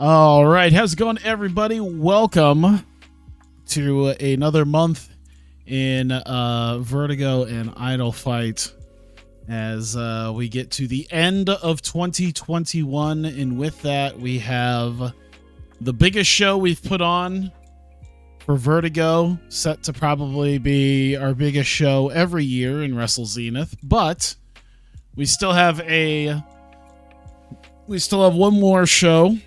All right, how's it going, everybody? Welcome to another month in Vertigo and Idolfight as we get to the end of 2021, and with that we have the biggest show we've put on for Vertigo, set to probably be our biggest show every year in Wrestle Zenith, but we still have one more show,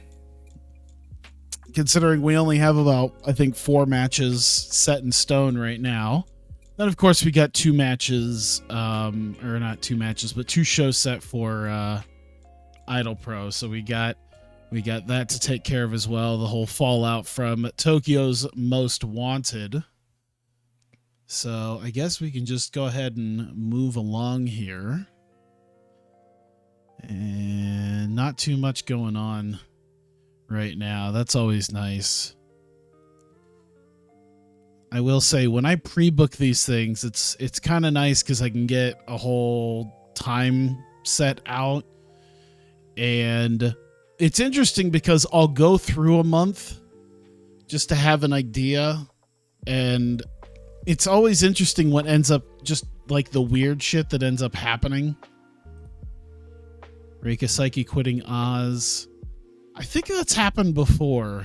considering we only have about, I think, 4 matches set in stone right now. Then, of course, we got 2 matches, or not 2 matches, but 2 shows set for IdolPro. So we got that to take care of as well. The whole fallout from Tokyo's Most Wanted. So I guess we can just go ahead and move along here. And not too much going on right now. That's always nice. I will say, when I pre-book these things, it's kind of nice because I can get a whole time set out. And it's interesting because I'll go through a month just to have an idea. And it's always interesting what ends up, just like the weird shit that ends up happening. Reika Psyche quitting Oz. I think that's happened before.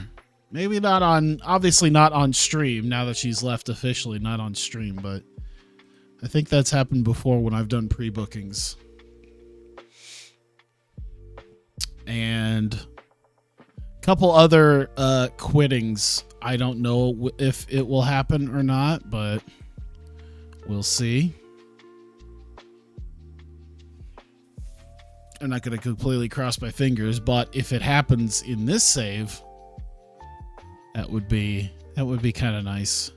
Maybe not on, obviously not on stream, now that she's left officially, not on stream, but I think that's happened before when I've done pre-bookings. And a couple other quittings. I don't know if it will happen or not, but we'll see. I'm not going to completely cross my fingers, but if it happens in this save, that would be kind of nice.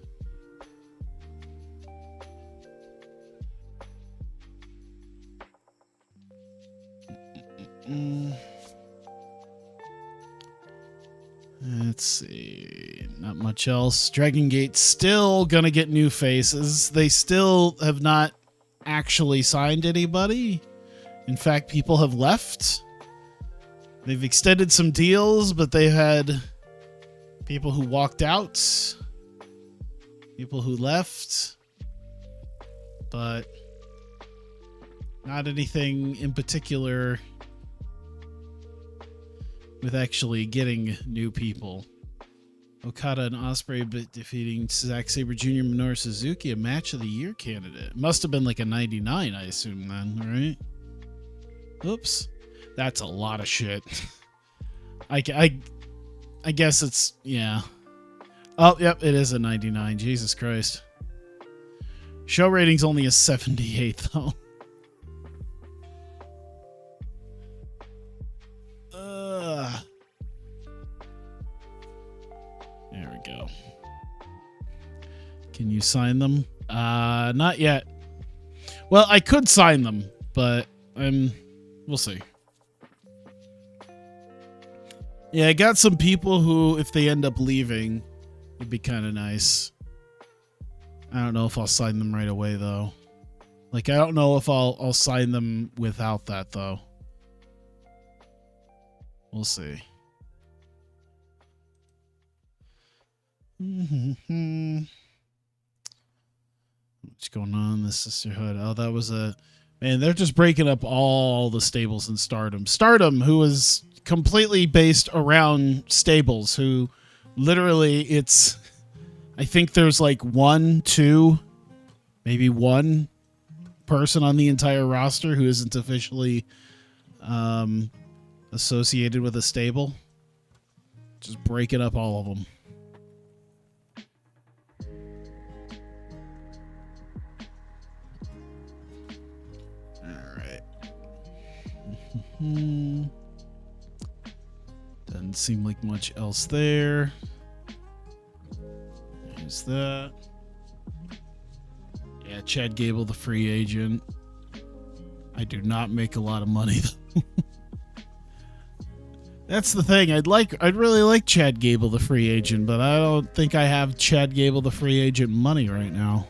Let's see. Not much else. Dragon Gate still going to get new faces. They still have not actually signed anybody. In fact, people have left. They've extended some deals, but they've had people who walked out, people who left, but not anything in particular with actually getting new people. Okada and Ospreay defeating Zack Sabre Jr. and Minoru Suzuki, a match of the year candidate. Must have been like a 99, I assume then, right? Oops. That's a lot of shit. I guess it's, yeah. Oh, yep, it is a 99. Jesus Christ. Show rating's only a 78, though. There we go. Can you sign them? Not yet. Well, I could sign them, but we'll see. Yeah, I got some people who, if they end up leaving, would be kind of nice. I don't know if I'll sign them right away, though. Like, I don't know if I'll sign them without that, though. We'll see. What's going on in the Sisterhood? Oh, that was a... Man, they're just breaking up all the stables in Stardom. Stardom, who is completely based around stables, who literally it's... I think there's like 1, 2, maybe 1 person on the entire roster who isn't officially associated with a stable. Just breaking up all of them. Doesn't seem like much else there. There's that. Yeah, Chad Gable, the free agent. I do not make a lot of money, though. That's the thing. I'd really like Chad Gable, the free agent, but I don't think I have Chad Gable, the free agent money right now.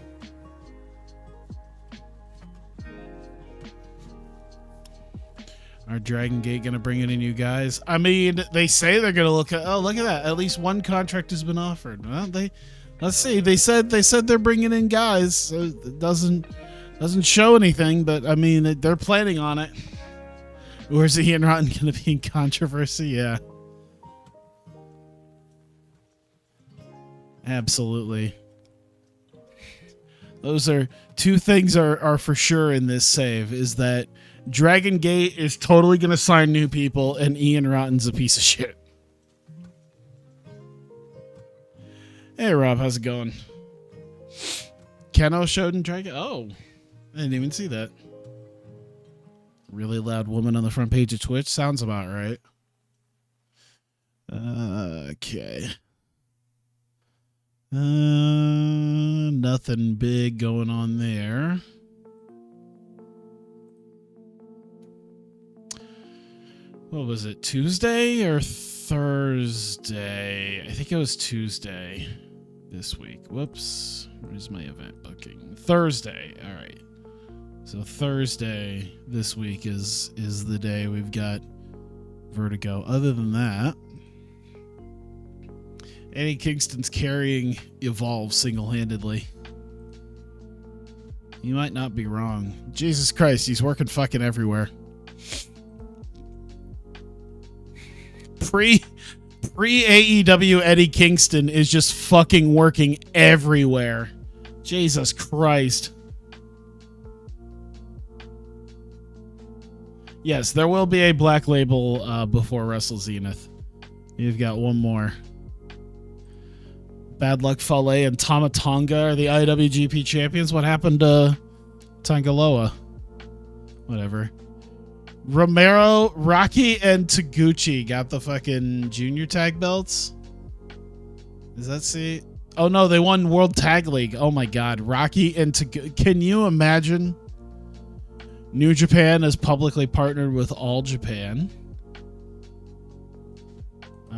Our Dragon Gate going to bring in any new guys? I mean, they say they're going to look at. Oh, look at that! At least one contract has been offered. Well, let's see. They said they're bringing in guys. So it doesn't show anything, but I mean, they're planning on it. Where's Ian Rotten going to be in controversy? Yeah, absolutely. Those are two things are for sure in this save, is that Dragon Gate is totally going to sign new people and Ian Rotten's a piece of shit. Hey, Rob, how's it going? Keno showed in Dragon... Oh, I didn't even see that. Really loud woman on the front page of Twitch? Sounds about right. Okay. Nothing big going on there. What was it, Tuesday or Thursday? I think it was Tuesday this week. Whoops. Where's my event booking? Thursday. All right. So Thursday this week is the day we've got Vertigo. Other than that, Eddie Kingston's carrying Evolve single-handedly. You might not be wrong. Jesus Christ, he's working fucking everywhere. Pre-AEW Eddie Kingston is just fucking working everywhere. Jesus Christ. Yes, there will be a black label before Wrestle Zenith. You've got one more. Bad Luck Fale and Tama Tonga are the IWGP champions. What happened to Tangaloa? Whatever. Romero, Rocky, and Taguchi got the fucking junior tag belts. Does that see? Oh no, they won World Tag League. Oh my god. Rocky and Taguchi. Can you imagine? New Japan is publicly partnered with All Japan.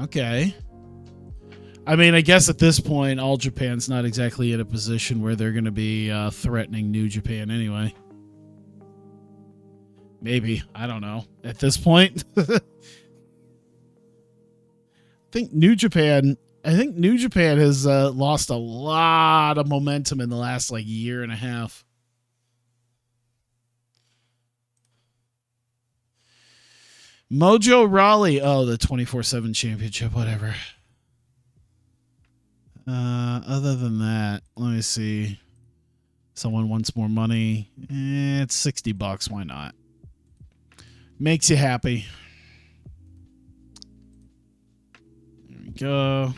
Okay. I mean, I guess at this point, All Japan's not exactly in a position where they're going to be threatening New Japan anyway. Maybe. I don't know. At this point. I think New Japan has lost a lot of momentum in the last year and a half. Mojo Rawley. Oh, the 24/7 championship, whatever. Other than that, let me see. Someone wants more money. It's $60. Why not? Makes you happy. There we go.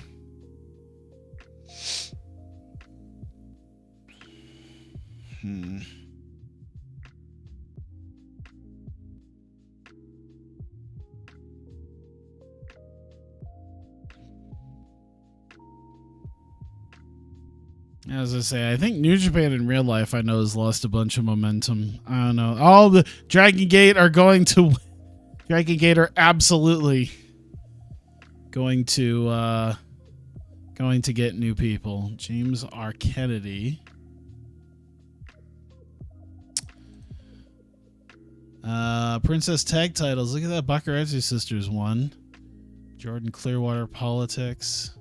As I say, I think New Japan in real life, I know, has lost a bunch of momentum. I don't know. All the Dragon Gate are absolutely going to get new people. James R. Kennedy. Princess Tag Titles. Look at that. Baccarazzi Sisters won. Jordan Clearwater Politics.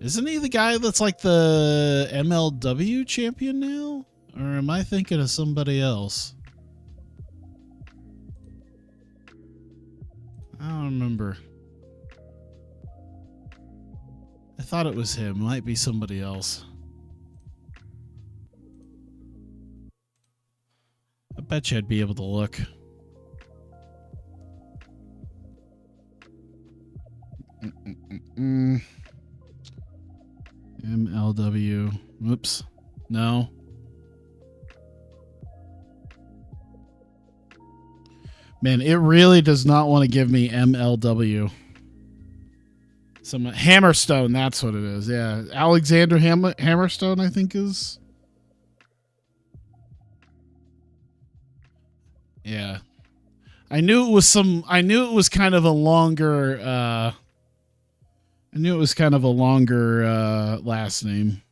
Isn't he the guy that's the MLW champion now? Or am I thinking of somebody else? I don't remember. I thought it was him. Might be somebody else. I bet you I'd be able to look. MLW. Whoops. No. Man, it really does not want to give me MLW. Some Hammerstone, that's what it is. Yeah. Alexander Hammerstone, I think is. Yeah. I knew it was kind of a longer last name.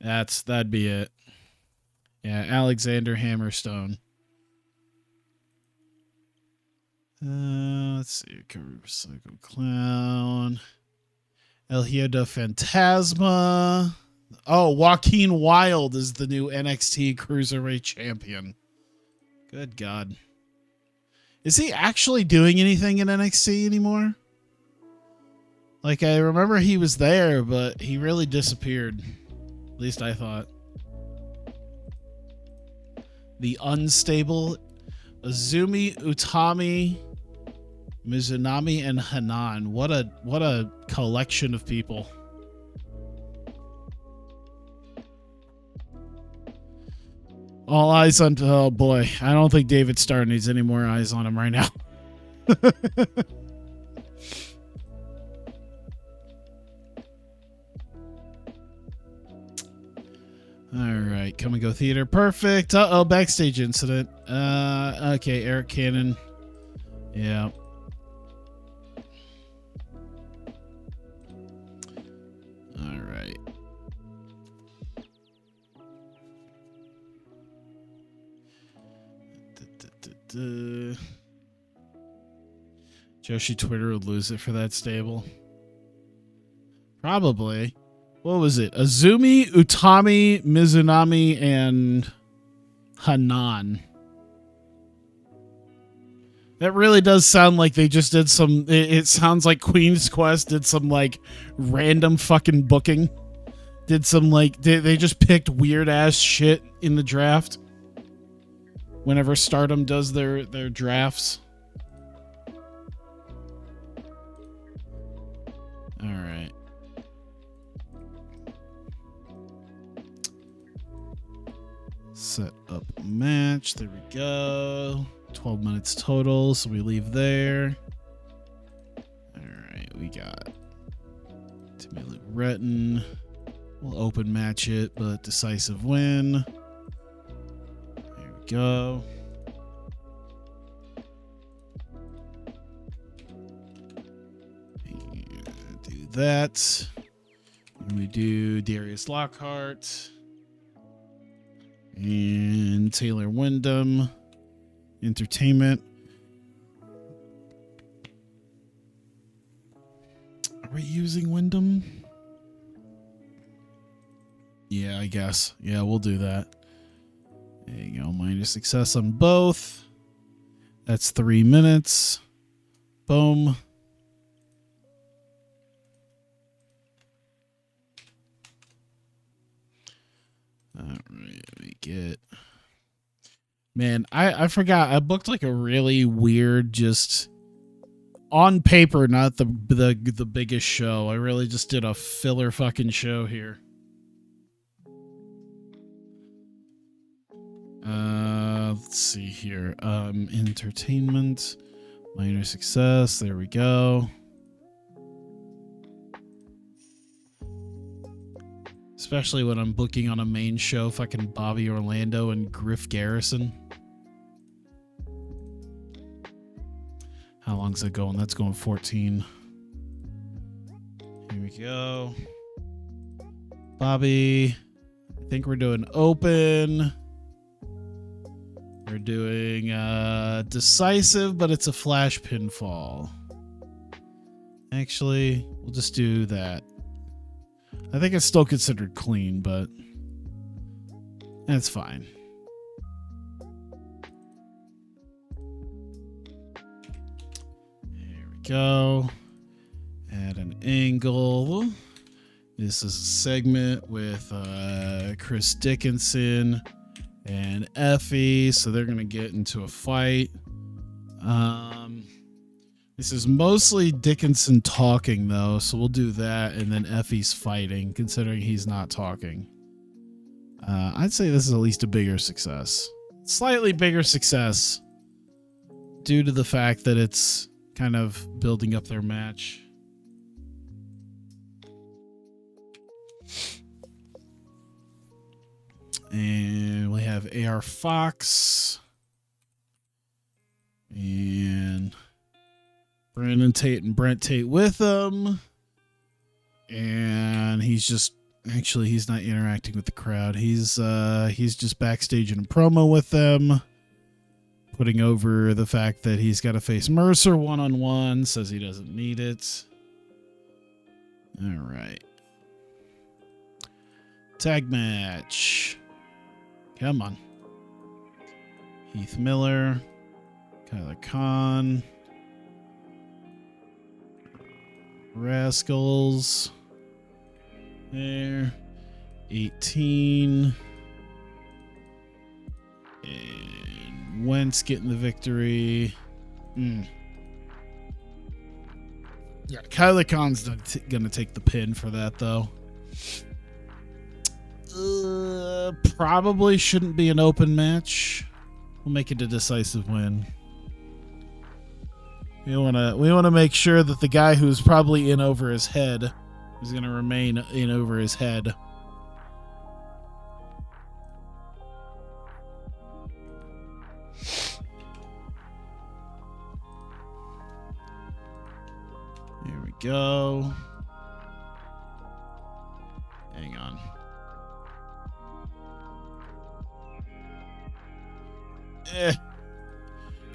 That'd be it. Yeah, Alexander Hammerstone. Let's see. Psycho Clown. El Hieda Fantasma. Oh, Joaquin Wilde is the new NXT Cruiserweight Champion. Good God. Is he actually doing anything in NXT anymore? Like, I remember he was there, but he really disappeared. At least I thought. The Unstable. Azumi, Utami, Mizunami, and Hanan. What a collection of people. All eyes on... Oh, boy. I don't think David Starr needs any more eyes on him right now. All right. Come and go theater. Perfect. Uh-oh. Backstage incident. Okay. Eric Cannon. Yeah. All right. Joshi Twitter would lose it for that stable. Probably. What was it? Azumi, Utami, Mizunami, and Hanan. That really does sound like they just did some... It sounds like Queen's Quest did some, like, random fucking booking. Did some, like... They just picked weird-ass shit in the draft. Whenever Stardom does their drafts. Alright. Set up match. There we go. 12 minutes total, so we leave there. Alright, we got Timmy Retton. We'll open match it, but decisive win. There we go. And do that. And we do Darius Lockhart. And Taylor Wyndham. Entertainment. Are we using Wyndham? Yeah, I guess. Yeah, we'll do that. There you go. Minor success on both. That's 3 minutes. Boom. All right, we get... Man, I forgot. I booked like a really weird, just on paper, not the biggest show. I really just did a filler fucking show here. Let's see here. Entertainment, minor success. There we go. Especially when I'm booking on a main show, fucking Bobby Orlando and Griff Garrison. How long's that going? That's going 14. Here we go. Bobby. I think we're doing open. We're doing decisive, but it's a flash pinfall. Actually, we'll just do that. I think it's still considered clean, but that's fine. There we go. Add an angle. This is a segment with Chris Dickinson and Effie, so they're going to get into a fight. This is mostly Dickinson talking, though, so we'll do that, and then Effie's fighting, considering he's not talking. I'd say this is at least a bigger success. Slightly bigger success, due to the fact that it's kind of building up their match. And we have AR Fox. And... Brandon Tate and Brent Tate with them. And he's just... Actually, he's not interacting with the crowd. He's just backstage in a promo with them. putting over the fact that he's got to face Mercer one-on-one. Says he doesn't need it. All right. Tag match. Come on. Heath Miller. Kyler Khan. Rascals. There. 18. And Wentz getting the victory. Yeah, Kyler Khan's going to take the pin for that, though. Probably shouldn't be an open match. We'll make it a decisive win. We want to make sure that the guy who's probably in over his head is going to remain in over his head. Here we go. Hang on.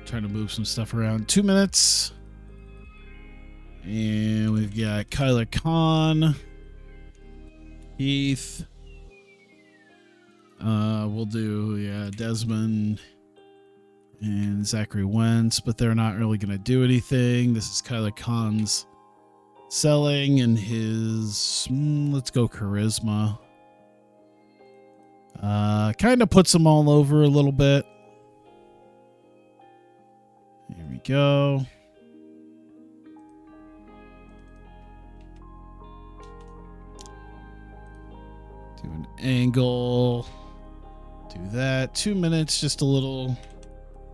Trying to move some stuff around. 2 minutes. And we've got Kyler Khan. Heath. We'll do, Desmond and Zachary Wentz, but they're not really going to do anything. This is Kyler Khan's selling and his, let's go charisma. Kind of puts them all over a little bit. Here we go. Do an angle. Do that. 2 minutes, just a little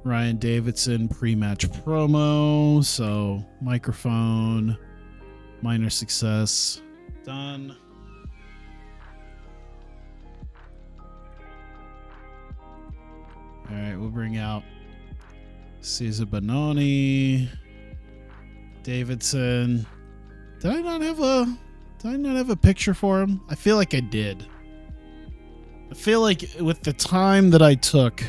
Ryan Davidson pre-match promo. So microphone, minor success, done. All right, we'll bring out Cesar Bononi, Davidson. Did I not have a picture for him? I feel like I did. I feel like with the time that I took,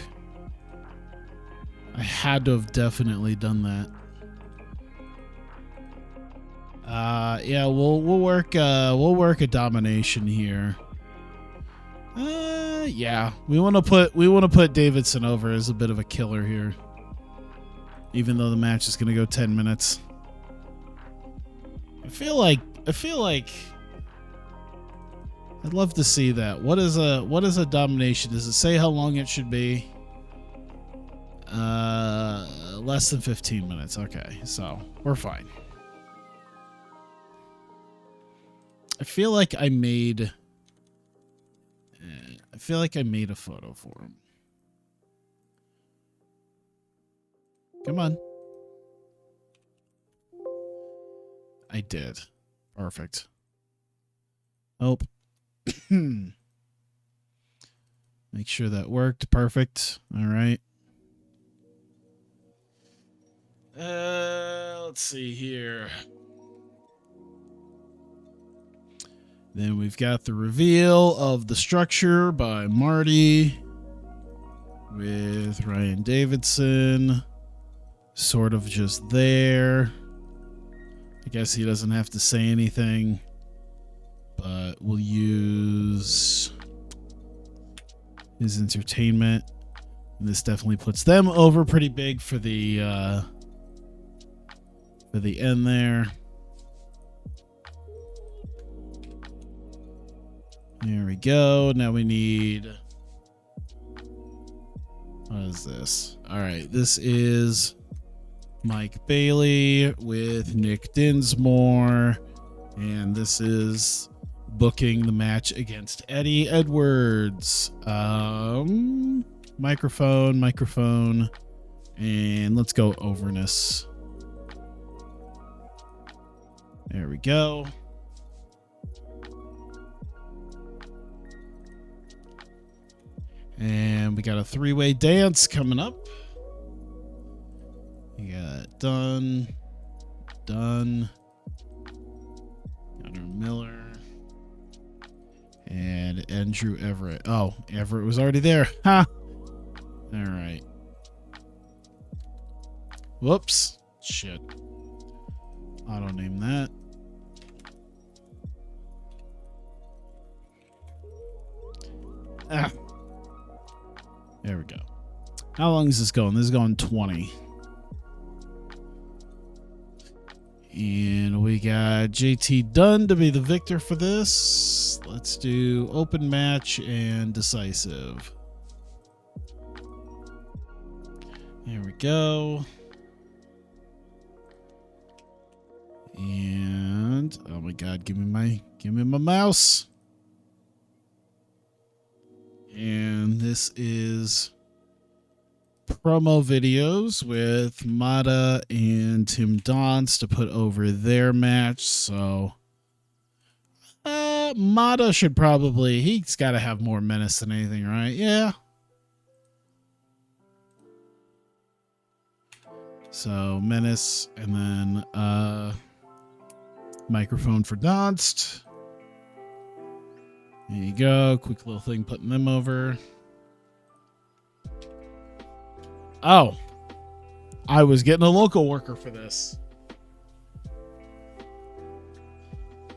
I had to have definitely done that. Yeah, we'll work a domination here. Yeah, we want to put Davidson over as a bit of a killer here, even though the match is going to go 10 minutes. I feel like I'd love to see that. What is a domination? Does it say how long it should be? Less than 15 minutes. Okay, so we're fine. I feel like I made a photo for him. Come on. I did. Perfect. Oh. Make sure that worked. Perfect. All right. Let's see here. Then we've got the reveal of the structure by Marty with Ryan Davidson sort of just there. I guess he doesn't have to say anything, but we'll use his entertainment. And this definitely puts them over pretty big for the end there. There we go. Now we need... What is this? All right. This is Mike Bailey with Nick Dinsmore. And this is booking the match against Eddie Edwards. Microphone. And let's go overness. There we go. And we got a three-way dance coming up. We got Dunn, Gunnar Miller, and Andrew Everett. Oh, Everett was already there. Ha! All right. Whoops. Shit. Auto name that. Ah. There we go. How long is this going? This is going 20. And we got JT Dunn to be the victor for this. Let's do open match and decisive. There we go. And oh my god, give me my mouse. And this is promo videos with Mata and Tim Donst to put over their match. So Mata should probably, he's got to have more menace than anything, right? Yeah. So menace, and then microphone for Donst. There you go. Quick little thing putting them over. Oh, I was getting a local worker for this.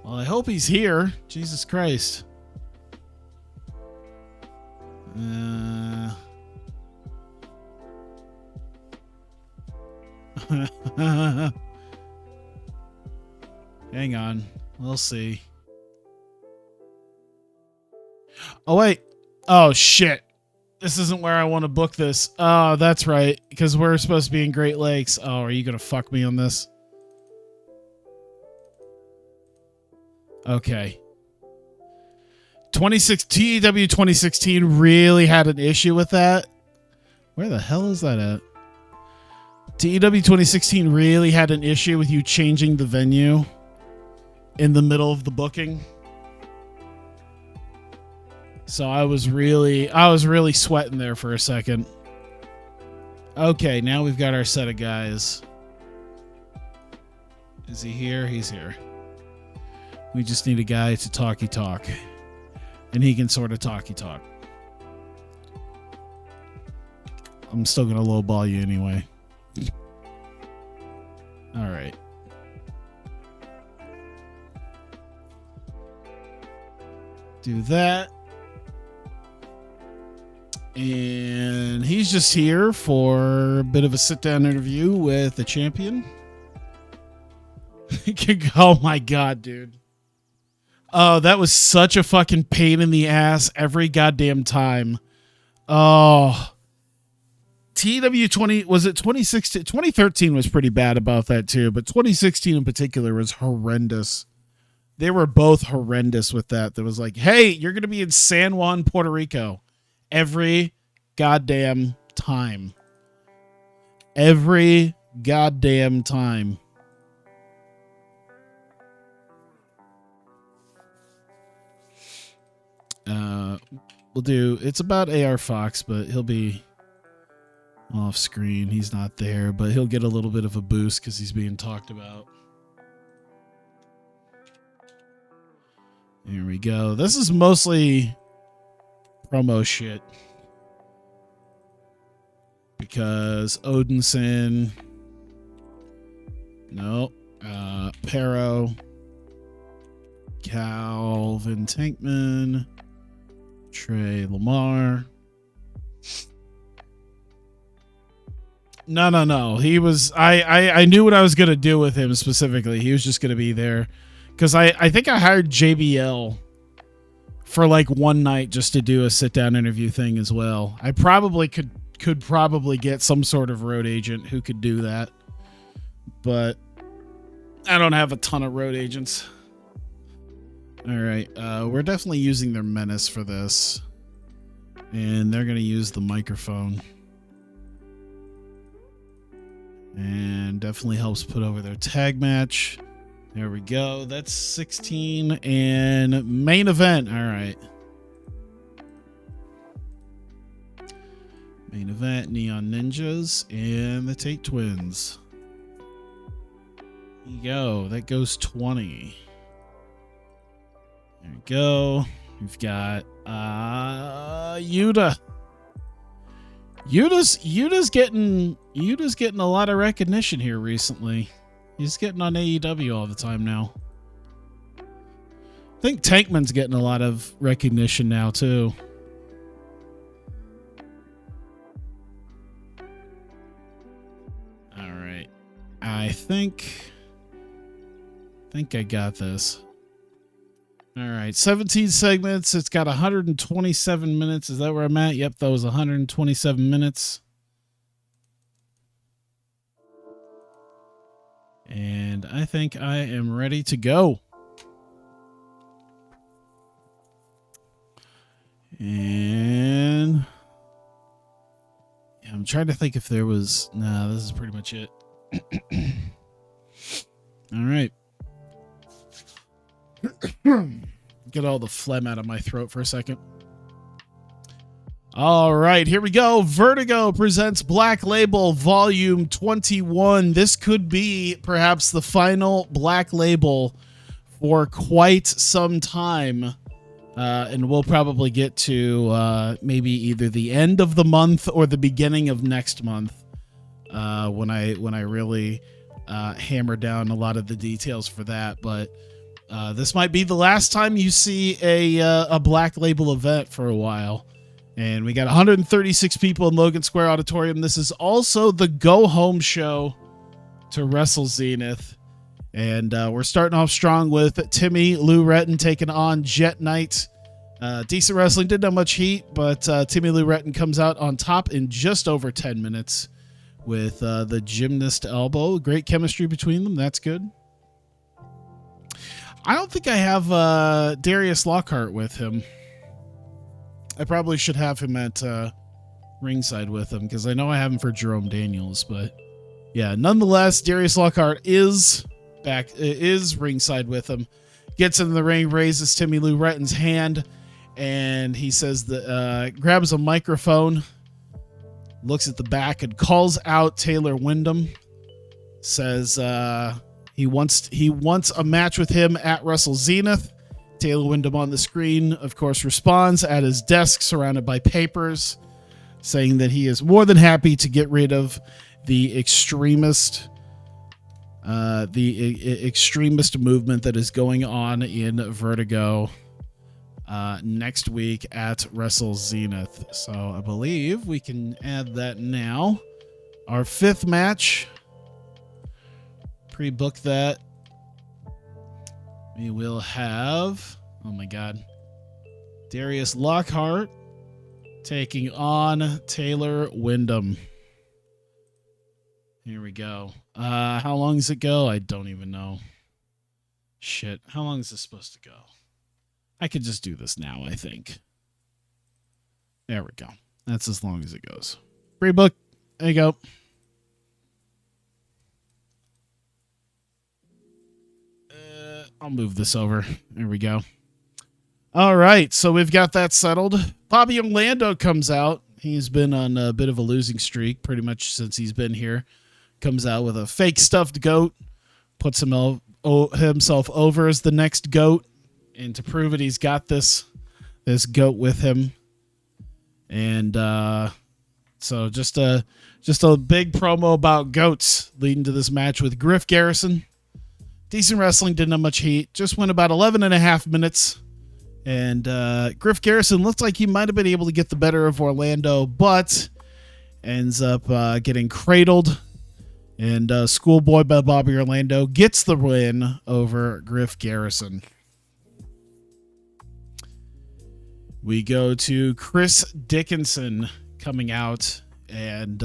Well, I hope he's here. Jesus Christ. Hang on. We'll see. Oh, wait. Oh, shit. This isn't where I want to book this. Oh, that's right. Because we're supposed to be in Great Lakes. Oh, are you going to fuck me on this? Okay. TEW 2016 really had an issue with that. Where the hell is that at? TEW 2016 really had an issue with you changing the venue in the middle of the booking. So I was really sweating there for a second. Okay, now we've got our set of guys. Is he here? He's here. We just need a guy to talky talk. And he can sort of talky talk. I'm still going to lowball you anyway. All right. Do that. And he's just here for a bit of a sit-down interview with the champion. Oh my god, dude. Oh, that was such a fucking pain in the ass every goddamn time. Oh. TEW 20, was it 2016? 2013 was pretty bad about that too, but 2016 in particular was horrendous. They were both horrendous with that. That was like, hey, you're going to be in San Juan, Puerto Rico. Every goddamn time. Every goddamn time. We'll do, it's about AR Fox, but he'll be off screen. He's not there, but he'll get a little bit of a boost because he's being talked about. There we go. This is mostly promo shit. Because Odinson. No. Pero. Calvin Tankman. Trey Lamar. No. He was. I knew what I was going to do with him specifically. He was just going to be there. Because I think I hired JBL for like one night just to do a sit-down interview thing as well. I probably could probably get some sort of road agent who could do that. But I don't have a ton of road agents. All right. We're definitely using their menace for this. And they're going to use the microphone. And definitely helps put over their tag match. There we go. That's 16 and main event. All right. Main event, Neon Ninjas and the Tate Twins. There you go. That goes 20. There we go. We've got Yuta. Yuda's getting a lot of recognition here recently. He's getting on AEW all the time now. I think Tankman's getting a lot of recognition now too. All right. I think I got this. All right, 17 segments. It's got 127 minutes. Is that where I'm at? Yep, that was 127 minutes. And I think I am ready to go. And yeah, I'm trying to think if there was... Nah, this is pretty much it. All right. Get all the phlegm out of my throat for a second. All right, here we go. Vertigo presents Black Label Volume 21. This could be perhaps the final Black Label for quite some time. And we'll probably get to maybe either the end of the month or the beginning of next month when I really hammer down a lot of the details for that. But this might be the last time you see a Black Label event for a while. And we got 136 people in Logan Square Auditorium. This is also the go-home show to Wrestle Zenith. And we're starting off strong with Timmy Lou Retton taking on Jet Knight. Decent wrestling, didn't have much heat, but Timmy Lou Retton comes out on top in just over 10 minutes with the gymnast elbow. Great chemistry between them. That's good. I don't think I have Darius Lockhart with him. I probably should have him at ringside with him because I know I have him for Jerome Daniels. But yeah, nonetheless, Darius Lockhart is ringside with him. Gets in the ring, raises Timmy Lou Retton's hand, and he says that grabs a microphone, looks at the back, and calls out Taylor Wyndham. Says he wants a match with him at Wrestle Zenith. Taylor Wyndham on the screen, of course, responds at his desk surrounded by papers, saying that he is more than happy to get rid of the extremist movement that is going on in Vertigo next week at Wrestle Zenith. So I believe we can add that now. Our fifth match, pre-book that. We will have, oh my God, Darius Lockhart taking on Taylor Wyndham. Here we go. How long does it go? I don't even know. Shit. How long is this supposed to go? I could just do this now, I think. There we go. That's as long as it goes. Pre-book. There you go. I'll move this over. There we go. All right, so we've got that settled. Bobby Orlando comes out. He's been on a bit of a losing streak pretty much since he's been here. Comes out with a fake stuffed goat. Puts himself over as the next goat. And to prove it, he's got this goat with him. And so just a big promo about goats leading to this match with Griff Garrison. Decent wrestling, didn't have much heat. Just went about 11 and a half minutes. And Griff Garrison looked like he might have been able to get the better of Orlando, but ends up getting cradled. And Schoolboy by Bobby Orlando gets the win over Griff Garrison. We go to Chris Dickinson coming out, and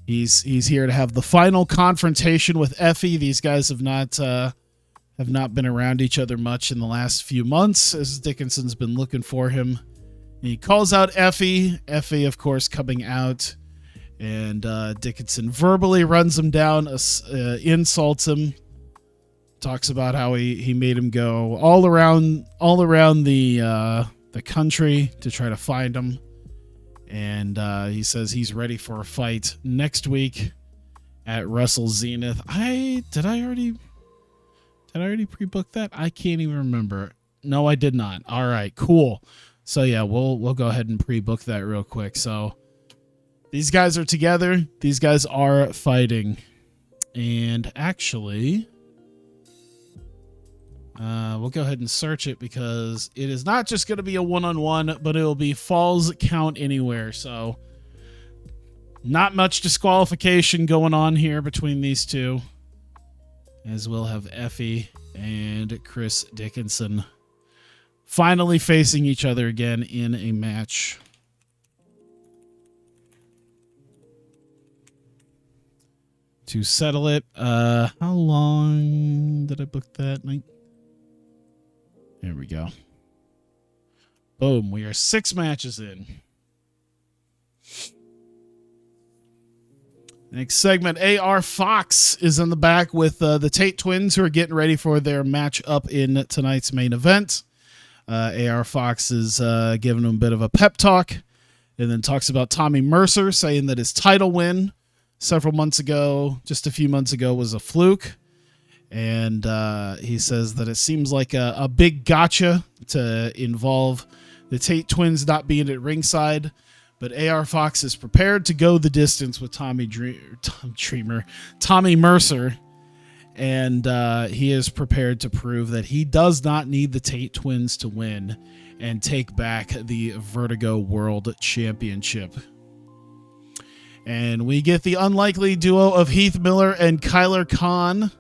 he's here to have the final confrontation with Effie. These guys have not been around each other much in the last few months, as Dickinson's been looking for him. And he calls out Effie. Effie, of course, coming out, and Dickinson verbally runs him down, insults him, talks about how he made him go all around the country to try to find him. And he says he's ready for a fight next week at Wrestle Zenith. Did I already pre-book that? I can't even remember. No, I did not. All right, cool. So yeah, we'll go ahead and pre-book that real quick. So These guys are together. These guys are fighting. And actually, we'll go ahead and search it because it is not just going to be a one-on-one, but it will be falls count anywhere. So not much disqualification going on here between these two, as we'll have Effie and Chris Dickinson finally facing each other again in a match. To settle it, how long did I book that night? There we go. Boom, we are 6 matches in. Next segment, AR Fox is in the back with the Tate twins who are getting ready for their match up in tonight's main event. AR Fox is giving them a bit of a pep talk and then talks about Tommy Mercer, saying that his title win several months ago, just a few months ago, was a fluke. And he says that it seems like a big gotcha to involve the Tate twins not being at ringside. But AR Fox is prepared to go the distance with Tommy Mercer. And he is prepared to prove that he does not need the Tate twins to win and take back the Vertigo World Championship. And we get the unlikely duo of Heath Miller and Kyler Khan.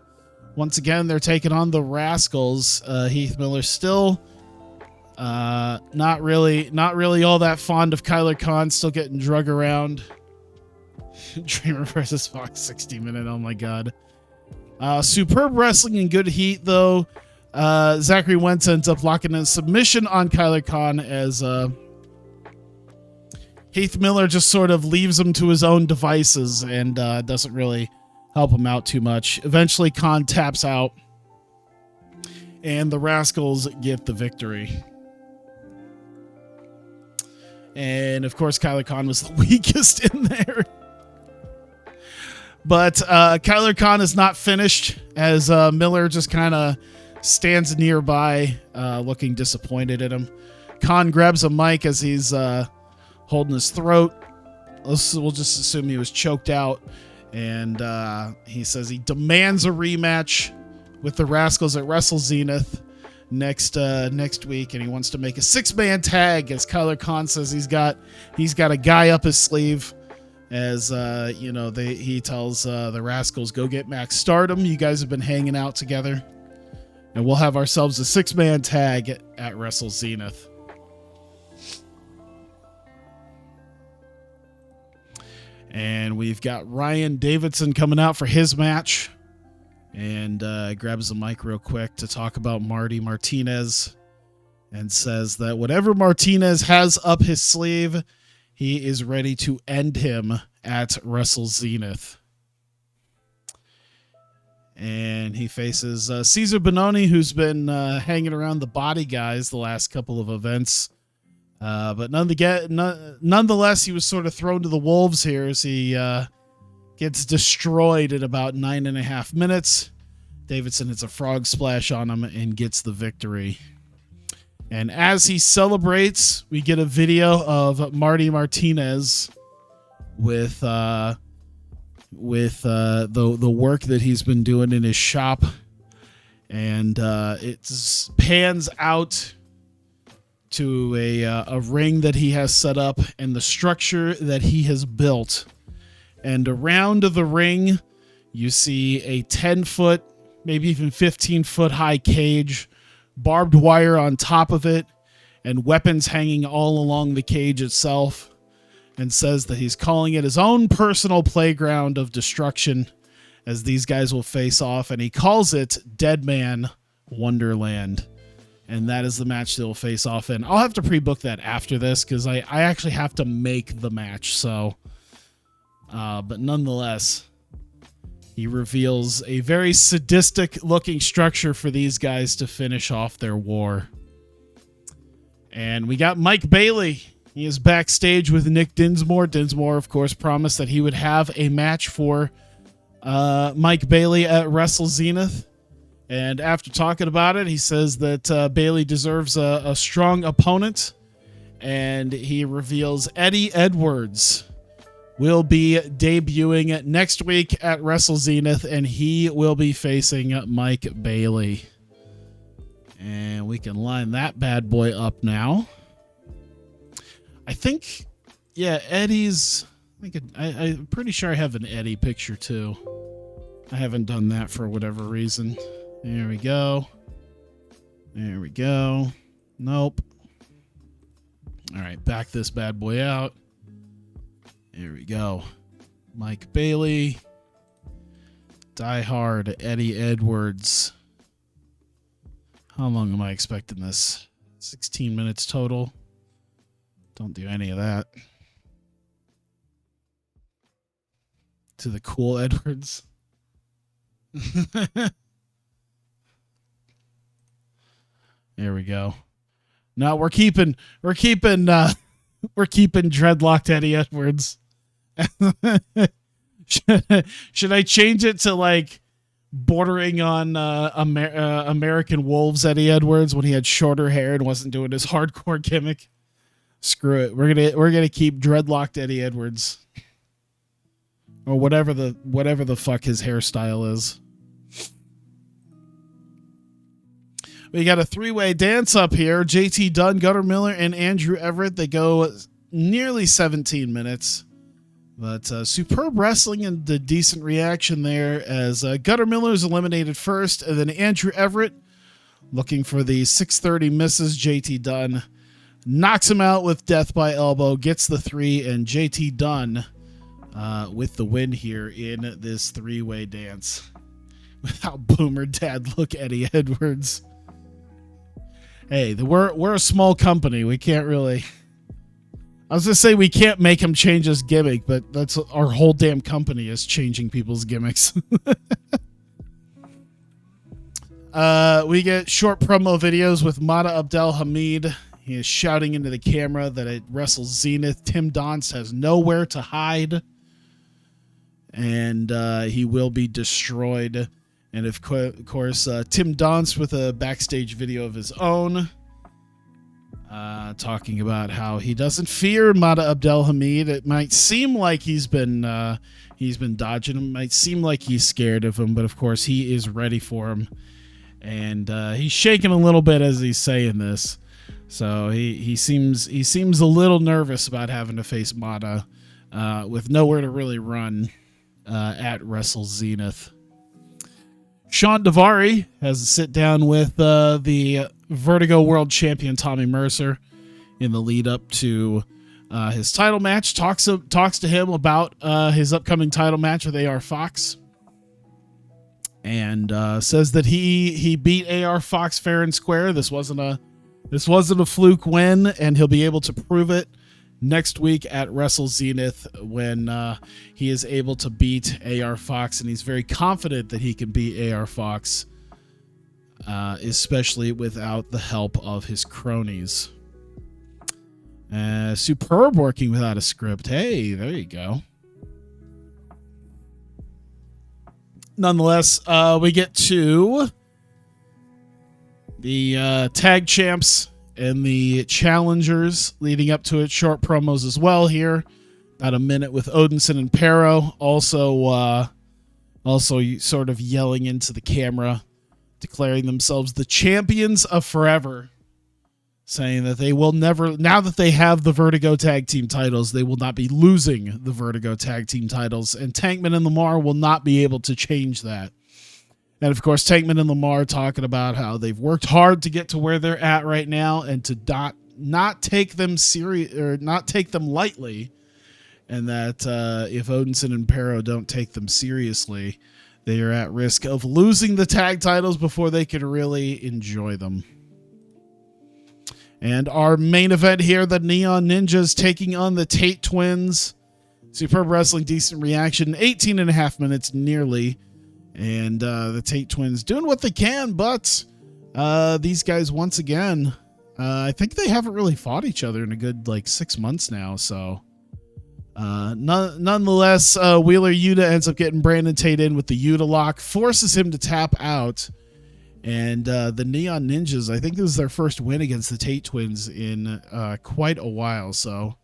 Once again, they're taking on the Rascals. Heath Miller still not really all that fond of Kyler Khan, still getting drug around. Dreamer versus Fox 60-minute. Oh my god. Superb wrestling and good heat, though. Zachary Wentz ends up locking in submission on Kyler Khan as Heath Miller just sort of leaves him to his own devices and doesn't really help him out too much. Eventually, Khan taps out, and the Rascals get the victory. And, of course, Kyler Khan was the weakest in there. But Kyler Khan is not finished, as Miller just kind of stands nearby, looking disappointed at him. Khan grabs a mic as he's holding his throat. We'll just assume he was choked out. And he says he demands a rematch with the Rascals at Wrestle Zenith next week, and he wants to make a 6-man tag, as Kyler Khan says he's got a guy up his sleeve. As he tells the Rascals, go get Max Stardom. You guys have been hanging out together, and we'll have ourselves a 6-man tag at Wrestle Zenith. And we've got Ryan Davidson coming out for his match, and grabs the mic real quick to talk about Marty Martinez, and says that whatever Martinez has up his sleeve, he is ready to end him at Wrestle Zenith. And he faces Cesar Bononi, who's been hanging around the Body Guys the last couple of events. But nonetheless, he was sort of thrown to the wolves here as he gets destroyed at about 9.5 minutes. Davidson hits a frog splash on him and gets the victory. And as he celebrates, we get a video of Marty Martinez with the work that he's been doing in his shop, and it pans out to a ring that he has set up and the structure that he has built. And around the ring, you see a 10-foot, maybe even 15-foot high cage, barbed wire on top of it, and weapons hanging all along the cage itself, and says that he's calling it his own personal playground of destruction as these guys will face off, and he calls it Dead Man Wonderland. And that is the match they'll face off in. I'll have to pre-book that after this because I actually have to make the match. So, but nonetheless, he reveals a very sadistic looking structure for these guys to finish off their war. And we got Mike Bailey. He is backstage with Nick Dinsmore. Dinsmore, of course, promised that he would have a match for Mike Bailey at Wrestle Zenith. And after talking about it, he says that Bailey deserves a strong opponent. And he reveals Eddie Edwards will be debuting next week at Wrestle Zenith, and he will be facing Mike Bailey. And we can line that bad boy up now. I think, yeah, Eddie's... I'm pretty sure I have an Eddie picture, too. I haven't done that for whatever reason. There we go. There we go. Nope. All right, back this bad boy out. There we go. Mike Bailey. Die Hard Eddie Edwards. How long am I expecting this? 16 minutes total. Don't do any of that. To the cool Edwards. There we go. No, we're keeping dreadlocked Eddie Edwards. Should I change it to like bordering on American Wolves Eddie Edwards when he had shorter hair and wasn't doing his hardcore gimmick? Screw it. We're gonna keep dreadlocked Eddie Edwards. Or whatever the fuck his hairstyle is. We got a three-way dance up here. JT Dunn, Gunnar Miller, and Andrew Everett. They go nearly 17 minutes. But superb wrestling and the decent reaction there as Gunnar Miller is eliminated first. And then Andrew Everett, looking for the 6:30 misses. JT Dunn knocks him out with death by elbow, gets the 3, and JT Dunn with the win here in this three-way dance. Without Boomer Dad look Eddie Edwards. Hey, we're a small company. We can't really... I was going to say we can't make him change his gimmick, but that's our whole damn company is changing people's gimmicks. We get short promo videos with Mata Abdel Hamid. He is shouting into the camera that at Wrestle Zenith, Tim Donst has nowhere to hide. And he will be destroyed. And of course, Tim Donst with a backstage video of his own, talking about how he doesn't fear Mata Abdel Hamid. It might seem like he's been dodging him. It might seem like he's scared of him, but of course he is ready for him. And he's shaking a little bit as he's saying this. So he seems a little nervous about having to face Mata with nowhere to really run at Wrestle Zenith. Sean Daivari has a sit down with the Vertigo World Champion Tommy Mercer in the lead up to his title match. Talks to him about his upcoming title match with AR Fox, and says that he beat AR Fox fair and square. This wasn't a fluke win, and he'll be able to prove it next week at Wrestle Zenith when he is able to beat AR Fox, and he's very confident that he can beat AR Fox, especially without the help of his cronies. Superb working without a script. Hey, there you go. Nonetheless, we get to the tag champs and the challengers leading up to it. Short promos as well here. About a minute with Odinson and Pero. Also sort of yelling into the camera, declaring themselves the champions of forever. Saying that they will never, now that they have the Vertigo tag team titles, they will not be losing the Vertigo tag team titles. And Tankman and Lamar will not be able to change that. And of course, Tankman and Lamar talking about how they've worked hard to get to where they're at right now, and to not take them serious or not take them lightly, and that if Odinson and Pero don't take them seriously, they are at risk of losing the tag titles before they can really enjoy them. And our main event here, the Neon Ninjas taking on the Tate Twins. Superb wrestling, decent reaction, 18 and a half minutes nearly. And the Tate Twins doing what they can, but these guys, once again, I think they haven't really fought each other in a good, 6 months now. So nonetheless, Wheeler Yuta ends up getting Brandon Tate in with the Yuta lock, forces him to tap out. And the Neon Ninjas, I think this is their first win against the Tate Twins in quite a while. So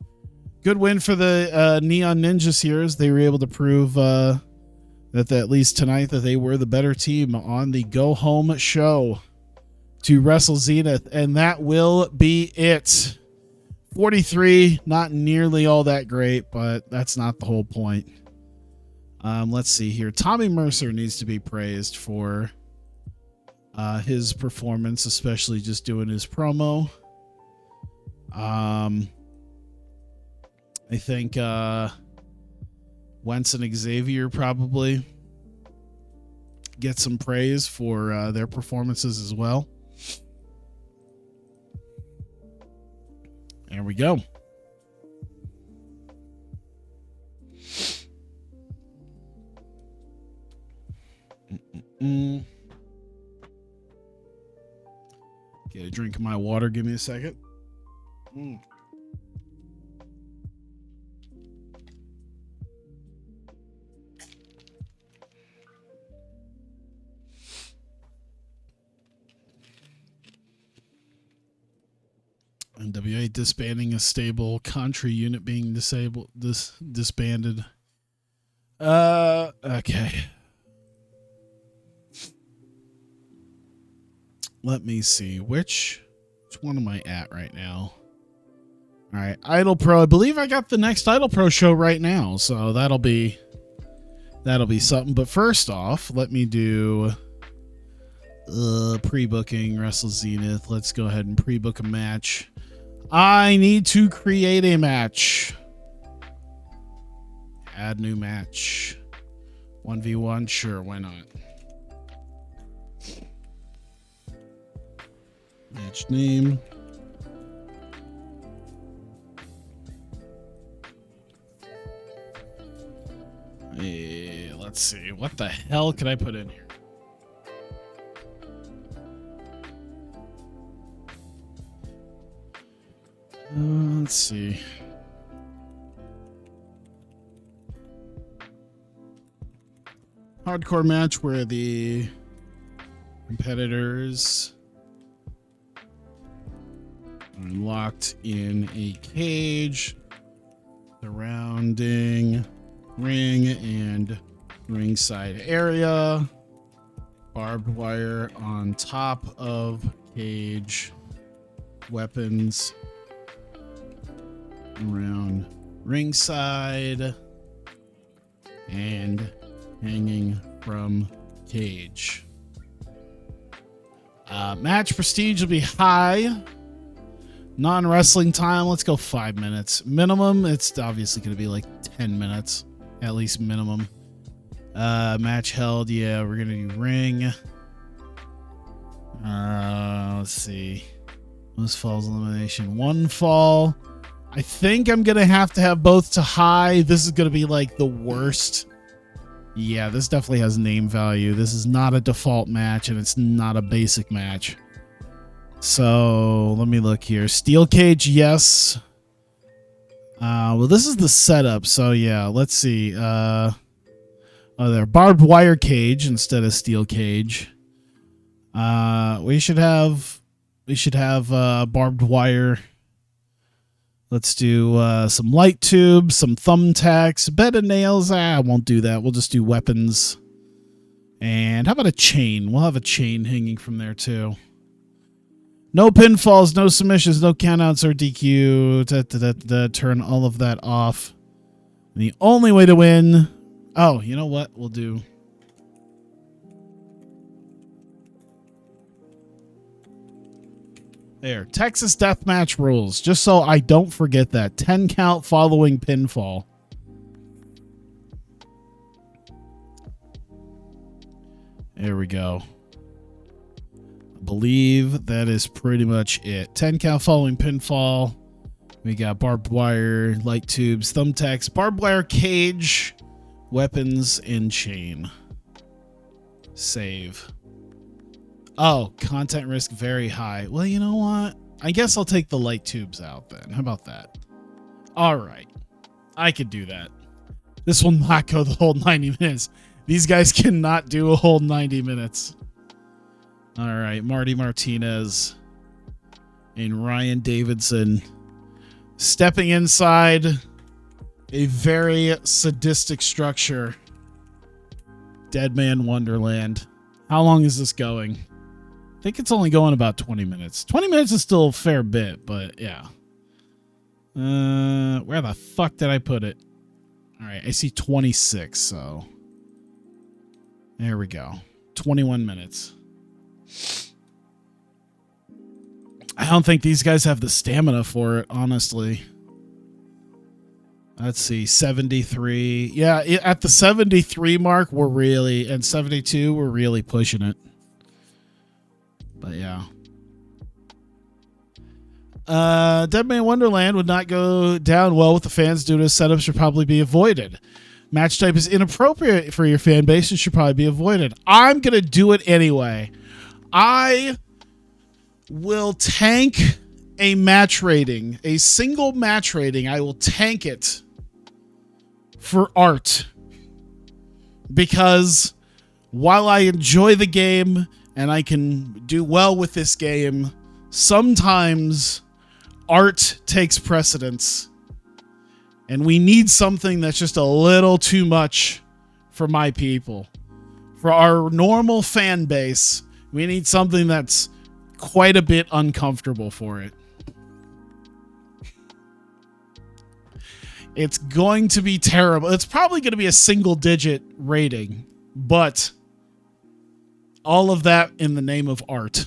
good win for the Neon Ninjas here as they were able to prove that at least tonight that they were the better team on the go home show to Wrestle Zenith, and that will be it. 43, not nearly all that great, but that's not the whole point. Let's see here. Tommy Mercer needs to be praised for his performance, especially just doing his promo. I think Wentz and Xavier probably get some praise for their performances as well. There we go. Get a drink of my water. Give me a second. MWG disbanding a stable, country unit being disbanded. Okay. Let me see. Which one am I at right now? All right, IdolPro. I believe I got the next IdolPro show right now, so that'll be something. But first off, let me do pre-booking Wrestle Zenith. Let's go ahead and pre-book a match. I need to create a match. Add new match. 1v1, sure, why not? Match name. Hey, let's see. What the hell can I put in here? Let's see. Hardcore match where the competitors are locked in a cage surrounding ring and ringside area. Barbed wire on top of cage. Weapons around ringside and hanging from cage. Match prestige will be high. Non-wrestling time, let's go 5 minutes. Minimum, it's obviously going to be like 10 minutes. At least minimum. Match held, yeah, we're going to do ring. Let's see. Most falls elimination. 1 fall. I think I'm going to have both to high. This is going to be like the worst. Yeah, this definitely has name value. This is not a default match, and it's not a basic match. So let me look here. Steel cage, yes. Well, this is the setup. So yeah, let's see. Oh, there, barbed wire cage instead of steel cage. We should have barbed wire. Let's do some light tubes, some thumbtacks, bed of nails. I won't do that. We'll just do weapons. And how about a chain? We'll have a chain hanging from there too. No pinfalls, no submissions, no countouts or DQ. Turn all of that off. And the only way to win... Oh, you know what? We'll do... There, Texas Deathmatch rules, just so I don't forget that. 10 count following pinfall. There we go. I believe that is pretty much it. 10 count following pinfall. We got barbed wire, light tubes, thumbtacks, barbed wire cage, weapons, and chain. Save. Oh, content risk very high. Well, you know what? I guess I'll take the light tubes out then. How about that? All right. I could do that. This will not go the whole 90 minutes. These guys cannot do a whole 90 minutes. All right. Marty Martinez and Ryan Davidson stepping inside A very sadistic structure. Dead Man Wonderland. How long is this going? I think it's only going about 20 minutes. 20 minutes is still a fair bit, but yeah. Where the fuck did I put it? All right, I see 26, so there we go. 21 minutes. I don't think these guys have the stamina for it, honestly. Let's see, 73. Yeah, at the 73 mark, we're really, and 72, we're really pushing it. But yeah. Dead Man Wonderland would not go down well with the fans due to setup should probably be avoided. Match type is inappropriate for your fan base and should probably be avoided. I'm going to do it anyway. I will tank a match rating, a single match rating. I will tank it for art. Because while I enjoy the game and I can do well with this game, sometimes art takes precedence. And we need something that's just a little too much for my people. For our normal fan base, we need something that's quite a bit uncomfortable for it. It's going to be terrible. It's probably going to be a single-digit rating, but all of that in the name of art.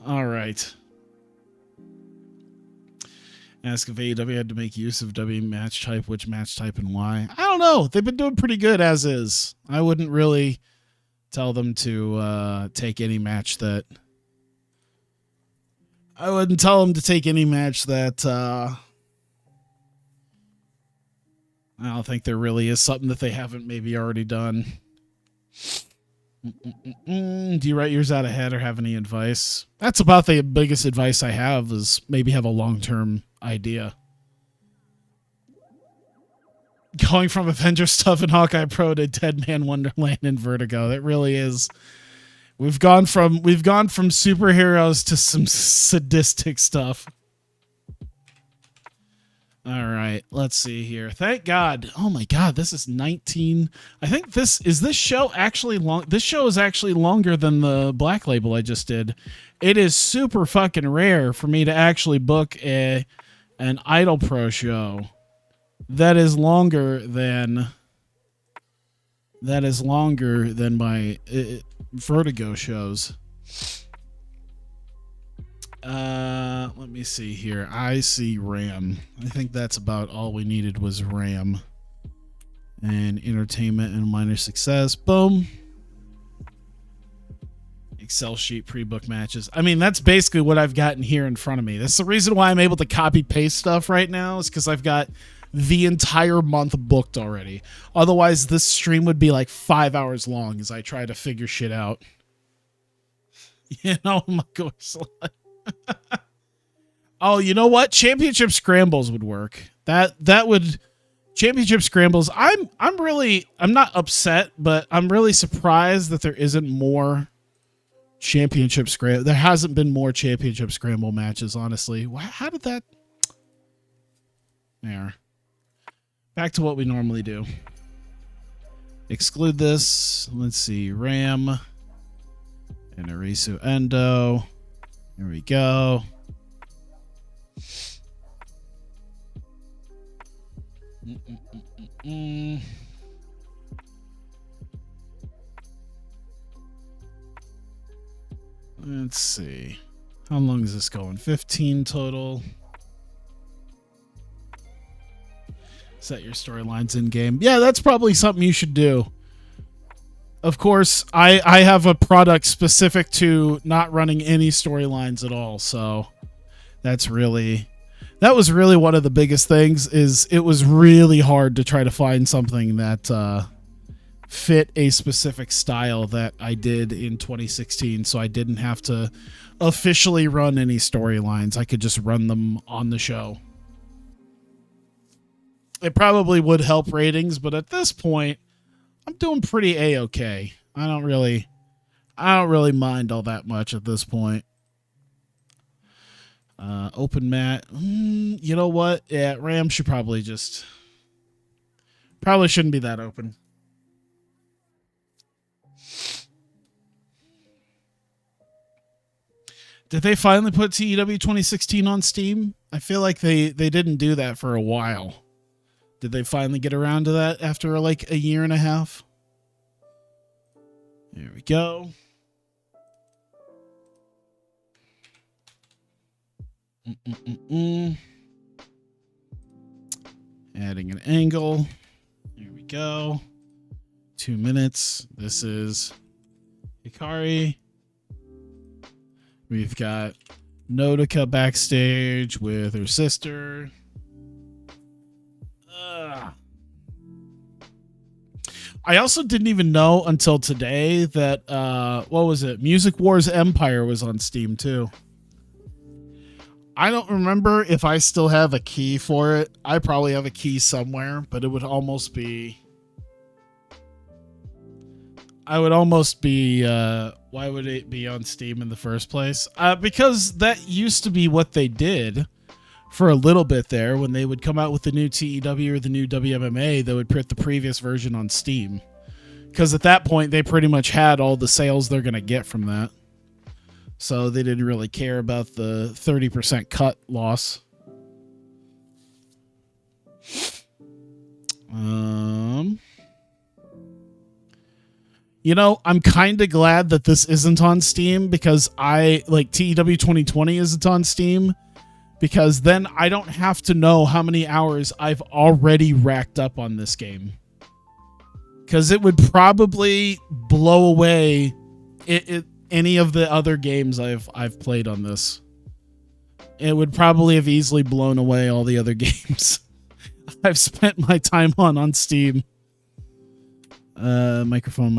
All right. Ask if AEW had to make use of W match type, which match type and why. I don't know. They've been doing pretty good as is. I wouldn't really tell them to take any match that... I wouldn't tell them to take any match that... I don't think there really is something that they haven't maybe already done. Do you write yours out ahead or have any advice? That's about the biggest advice I have, is maybe have a long-term idea. Going from Avenger stuff and Hawkeye Pro to Dead Man Wonderland and Vertigo. That really is. We've gone from superheroes to some sadistic stuff. All right, let's see here. Thank God. Oh my God, this is 19. I think this show actually long. This show is actually longer than the Black Label I just did. It is super fucking rare for me to actually book an IdolPro show that is longer than my Vertigo shows. Let me see here. I see RAM. I think that's about all we needed was RAM. And entertainment and minor success. Boom. Excel sheet pre-book matches. I mean, that's basically what I've gotten here in front of me. That's the reason why I'm able to copy paste stuff right now, is because I've got the entire month booked already. Otherwise, this stream would be like 5 hours long as I try to figure shit out. You know, my course. Oh, you know what? Championship scrambles would work. That would championship scrambles. I'm not upset, but I'm really surprised that there isn't more championship scramble. There hasn't been more championship scramble matches, honestly. How did that? There. Back to what we normally do. Exclude this. Let's see. Ram. And Arisu Endo. There we go. Let's see. How long is this going? 15 total. Set your storylines in game. Yeah, that's probably something you should do. Of course, I have a product specific to not running any storylines at all, so that was really one of the biggest things. Is it was really hard to try to find something that fit a specific style that I did in 2016, so I didn't have to officially run any storylines. I could just run them on the show. It probably would help ratings, but at this point, I'm doing pretty A-okay. I don't really mind all that much at this point. Open mat. You know what? Yeah, Ram should probably shouldn't be that open. Did they finally put TEW 2016 on Steam? I feel like they didn't do that for a while. Did they finally get around to that after like a year and a half? There we go. Adding an angle. There we go. 2 minutes. This is Hikari. We've got Nodoka backstage with her sister. I also didn't even know until today that, what was it? Music Wars Empire was on Steam too. I don't remember if I still have a key for it. I probably have a key somewhere, but it would almost be... why would it be on Steam in the first place? Because that used to be what they did for a little bit there. When they would come out with the new TEW or the new WMMA, they would put the previous version on Steam. Because at that point, they pretty much had all the sales they're going to get from that. So they didn't really care about the 30% cut loss. You know, I'm kind of glad that this isn't on Steam because TEW 2020 isn't on Steam, because then I don't have to know how many hours I've already racked up on this game. Because it would probably blow away any of the other games I've played on this. It would probably have easily blown away all the other games I've spent my time on Steam. Microphone.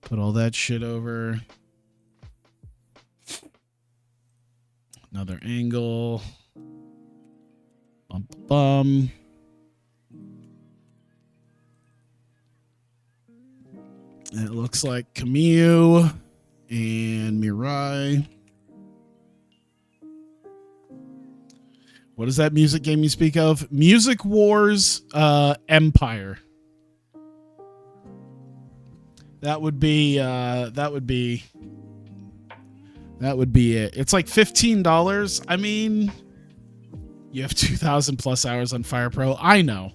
Put all that shit over. Another angle. Bum. It looks like Camille and Mirai. What is that music game you speak of? Music Wars Empire. That would be it. It's like $15. I mean, you have 2,000 plus hours on Fire Pro. I know.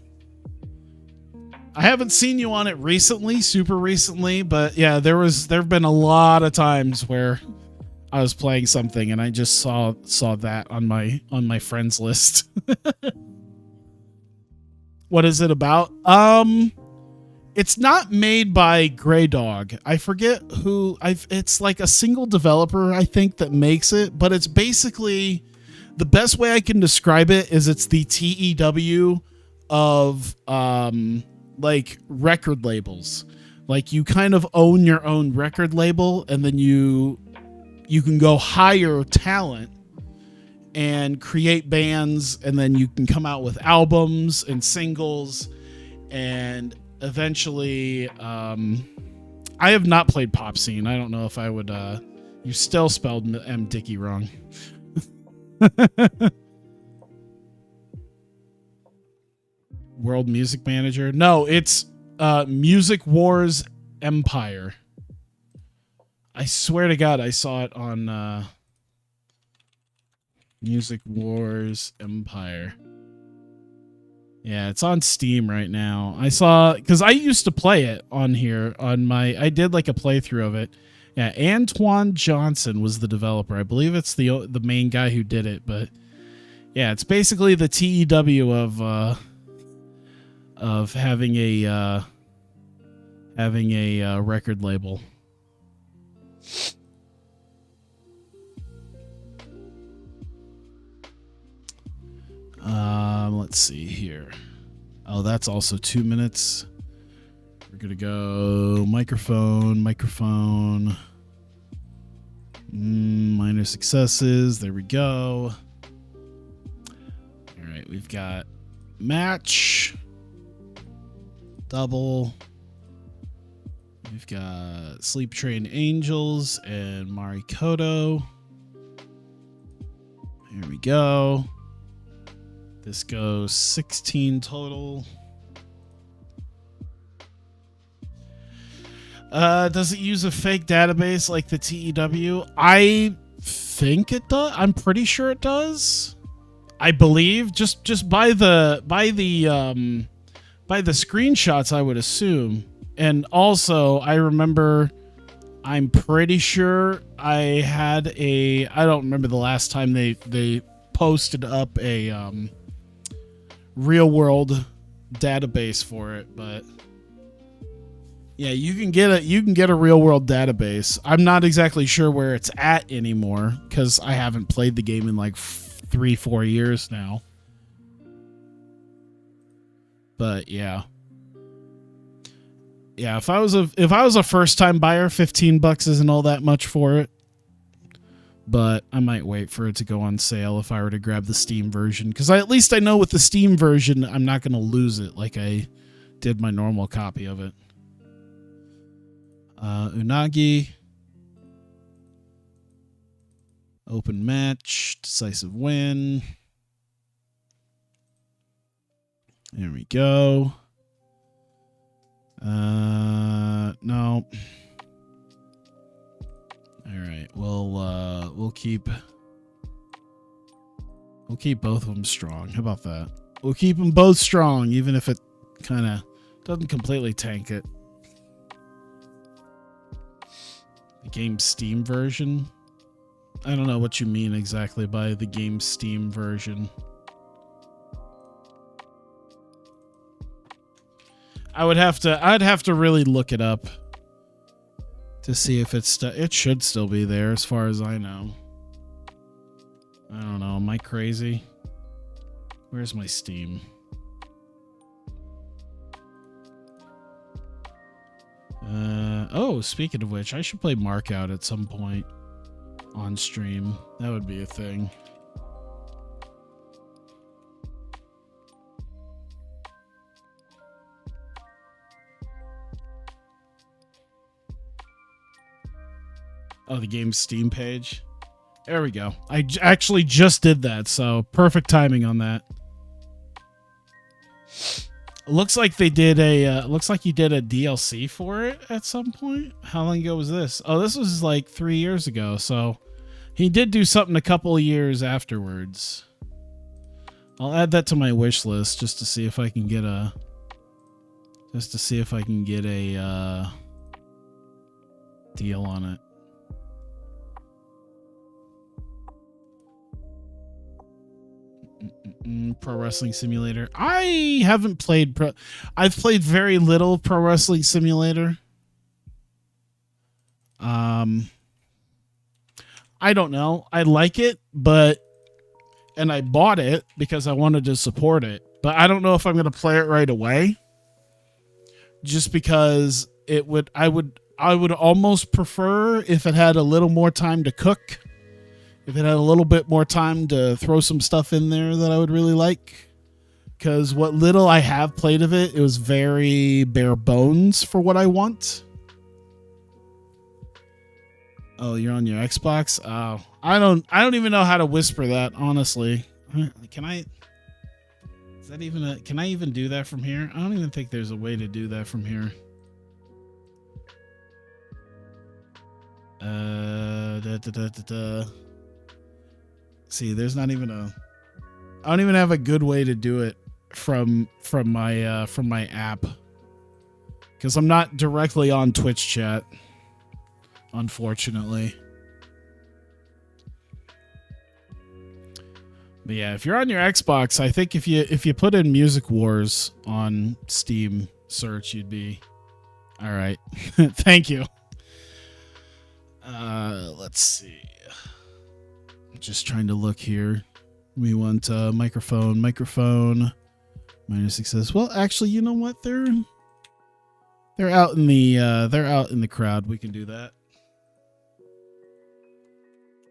I haven't seen you on it recently, super recently, but yeah, there've been a lot of times where I was playing something and I just saw that on my friends list. What is it about? It's not made by Grey Dog. I forget who. It's like a single developer, I think, that makes it, but it's basically, the best way I can describe it is it's the TEW of like record labels. Like, you kind of own your own record label, and then you can go hire talent and create bands, and then you can come out with albums and singles, and eventually I have not played Pop Scene. I don't know if I would you still spelled M Dickey wrong. World Music Manager? No, it's Music Wars Empire. I swear to God, I saw it on Music Wars Empire. Yeah, it's on Steam right now. I saw, because I used to play it on here on I did like a playthrough of it. Yeah, Antoine Johnson was the developer. I believe it's the main guy who did it, but yeah, it's basically the TEW of having a record label. Let's see here. Oh, that's also 2 minutes. We're gonna go microphone. Minor successes. There we go. All right, we've got match, double. We've got Sleep Train Angels and Marikoto. Here we go. This goes 16 total. Does it use a fake database like the TEW? I think it does. I'm pretty sure it does. I believe just by the screenshots, I would assume. And also, I remember, I'm pretty sure I don't remember the last time they posted up a real world database for it, but yeah, you can get a real world database. I'm not exactly sure where it's at anymore because I haven't played the game in like 3-4 years now. But yeah. Yeah, if I was a first time buyer, $15 isn't all that much for it. But I might wait for it to go on sale if I were to grab the Steam version, because at least I know with the Steam version I'm not going to lose it like I did my normal copy of it. Unagi. Open match. Decisive win. There we go. No. All right. We'll keep both of them strong. How about that? We'll keep them both strong, even if it kind of doesn't completely tank it. The game Steam version? I don't know what you mean exactly by the game Steam version. I'd have to really look it up to see if it should still be there as far as I know. I don't know. Am I crazy? Where's my Steam? Oh, speaking of which, I should play Markout at some point on stream. That would be a thing. Oh, the game's Steam page. There we go. I actually just did that, so perfect timing on that. Looks like they did looks like you did a DLC for it at some point. How long ago was this? Oh, this was like 3 years ago. So he did do something a couple of years afterwards. I'll add that to my wish list just to see if I can get a deal on it. Pro Wrestling Simulator. I haven't played I've played very little Pro Wrestling Simulator. I don't know. I like it, and I bought it because I wanted to support it, but I don't know if I'm going to play it right away. Just because I would almost prefer if it had a little more time to cook. If it had a little bit more time to throw some stuff in there that I would really like. Because what little I have played of it, it was very bare bones for what I want. Oh, you're on your Xbox? Oh, I don't even know how to whisper that, honestly. Can I even do that from here? I don't even think there's a way to do that from here. See, there's not even I don't even have a good way to do it from my app, because I'm not directly on Twitch chat, unfortunately. But yeah, if you're on your Xbox, I think if you put in Music Wars on Steam search, you'd be all right. Thank you. Let's see. Just trying to look here. We want microphone minor success. Well, actually, you know what? They're out in the crowd. We can do that.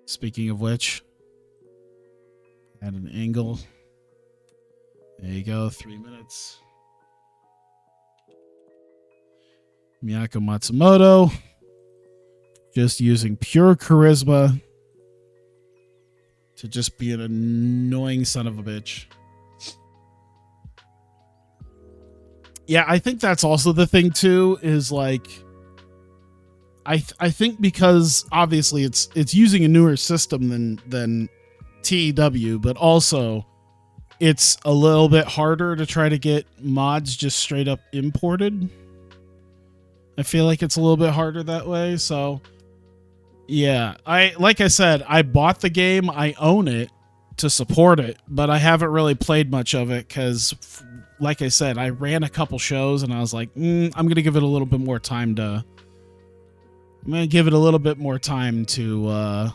Speaking of which, add an angle. There you go. 3 minutes. Miyako Matsumoto. Just using pure charisma. to just be an annoying son of a bitch. Yeah, I think that's also the thing too, is like I think because obviously it's using a newer system than TEW, but also it's a little bit harder to try to get mods just straight up imported. I feel like it's a little bit harder that way. So yeah, like I said, I bought the game, I own it to support it, but I haven't really played much of it because, like I said, I ran a couple shows and I was like, I'm gonna give it a little bit more time to. I'm gonna give it a little bit more time to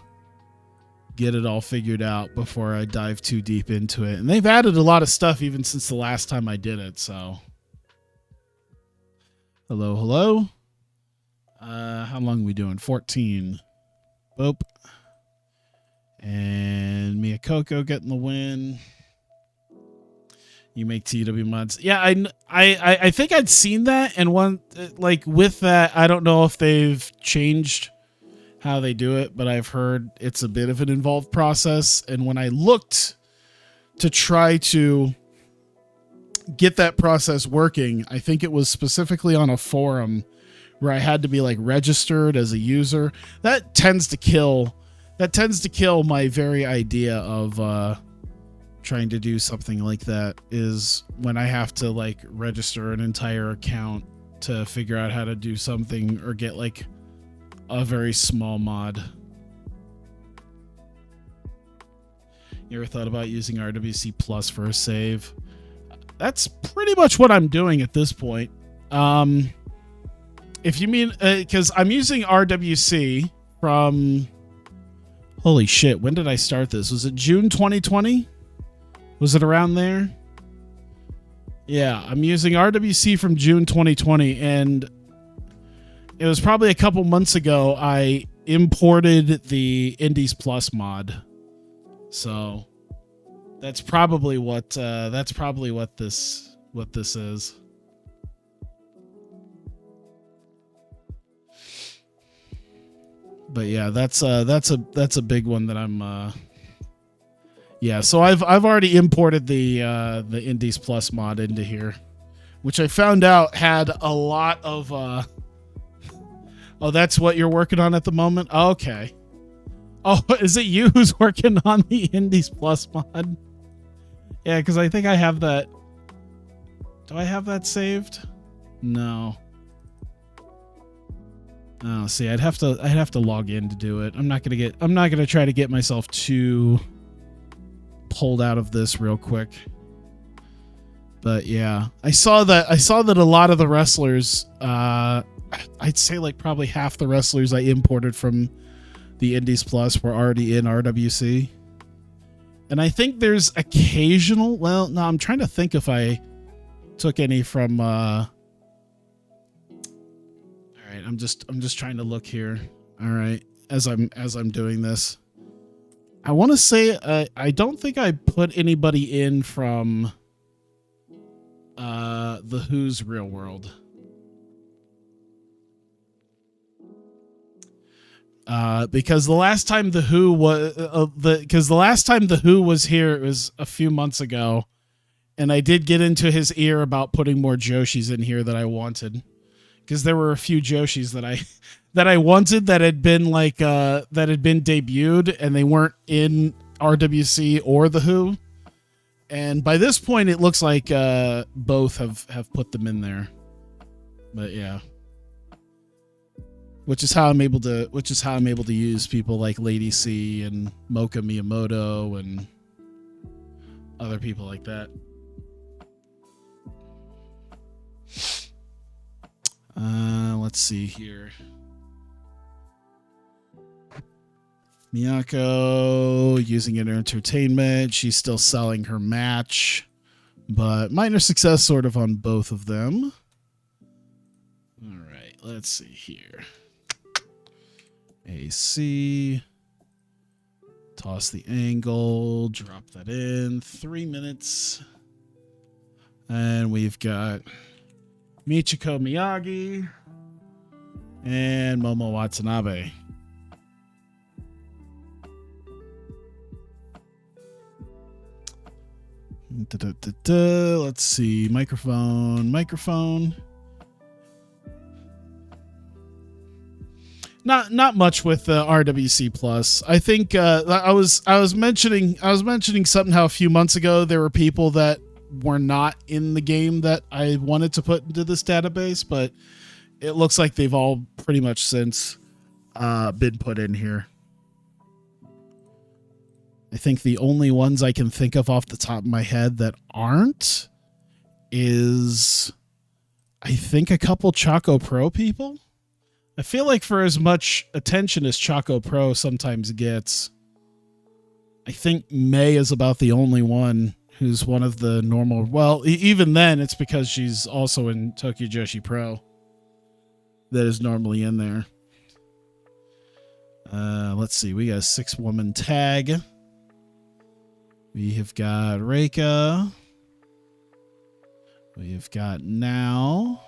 get it all figured out before I dive too deep into it. And they've added a lot of stuff even since the last time I did it. So, hello. How long are we doing? 14. Boop. And Miyakoko getting the win. You make TEW mods. Yeah, I think I'd seen that, and one like with that, I don't know if they've changed how they do it, but I've heard it's a bit of an involved process. And when I looked to try to get that process working, I think it was specifically on a forum where I had to be like registered as a user. That tends to kill my very idea of trying to do something like that, is when I have to like register an entire account to figure out how to do something or get like a very small mod. You ever thought about using RWC Plus for a save? That's pretty much what I'm doing at this point. If you mean, because I'm using RWC from, holy shit, when did I start this? Was it June 2020? Was it around there? Yeah, I'm using RWC from June 2020, and it was probably a couple months ago I imported the Indies Plus mod. So that's probably what this is. But yeah, that's a big one that I'm yeah, so I've already imported the Indies Plus mod into here, which I found out had a lot of oh, that's what you're working on at the moment? Okay. Oh, is it you who's working on the Indies Plus mod? Yeah, because I think I have that. Do I have that saved? No. Oh, see, I'd have to log in to do it. I'm not gonna try to get myself too pulled out of this real quick. But yeah, I saw that a lot of the wrestlers, I'd say like probably half the wrestlers I imported from the Indies Plus were already in RWC. And I think there's occasional, well, no, I'm trying to think if I took any from all right, I'm just trying to look here. All right, as I'm doing this. I want to say I don't think I put anybody in from the Who's Real World. Because the last time the Who was here, it was a few months ago, and I did get into his ear about putting more Joshis in here that I wanted, because there were a few Joshis that I wanted that had been like that had been debuted and they weren't in RWC or the Who. And by this point it looks like both have put them in there. But yeah. Which is how I'm able to use people like Lady C and Mocha Miyamoto and other people like that. Let's see here. Miyako using it in entertainment. She's still selling her match, but minor success sort of on both of them. All right, let's see here. AC. Toss the angle. Drop that in. 3 minutes. And we've got Michiko Miyagi and. and Momo Watanabe. Let's see. Microphone. Not much with RWC Plus. I think I was mentioning something how a few months ago there were people that were not in the game that I wanted to put into this database, but it looks like they've all pretty much since been put in here. I think the only ones I can think of off the top of my head that aren't is I think a couple Choco Pro people. I feel like for as much attention as Choco Pro sometimes gets, I think May is about the only one who's one of the normal. Well, even then, it's because she's also in Tokyo Joshi Pro that is normally in there. Let's see. We got a 6-woman tag. We have got Reika. We have got Now.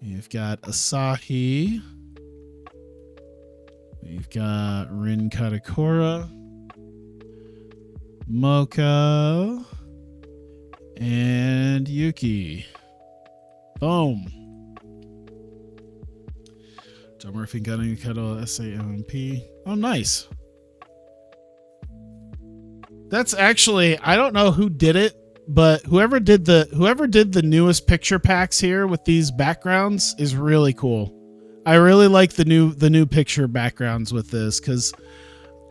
We've got Asahi. We've got Rin Katakura. Mocha. And Yuki. Boom. Joe Murphy got any Kettle SAMP. Oh, nice. That's actually, I don't know who did it, but whoever did the newest picture packs here with these backgrounds is really cool. I really like the new picture backgrounds with this because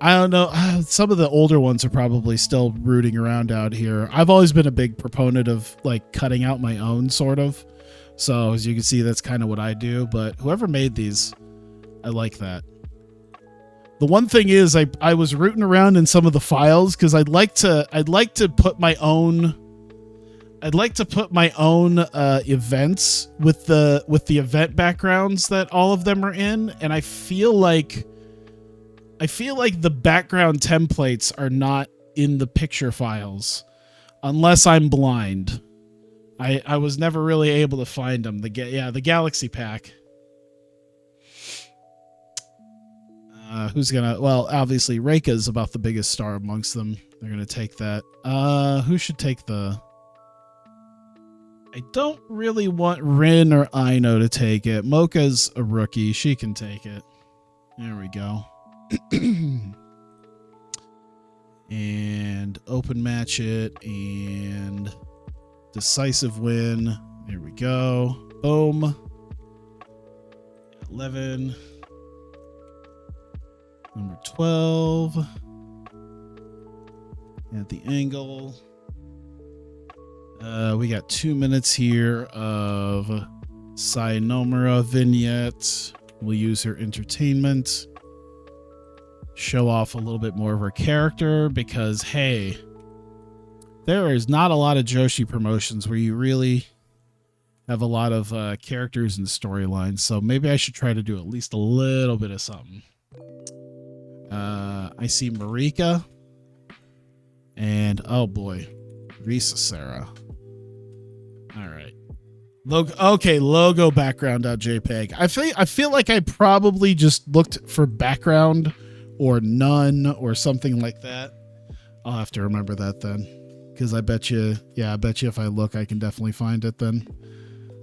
I don't know, some of the older ones are probably still rooting around out here. I've always been a big proponent of like cutting out my own sort of. So as you can see, that's kind of what I do. But whoever made these, I like that. The one thing is I was rooting around in some of the files because I'd like to put my own events with the event backgrounds that all of them are in, and I feel like the background templates are not in the picture files unless I'm blind. I was never really able to find them. The Galaxy pack. Who's gonna? Well, obviously Reika's about the biggest star amongst them. They're gonna take that. Who should take the? I don't really want Rin or Aino to take it. Mocha's a rookie. She can take it. There we go. And open match it and decisive win. There we go. Boom. 11. Number 12. At the angle. We got 2 minutes here of Sayonara vignette. We'll use her entertainment. Show off a little bit more of her character because, hey, there is not a lot of Joshi promotions where you really have a lot of characters and storylines. So maybe I should try to do at least a little bit of something. I see Marika. And, oh boy, Risa Sarah. All right. Logo background.jpg. I feel like I probably just looked for background or none or something like that. I'll have to remember that then. Because I bet you if I look, I can definitely find it then.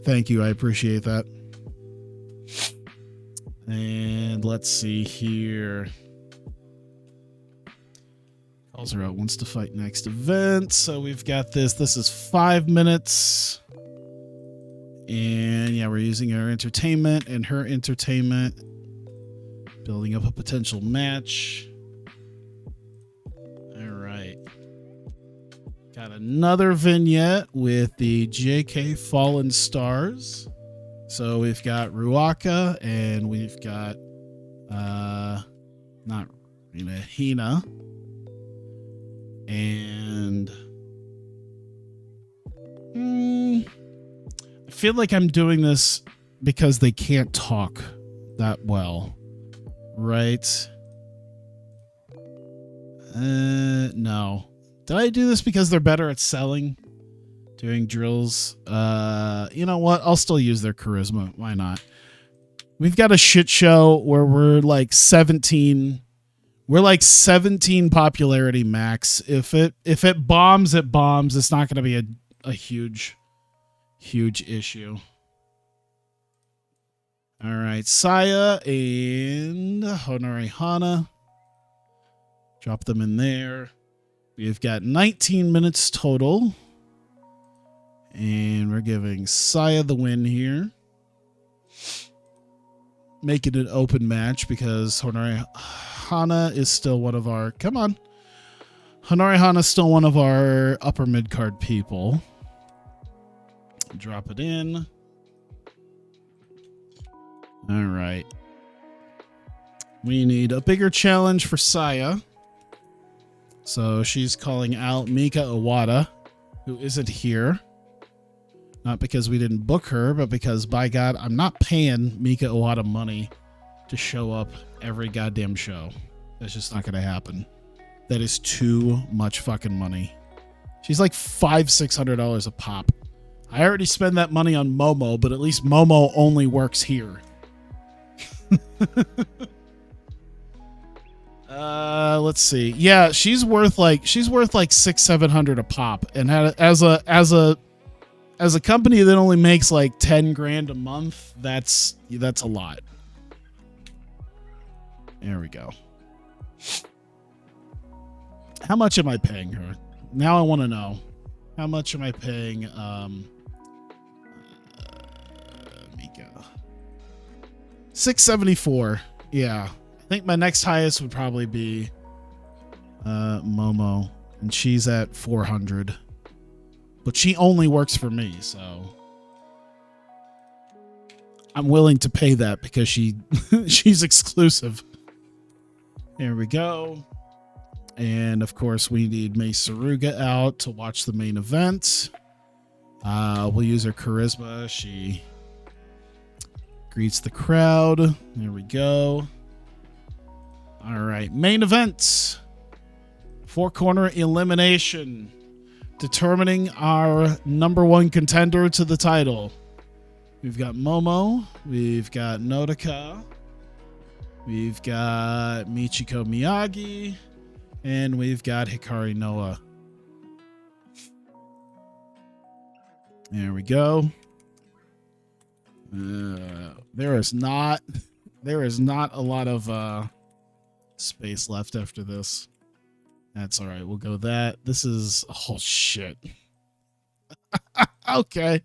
Thank you. I appreciate that. And let's see here. Calls her out, wants to fight next event. So we've got this. This is 5 minutes. And yeah, we're using our entertainment and her entertainment. Building up a potential match. All right. Got another vignette with the JK Fallen Stars. So we've got Ruaka and we've got not Hina. And I feel like I'm doing this because they can't talk that well, right? No. Did I do this because they're better at selling, doing drills? You know what? I'll still use their charisma. Why not? We've got a shit show where we're like 17 We're like 17 popularity max. If it bombs, it bombs. It's not going to be a huge issue. All right, Saya and Honore Hana. Drop them in there. We've got 19 minutes total. And we're giving Saya the win here. Make it an open match because Honore Hana is still one of our... Come on. Honore Hana is still one of our upper mid-card people. Drop it in. All right. We need a bigger challenge for Saya. So she's calling out Mika Iwata, who isn't here. Not because we didn't book her, but because, by God, I'm not paying Mika Iwata money to show up every goddamn show. That's just not going to happen. That is too much fucking money. She's like $500-$600 a pop. I already spend that money on Momo, but at least Momo only works here. Let's see. Yeah, she's worth like $600-$700 a pop, and as a company that only makes like 10 grand a month, that's a lot. There we go. How much am I paying her? Now I want to know. How much am I paying Mika? $674. Yeah. I think my next highest would probably be Momo, and she's at $400. But she only works for me, so I'm willing to pay that because she's exclusive. Here we go. And of course we need Mei Saruga out to watch the main event. We'll use her charisma. She greets the crowd. There we go. All right, main event. 4-corner elimination. Determining our number one contender to the title. We've got Momo. We've got Nodoka. We've got Michiko Miyagi. And we've got Hikari Noah. There we go. There is not a lot of space left after this. That's all right. We'll go that. This is... Oh, shit. Okay.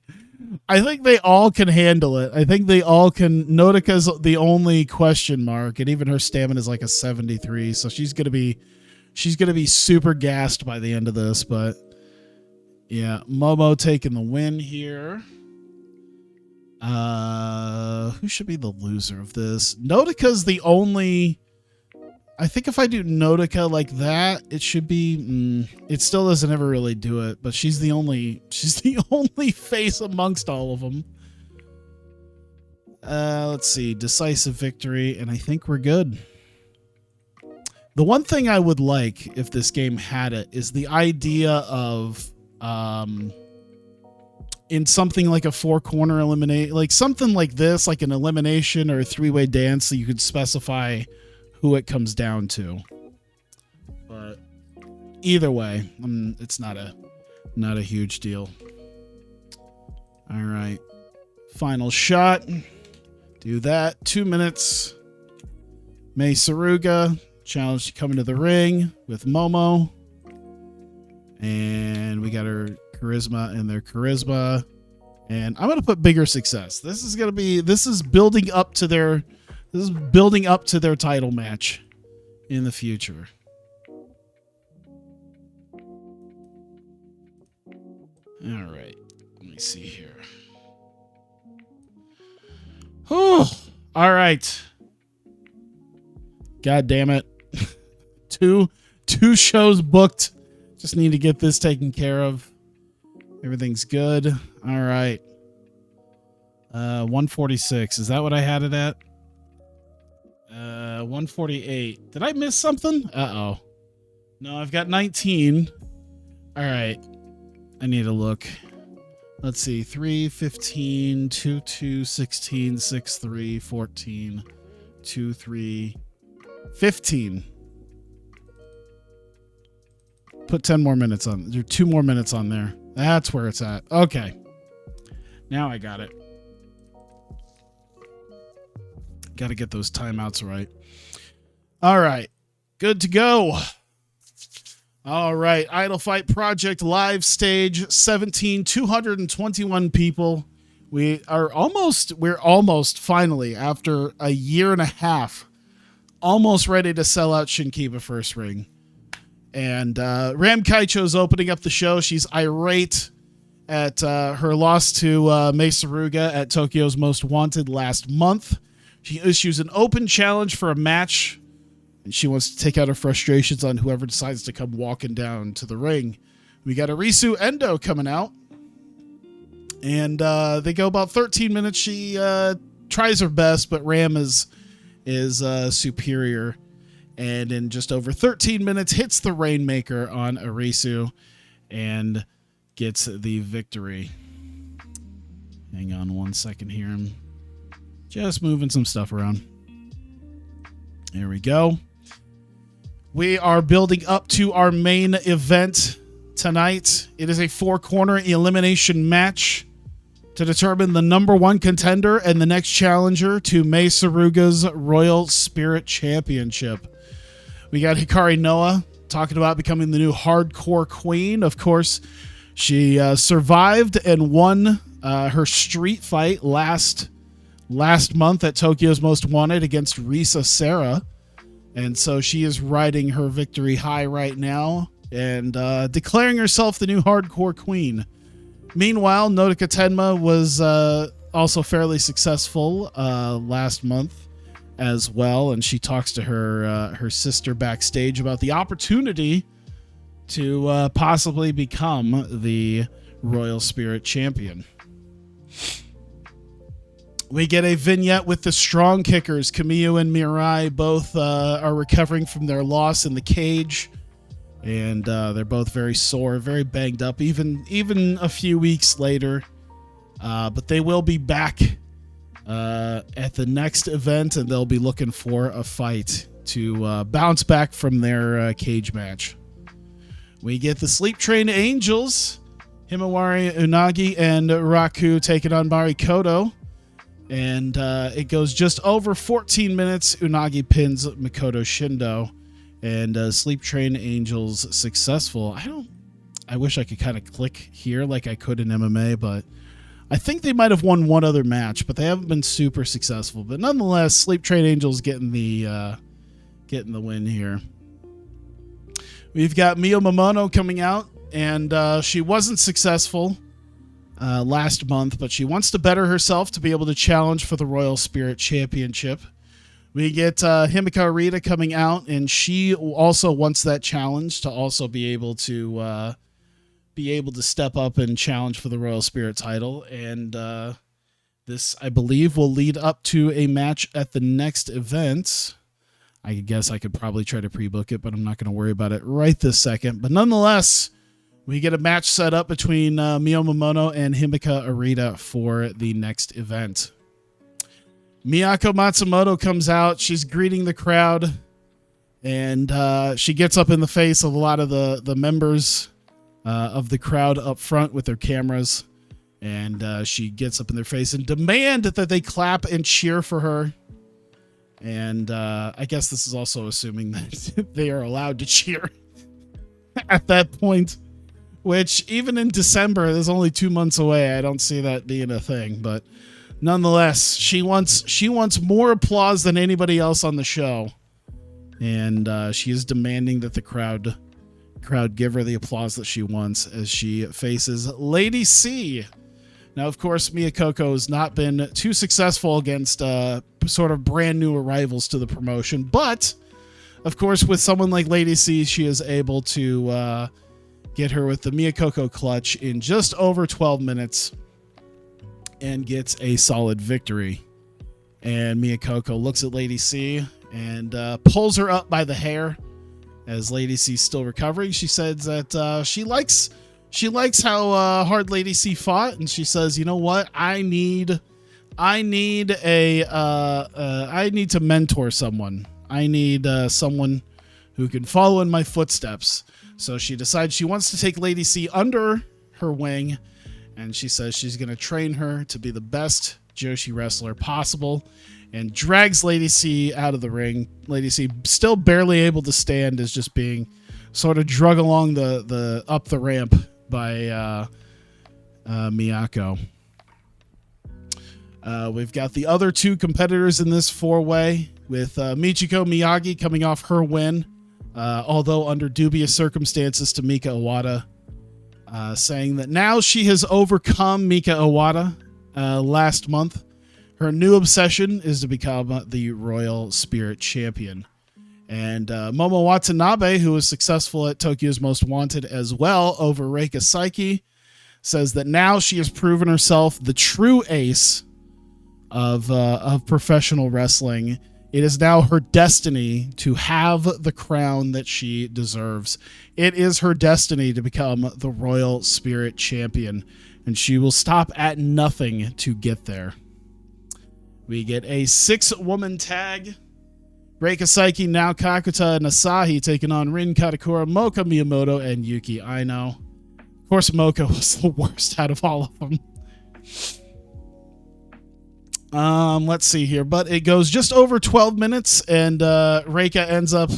I think they all can handle it. I think they all can. Nodoka's the only question mark, and even her stamina is like a 73, so she's going to be super gassed by the end of this, but yeah, Momo taking the win here. Who should be the loser of this? Nodoka's the only... I think if I do Nodoka like that, it should be... it still doesn't ever really do it, but she's the only face amongst all of them. Let's see. Decisive victory, and I think we're good. The one thing I would like, if this game had it, is the idea of... in something like a 4-corner eliminate, like something like this, like an elimination or a 3-way dance, so you could specify who it comes down to. But either way, it's not a huge deal. All right, final shot. Do that. 2 minutes. Mei Saruga challenge to come into the ring with Momo, and we got her charisma and their charisma, and I'm gonna put bigger success. This is building up to their title match in the future. All right, let me see here. Oh, all right. God damn it. Two shows booked. Just need to get this taken care of. Everything's good. All right. 146. Is that what I had it at? 148. Did I miss something? Uh-oh. No, I've got 19. All right. I need to look. Let's see. 3, 15, 2, 2, 16, 6, 3, 14, 2, 3, 15. Put 10 more minutes on. There's 2 more minutes on there. That's where it's at. Okay. Now I got it. Got to get those timeouts right. All right. Good to go. All right. Idolfight Project live stage 17, 221 people. We're almost finally, after a year and a half, almost ready to sell out Shinkiba First Ring. And Ram Kaicho's opening up the show. She's irate at her loss to Mei Saruga at Tokyo's Most Wanted last month. She issues an open challenge for a match, and she wants to take out her frustrations on whoever decides to come walking down to the ring. We got Arisu Endo coming out, and they go about 13 minutes. She tries her best, but Ram is superior, and in just over 13 minutes hits the Rainmaker on Arisu and gets the victory. Hang on 1 second here. I'm just moving some stuff around. There we go. We are building up to our main event tonight. It is a 4-corner elimination match to determine the number 1 contender and the next challenger to Mei Saruga's Royal Spirit Championship. We got Hikari Noa talking about becoming the new hardcore queen. Of course, she survived and won her street fight last month at Tokyo's Most Wanted against Risa Serra. And so she is riding her victory high right now and declaring herself the new hardcore queen. Meanwhile, Nodoka Tenma was also fairly successful last month as well, and she talks to her sister backstage about the opportunity to possibly become the Royal Spirit Champion. We get a vignette with the Strong Kickers. Kamiyu and Mirai both are recovering from their loss in the cage. And they're both very sore, very banged up, even a few weeks later. But they will be back at the next event, and they'll be looking for a fight to bounce back from their cage match. We get the Sleep Train Angels, Himawari Unagi and Raku taking on Marikoto. And it goes just over 14 minutes. Unagi pins Mikoto Shindo. And Sleep Train Angels successful. I wish I could kind of click here like I could in MMA, but I think they might have won one other match, but they haven't been super successful. But nonetheless, Sleep Train Angels getting the win here. We've got Mio Momono coming out, and she wasn't successful last month, but she wants to better herself to be able to challenge for the Royal Spirit Championship. We get Himika Arita coming out, and she also wants that challenge to also be able to step up and challenge for the Royal Spirit title. And this, I believe, will lead up to a match at the next event. I guess I could probably try to pre-book it, but I'm not going to worry about it right this second. But nonetheless, we get a match set up between Mio Momono and Himika Arita for the next event. Miyako Matsumoto comes out. She's greeting the crowd, and she gets up in the face of a lot of the members of the crowd up front with their cameras, and she gets up in their face and demand that they clap and cheer for her. And I guess this is also assuming that they are allowed to cheer at that point, which even in December, there's only 2 months away. I don't see that being a thing, but nonetheless, she wants more applause than anybody else on the show, and she is demanding that the crowd give her the applause that she wants as she faces Lady C. Now, of course, Miyakoko has not been too successful against sort of brand new arrivals to the promotion, but of course, with someone like Lady C, she is able to get her with the Miyakoko clutch in just over 12 minutes. And gets a solid victory. And Miyakoko looks at Lady C and pulls her up by the hair as Lady C's still recovering. She says that she likes how hard Lady C fought, and she says, "You know what? I need to mentor someone. I need someone who can follow in my footsteps." So she decides she wants to take Lady C under her wing, and she says she's going to train her to be the best Joshi wrestler possible, and drags Lady C out of the ring. Lady C, still barely able to stand, is just being sort of drug along the up the ramp by Miyako. We've got the other two competitors in this four-way, with Michiko Miyagi coming off her win, although under dubious circumstances, to Mika Iwata, saying that now she has overcome Mika Iwata last month. Her new obsession is to become the Royal Spirit Champion. And Momo Watanabe, who was successful at Tokyo's Most Wanted as well over Reika Saiki, says that now she has proven herself the true ace of professional wrestling. It is now her destiny to have the crown that she deserves. It is her destiny to become the Royal Spirit Champion, and she will stop at nothing to get there. We get a 6-woman tag. Reika Saiki, Nao Kakuta, and Asahi taking on Rin Katakura, Moka Miyamoto, and Yuki Aino. Of course, Moka was the worst out of all of them. Let's see here, but it goes just over 12 minutes, and Reika ends up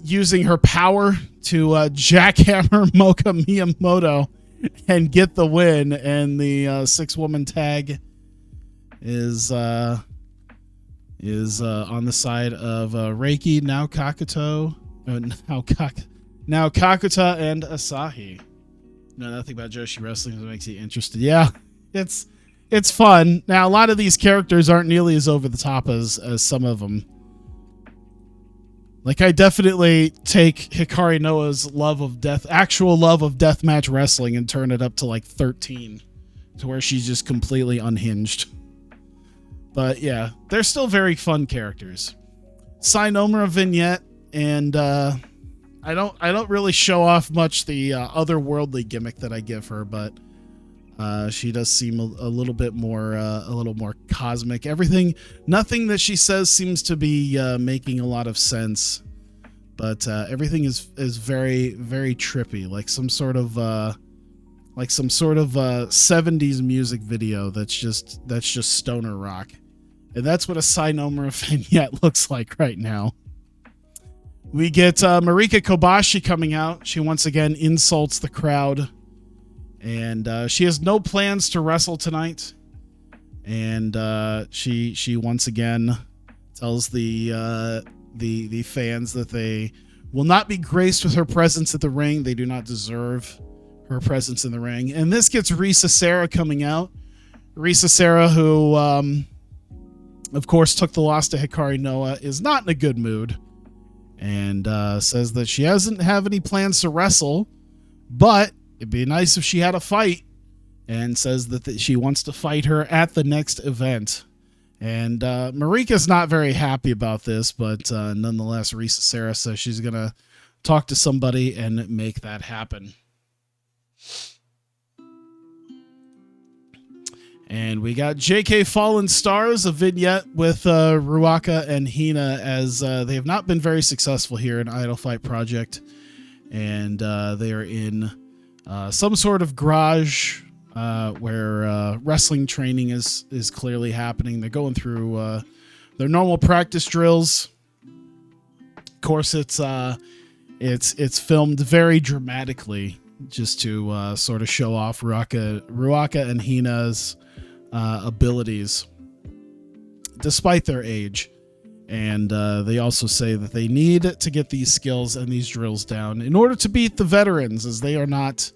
using her power to jackhammer Moka Miyamoto and get the win. And the 6-woman tag is on the side of Reiki, Nao Kakuta, and Asahi. No, nothing about Joshi wrestling that makes you interested. Yeah, it's fun. Now, a lot of these characters aren't nearly as over the top as some of them. Like, I definitely take Hikari Noa's actual love of deathmatch wrestling, and turn it up to like 13, to where she's just completely unhinged. But yeah, they're still very fun characters. Sainomura vignette, and I don't really show off much the otherworldly gimmick that I give her, but she does seem a little bit more cosmic. Nothing that she says seems to be making a lot of sense, but everything is very, very trippy, like some sort of 70s music video that's just stoner rock. And that's what a Sainomura vignette looks like right now. We get Marika Kobashi coming out. She once again insults the crowd. And she has no plans to wrestle tonight. And she once again tells the fans that they will not be graced with her presence at the ring. They do not deserve her presence in the ring. And this gets Risa Sera coming out. Risa Sera, who, of course, took the loss to Hikari Noa, is not in a good mood. And says that she doesn't have any plans to wrestle, but it'd be nice if she had a fight, and says that she wants to fight her at the next event. And Marika's not very happy about this, but nonetheless, Risa Sera says she's going to talk to somebody and make that happen. And we got JK Fallen Stars, a vignette with Ruaka and Hina, as they have not been very successful here in Idolfight Project. And they are in some sort of garage where wrestling training is clearly happening. They're going through their normal practice drills. Of course, it's filmed very dramatically, just to sort of show off Ruaka and Hina's abilities, despite their age. And they also say that they need to get these skills and these drills down in order to beat the veterans, as they are not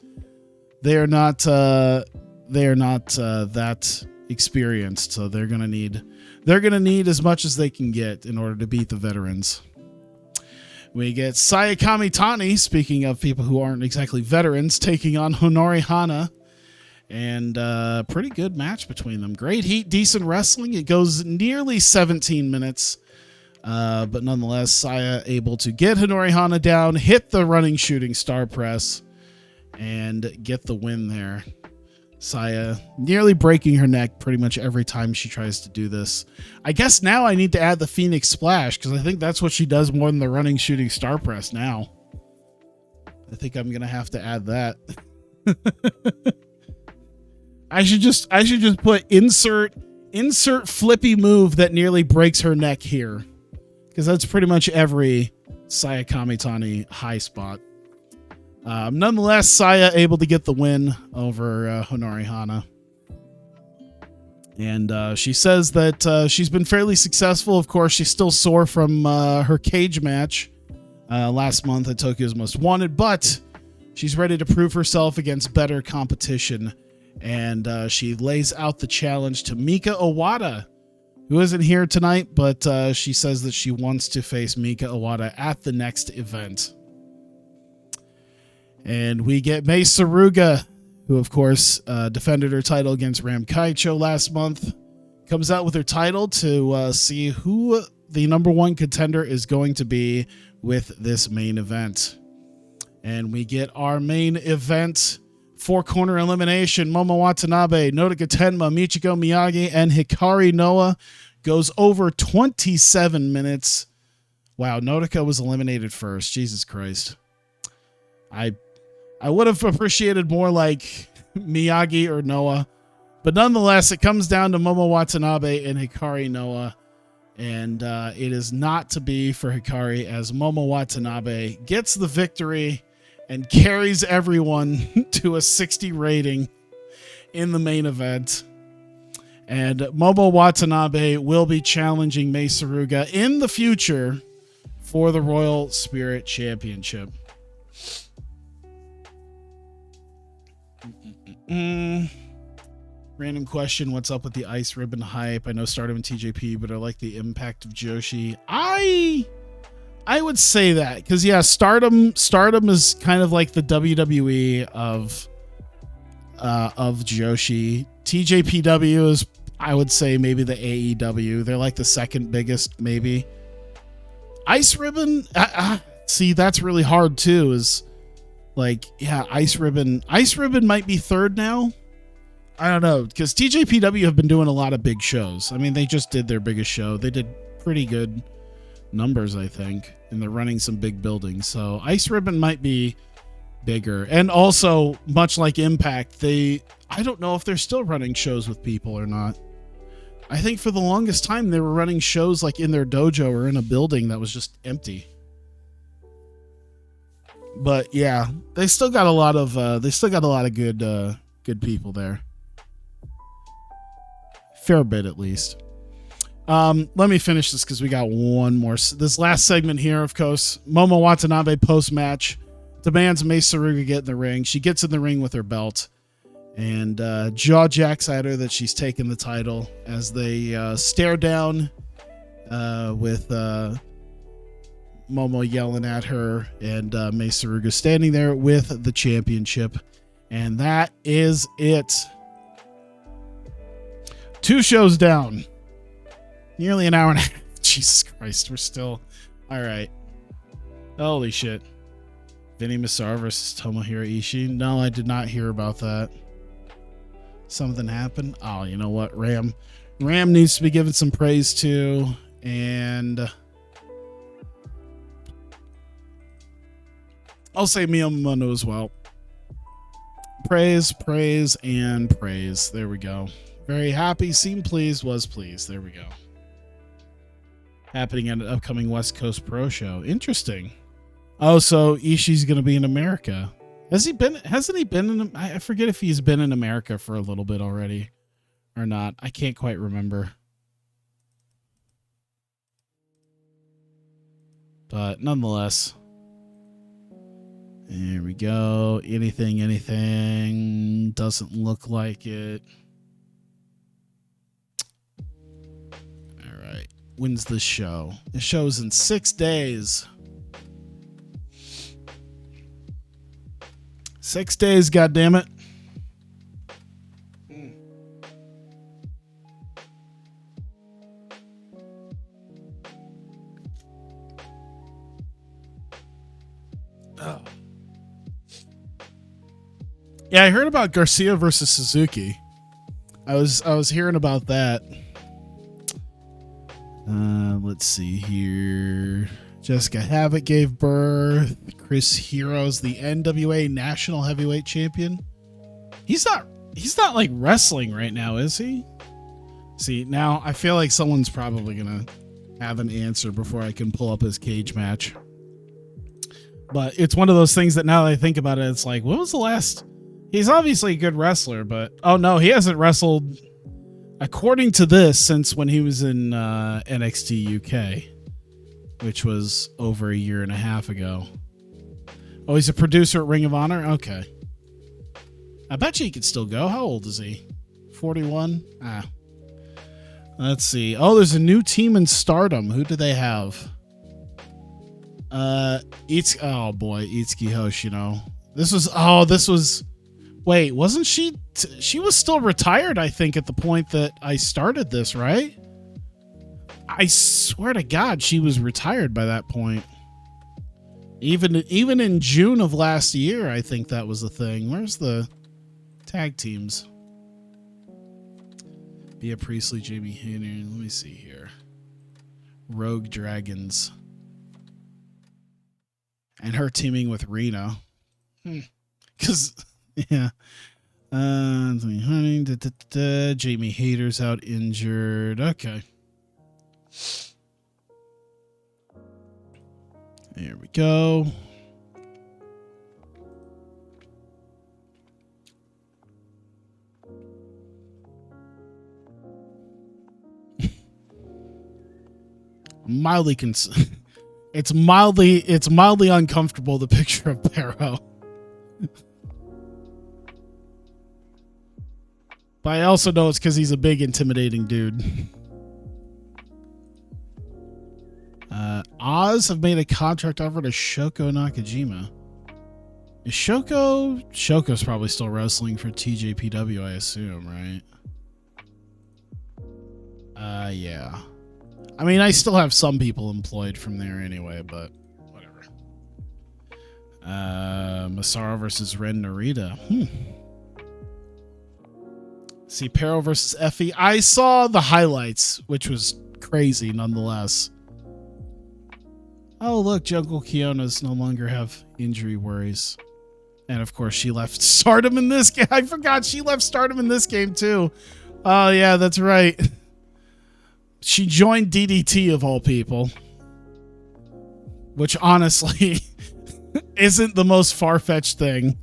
that experienced. So they're gonna need as much as they can get in order to beat the veterans. We get Sayakami Tani, speaking of people who aren't exactly veterans, taking on Honori Hana. And pretty good match between them. Great heat, decent wrestling. It goes nearly 17 minutes. But nonetheless, Saya able to get Honori Hana down, hit the running shooting star press, and get the win there. Saya nearly breaking her neck pretty much every time she tries to do this. I guess now I need to add the Phoenix Splash, because I think that's what she does more than the running shooting star press now. I think I'm gonna have to add that. I should just put insert flippy move that nearly breaks her neck here, because that's pretty much every Saya Kamitani high spot. Nonetheless, Saya able to get the win over Honori Hana. And she says that she's been fairly successful. Of course, she's still sore from her cage match last month at Tokyo's Most Wanted, but she's ready to prove herself against better competition. And she lays out the challenge to Mika Owada, who isn't here tonight, but she says that she wants to face Mika Owada at the next event. And we get Mei Suruga, who, of course, defended her title against Ram Kaicho last month, comes out with her title to see who the number one contender is going to be with this main event. And we get our main event, four-corner elimination. Momo Watanabe, Nodoka Tenma, Michiko Miyagi, and Hikari Noa goes over 27 minutes. Wow, Nodoka was eliminated first. Jesus Christ. I would have appreciated more like Miyagi or Noah, but nonetheless, it comes down to Momo Watanabe and Hikari Noa, and it is not to be for Hikari, as Momo Watanabe gets the victory and carries everyone to a 60 rating in the main event. And Momo Watanabe will be challenging Mei Suruga in the future for the Royal Spirit Championship. Random question, what's up with the Ice Ribbon hype? I know Stardom and TJP, but I like the impact of Joshi. I would say that, because yeah, Stardom is kind of like the WWE of Joshi. TJPW is, I would say, maybe the AEW. They're like the second biggest, maybe. Ice Ribbon, see, that's really hard too, is like, yeah, Ice Ribbon might be third now. I don't know, because TJPW have been doing a lot of big shows. I mean, they just did their biggest show. They did pretty good numbers, I think, and they're running some big buildings. So Ice Ribbon might be bigger. And also, much like Impact, I don't know if they're still running shows with people or not. I think for the longest time they were running shows like in their dojo or in a building that was just empty. But yeah, they still got a lot of good people there. Fair bit, at least. Let me finish this because we got one more. This last segment here, of course, Momo Watanabe post-match demands Mei Suruga get in the ring. She gets in the ring with her belt and jaw jacks at her that she's taken the title as they stare down with Momo yelling at her and Mei Suruga standing there with the championship. And that is it. 2 shows down. Nearly an hour and a half. Jesus Christ, we're still... Alright. Holy shit. Vinny Massar versus Tomohiro Ishii. No, I did not hear about that. Something happened. Oh, you know what? Ram needs to be given some praise too. And... I'll say Miyamoto as well. Praise, praise, and praise. There we go. Very happy. Seemed pleased, was pleased. There we go. Happening at an upcoming West Coast Pro Show. Interesting. Oh, so Ishii's going to be in America. Hasn't he been in... I forget if he's been in America for a little bit already or not. I can't quite remember. But nonetheless... There we go. Anything. Doesn't look like it. All right. When's the show? The show's in 6 days. 6 days, goddammit. Oh. Yeah, I heard about Garcia versus Suzuki. I was hearing about that. Let's see here. Jessica Havoc gave birth. Chris Hero's the NWA National Heavyweight Champion. He's not like wrestling right now, is he? See, now I feel like someone's probably gonna have an answer before I can pull up his cage match. But it's one of those things that now that I think about it, it's like, when was the last? He's obviously a good wrestler, but oh no, he hasn't wrestled, according to this, since when he was in NXT UK, which was over a year and a half ago. Oh, he's a producer at Ring of Honor? Okay. I bet you he could still go. How old is he? 41? Ah. Let's see. Oh, there's a new team in Stardom. Who do they have? Oh boy, Itsuki Hoshino. This was wait, wasn't she she was still retired, I think, at the point that I started this, right? I swear to God, she was retired by that point. Even in June of last year, I think that was the thing. Where's the tag teams? Bea Priestley, Jamie Hayter. Let me see here. Rogue Dragons. And her teaming with Rena. Because, yeah. Anthony Hunting. Jamie Hayter's out injured. Okay. There we go. It's mildly uncomfortable, the picture of Barrow. But I also know it's because he's a big, intimidating dude. Oz have made a contract offer to Shoko Nakajima. Is Shoko's probably still wrestling for TJPW, I assume, right? Yeah. I mean, I still have some people employed from there anyway, but whatever. Masaru versus Ren Narita. See, Perro versus Effie. I saw the highlights, which was crazy nonetheless. Oh, look, Jungle Kiona's no longer have injury worries. And of course, she left Stardom in this game. I forgot she left Stardom in this game too. Oh, yeah, that's right. She joined DDT of all people. Which honestly isn't the most far-fetched thing.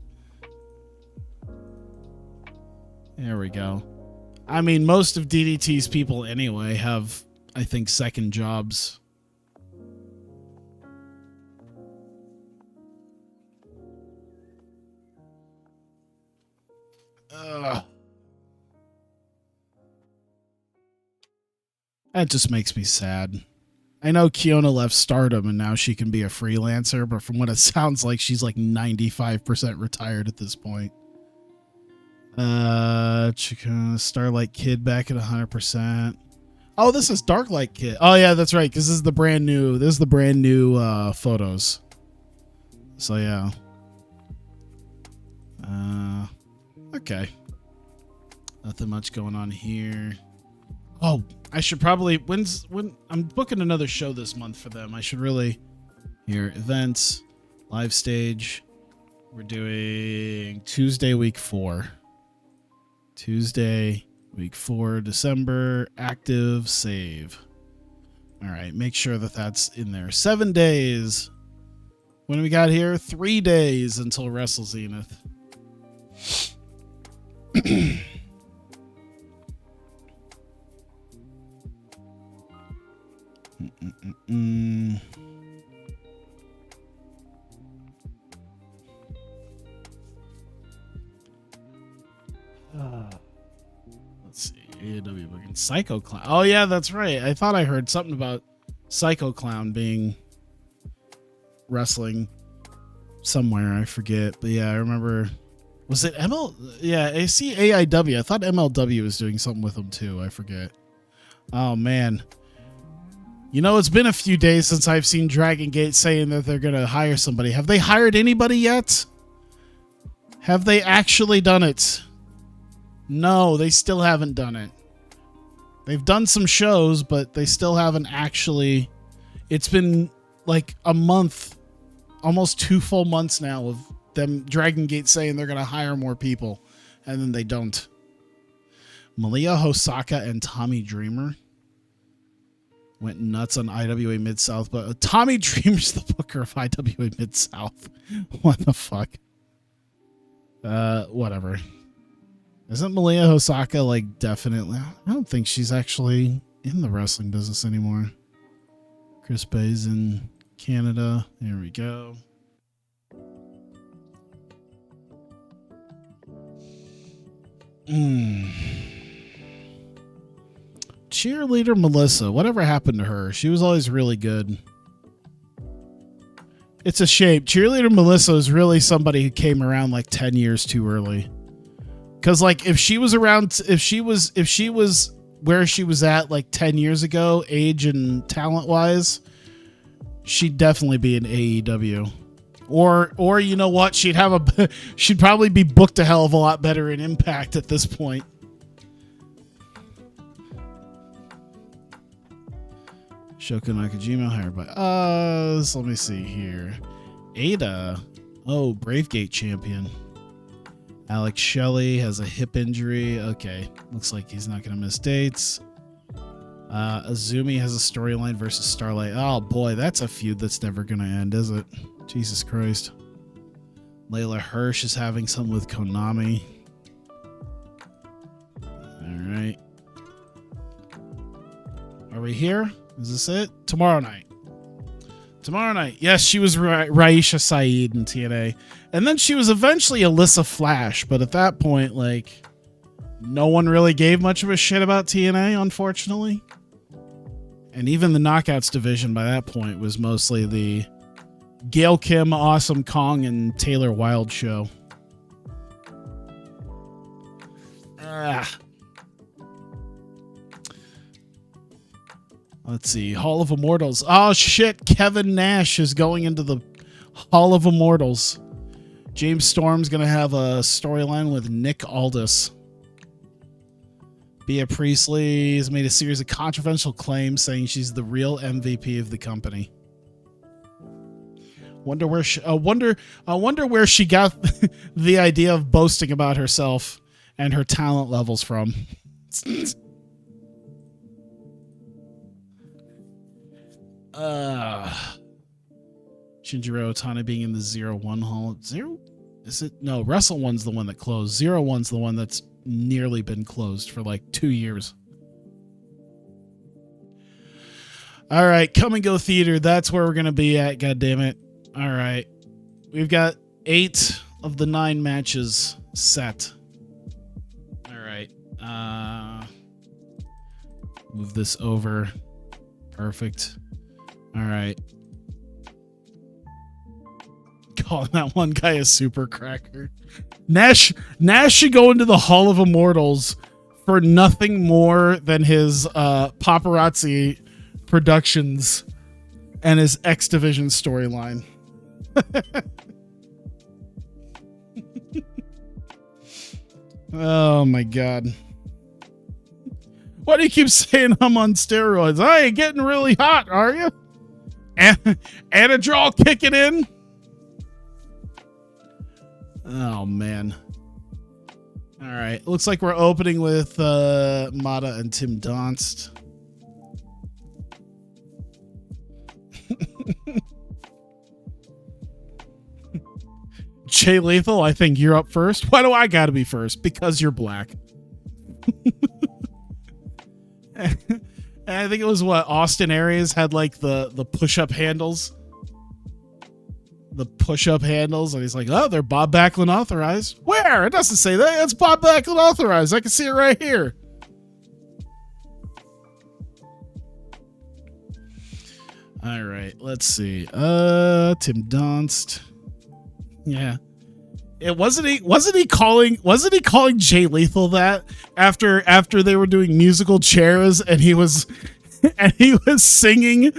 There we go. I mean, most of DDT's people anyway have, I think, second jobs. That just makes me sad. I know Kiona left Stardom and now she can be a freelancer, but from what it sounds like, she's like 95% retired at this point. Starlight Kid back at 100%. Oh, this is Darklight Kid. Oh yeah, that's right, because this is the brand new photos. So yeah. Okay. Nothing much going on here. Oh, I should probably when I'm booking another show this month for them. I should really here events, live stage. We're doing Tuesday week 4. Tuesday week 4 December active save. All right, make sure that that's in there. 7 days. When do we got here? 3 days until Wrestle Zenith. Let's see. AEW booking Psycho Clown. Oh yeah, that's right. I thought I heard something about Psycho Clown being wrestling somewhere. I forget, but yeah, I remember. Was it ML? Yeah, I see AIW. I thought MLW was doing something with them too. I forget. Oh man. You know, it's been a few days since I've seen Dragon Gate saying that they're going to hire somebody. Have they hired anybody yet? Have they actually done it? No, they still haven't done it. They've done some shows, but they still haven't actually. It's been like a month, almost 2 full months now of them Dragon Gate saying they're going to hire more people, and then they don't. Malia Hosaka and Tommy Dreamer went nuts on IWA Mid-South, but Tommy Dreamer's the booker of IWA Mid-South. What the fuck? Whatever. Isn't Malia Hosaka like definitely? I don't think she's actually in the wrestling business anymore. Chris Bay's in Canada. There we go. Cheerleader Melissa. Whatever happened to her? She was always really good. It's a shame. Cheerleader Melissa is really somebody who came around like 10 years too early. Because like if she was around, if she was where she was at like 10 years ago, age and talent wise, she'd definitely be in AEW. Or you know what? She'd probably be booked a hell of a lot better in Impact at this point. Shoko Nakajima hired by us. Let me see here. Ada. Oh, Bravegate champion. Alex Shelley has a hip injury. Okay. Looks like he's not going to miss dates. Azumi has a storyline versus Starlight. Oh, boy. That's a feud that's never going to end, is it? Jesus Christ. Layla Hirsch is having something with Konami. All right. Are we here? Is this it? Tomorrow night. Tomorrow night. Yes, she was Raisha Saeed in TNA. And then she was eventually Alyssa Flash. But at that point, like, no one really gave much of a shit about TNA, unfortunately. And even the Knockouts division by that point was mostly the Gail Kim, Awesome Kong, and Taylor Wilde show. Let's see. Hall of Immortals. Oh, shit. Kevin Nash is going into the Hall of Immortals. James Storm's going to have a storyline with Nick Aldis. Bea Priestley has made a series of controversial claims saying she's the real MVP of the company. Wonder where she got the idea of boasting about herself and her talent levels from. Shinjiro Otani being in the 0-1 Hall. Is it? No, Wrestle One's the one that closed. 0-1's the one that's nearly been closed for like 2 years. All right, Come and Go Theater. That's where we're going to be at, goddammit. All right. We've got 8 of the 9 matches set. All right. Move this over. Perfect. All right. Calling that one guy a super cracker. Nash should go into the Hall of Immortals for nothing more than his paparazzi productions and his X Division storyline. Oh my god. Why do you keep saying I'm on steroids? I ain't getting really hot, are you? Anadrol kicking in? Oh, man. All right. Looks like we're opening with Mata and Tim Donst. Jay Lethal, I think you're up first. Why do I gotta be first? Because you're black. And I think it was what Austin Aries had like the push-up handles. The push-up handles, and he's like, oh, they're Bob Backlund authorized. Where? It doesn't say that. It's Bob Backlund authorized. I can see it right here. All right, let's see. Tim Donst. Yeah. It wasn't he calling Jay Lethal that after they were doing musical chairs and he was singing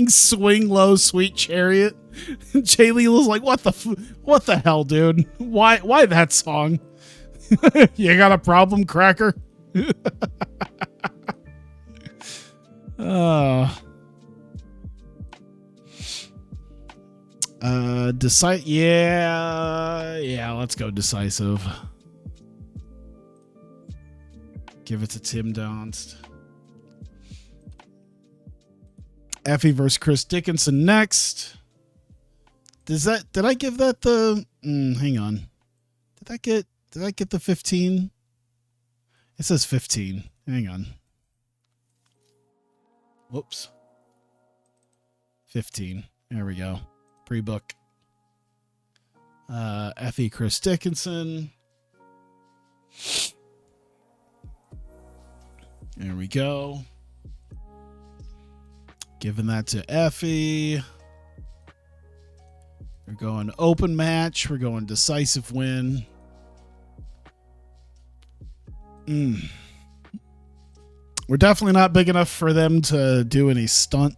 Swing Low Sweet Chariot. Jay Lethal's like, what the hell, dude? Why that song? You got a problem, cracker? Yeah, let's go decisive. Give it to Tim Donst. Effie versus Chris Dickinson next. Did I give that the hang on. Did I get the 15? It says 15. Hang on. Whoops. 15. There we go. Pre-book. Effie Chris Dickinson. There we go. Giving that to Effie. We're going open match. We're going decisive win. We're definitely not big enough for them to do any stunt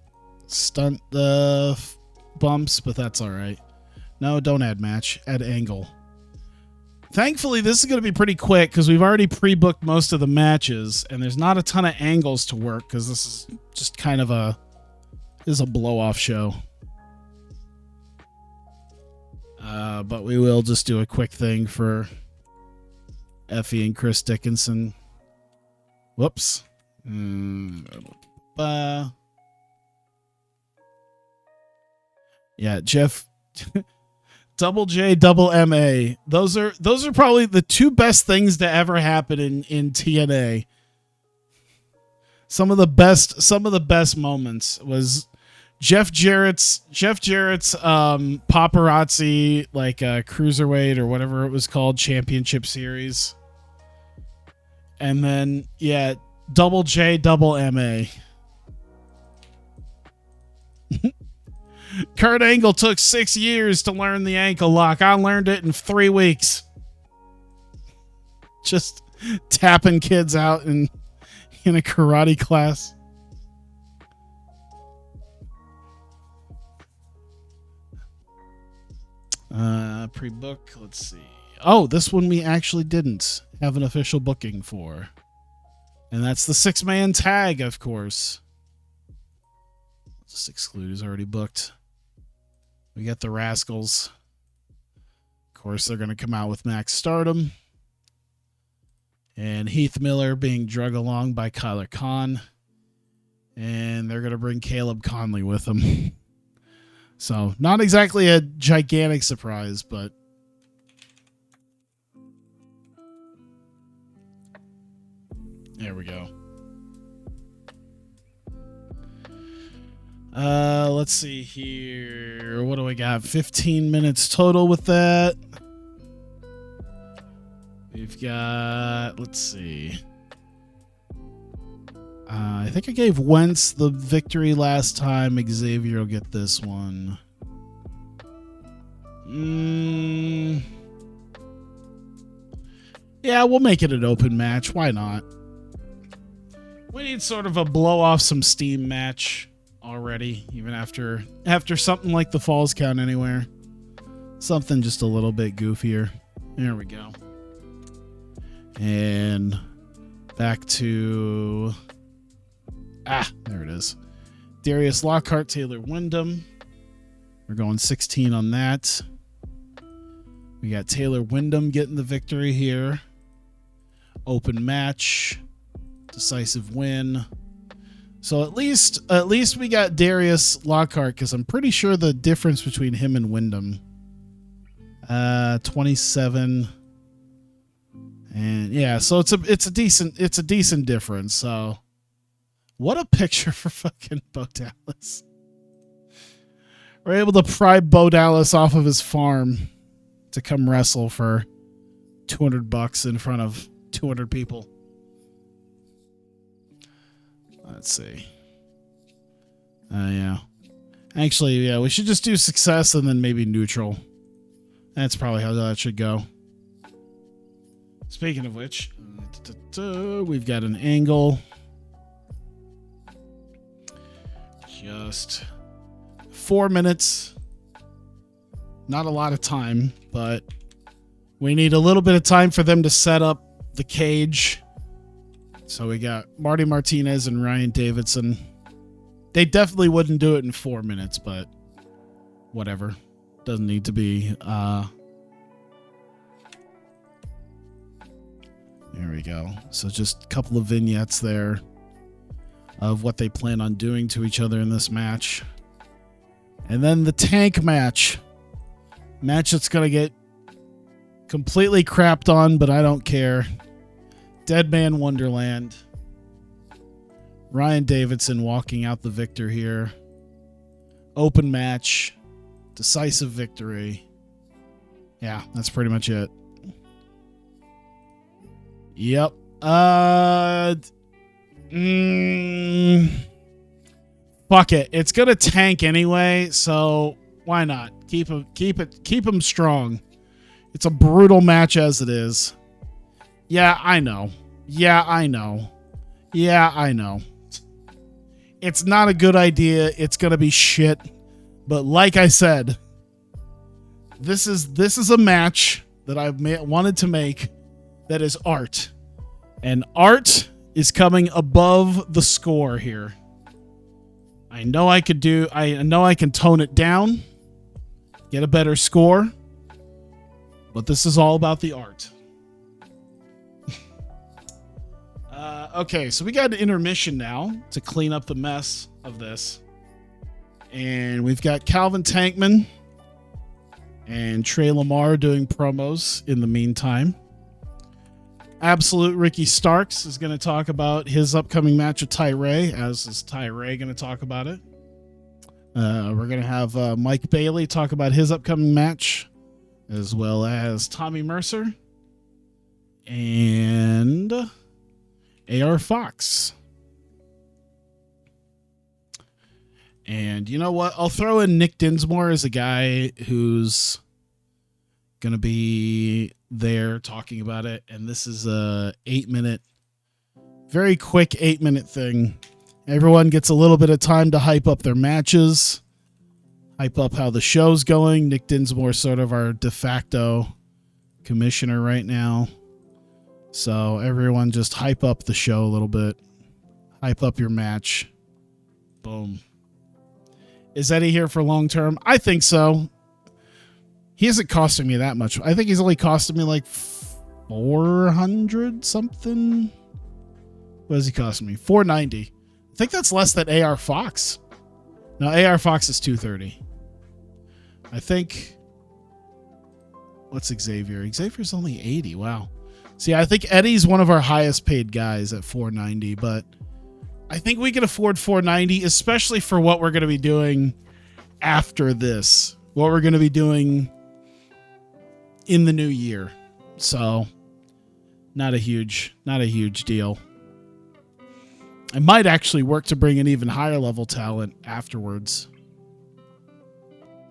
bumps, but that's all right. No, don't add match. Add angle. Thankfully, this is going to be pretty quick because we've already pre-booked most of the matches, and there's not a ton of angles to work because this is just kind of a blow-off show. But we will just do a quick thing for Effie and Chris Dickinson. Whoops. Yeah, Jeff. Double J, double MA. Those are probably the two best things to ever happen in TNA. Some of the best moments was Jeff Jarrett's paparazzi, like cruiserweight or whatever it was called, championship series. And then Double J, double MA. Kurt Angle took 6 years to learn the ankle lock. I learned it in 3 weeks. Just tapping kids out in a karate class. Pre-book. Let's see. Oh, this one we actually didn't have an official booking for. And that's the 6-man tag, of course. Just exclude is already booked. We got the Rascals. Of course, they're going to come out with Max Stardom. And Heath Miller being drug along by Kyler Khan. And they're going to bring Caleb Conley with them. So, not exactly a gigantic surprise, but... There we go. Let's see here. What do we got? 15 minutes total with that. We've got, let's see. I think I gave Wentz the victory last time. Xavier will get this one. Yeah, we'll make it an open match. Why not? We need sort of a blow off some steam match already, even after something like the Falls Count Anywhere. Something just a little bit goofier. There we go. And back to... there it is. Darius Lockhart, Taylor Wyndham. We're going 16 on that. We got Taylor Wyndham getting the victory here. Open match. Decisive win. So at least we got Darius Lockhart, because I'm pretty sure the difference between him and Wyndham, 27, and yeah, so it's a decent difference. So what a picture for fucking Bo Dallas. We're able to pry Bo Dallas off of his farm to come wrestle for $200 in front of 200 people. Let's see. Yeah. Actually, yeah, we should just do success and then maybe neutral. That's probably how that should go. Speaking of which, we've got an angle. Just 4 minutes. Not a lot of time, but we need a little bit of time for them to set up the cage. So we got Marty Martinez and Ryan Davidson. They definitely wouldn't do it in 4 minutes, but whatever. Doesn't need to be. There we go. So just a couple of vignettes there of what they plan on doing to each other in this match. And then the tank match. Match that's going to get completely crapped on, but I don't care. Dead Man Wonderland. Ryan Davidson walking out the victor here. Open match. Decisive victory. Yeah, that's pretty much it. Yep. Fuck it. It's gonna tank anyway, so why not? Keep him strong. It's a brutal match as it is. Yeah, I know. It's not a good idea. It's gonna be shit. But like I said, this is a match that I've wanted to make that is art. And art is coming above the score here. I know I can tone it down, get a better score, but this is all about the art. Okay, so we got an intermission now to clean up the mess of this. And we've got Calvin Tankman and Trey Lamar doing promos in the meantime. Absolute Ricky Starks is going to talk about his upcoming match with Ty Ray, as is Ty Ray going to talk about it. We're going to have Mike Bailey talk about his upcoming match, as well as Tommy Mercer and AR Fox. And you know what? I'll throw in Nick Dinsmore as a guy who's going to be there talking about it. And this is a 8-minute, very quick 8-minute thing. Everyone gets a little bit of time to hype up their matches, hype up how the show's going. Nick Dinsmore is sort of our de facto commissioner right now. So everyone just hype up the show a little bit. Hype up your match. Boom. Is Eddie here for long term? I think so. He isn't costing me that much. I think he's only costing me like 400 something. What is he costing me? 490. I think that's less than AR Fox. No, AR Fox is 230. I think. What's Xavier? Xavier's only 80. Wow. See, I think Eddie's one of our highest paid guys at 490, but I think we can afford 490, especially for what we're going to be doing after this. What we're going to be doing in the new year. So, not a huge deal. I might actually work to bring an even higher level talent afterwards.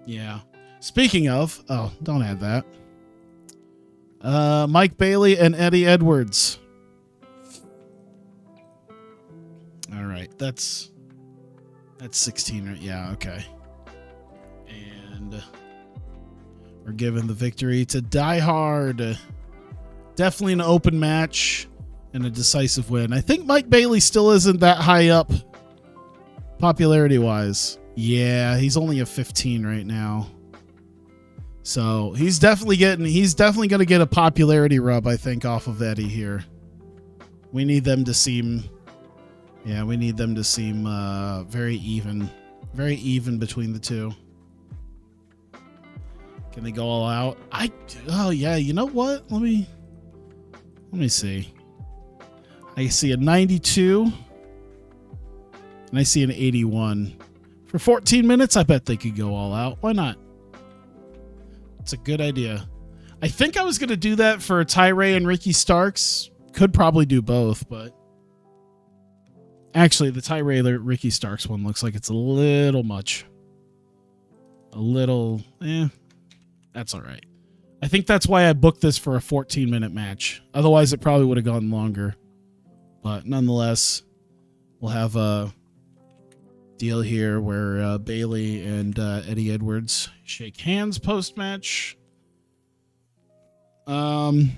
Yeah. Speaking of, don't add that. Mike Bailey and Eddie Edwards. All right, that's 16, right? Yeah, okay. And we're giving the victory to Die Hard. Definitely an open match and a decisive win. I think Mike Bailey still isn't that high up popularity-wise. Yeah, he's only a 15 right now. So he's definitely going to get a popularity rub, I think, off of Eddie here. We need them to seem very even between the two. Can they go all out? Oh yeah, you know what? Let me see. I see a 92 and I see an 81. For 14 minutes, I bet they could go all out. Why not? It's a good idea. I think I was going to do that for Ty Ray and Ricky Starks. Could probably do both, but actually the Ty Ray Ricky Starks one looks like it's a little much. That's all right. I think that's why I booked this for a 14-minute match. Otherwise, it probably would have gone longer. But nonetheless, we'll have a deal here where Bailey and Eddie Edwards shake hands post-match. They'll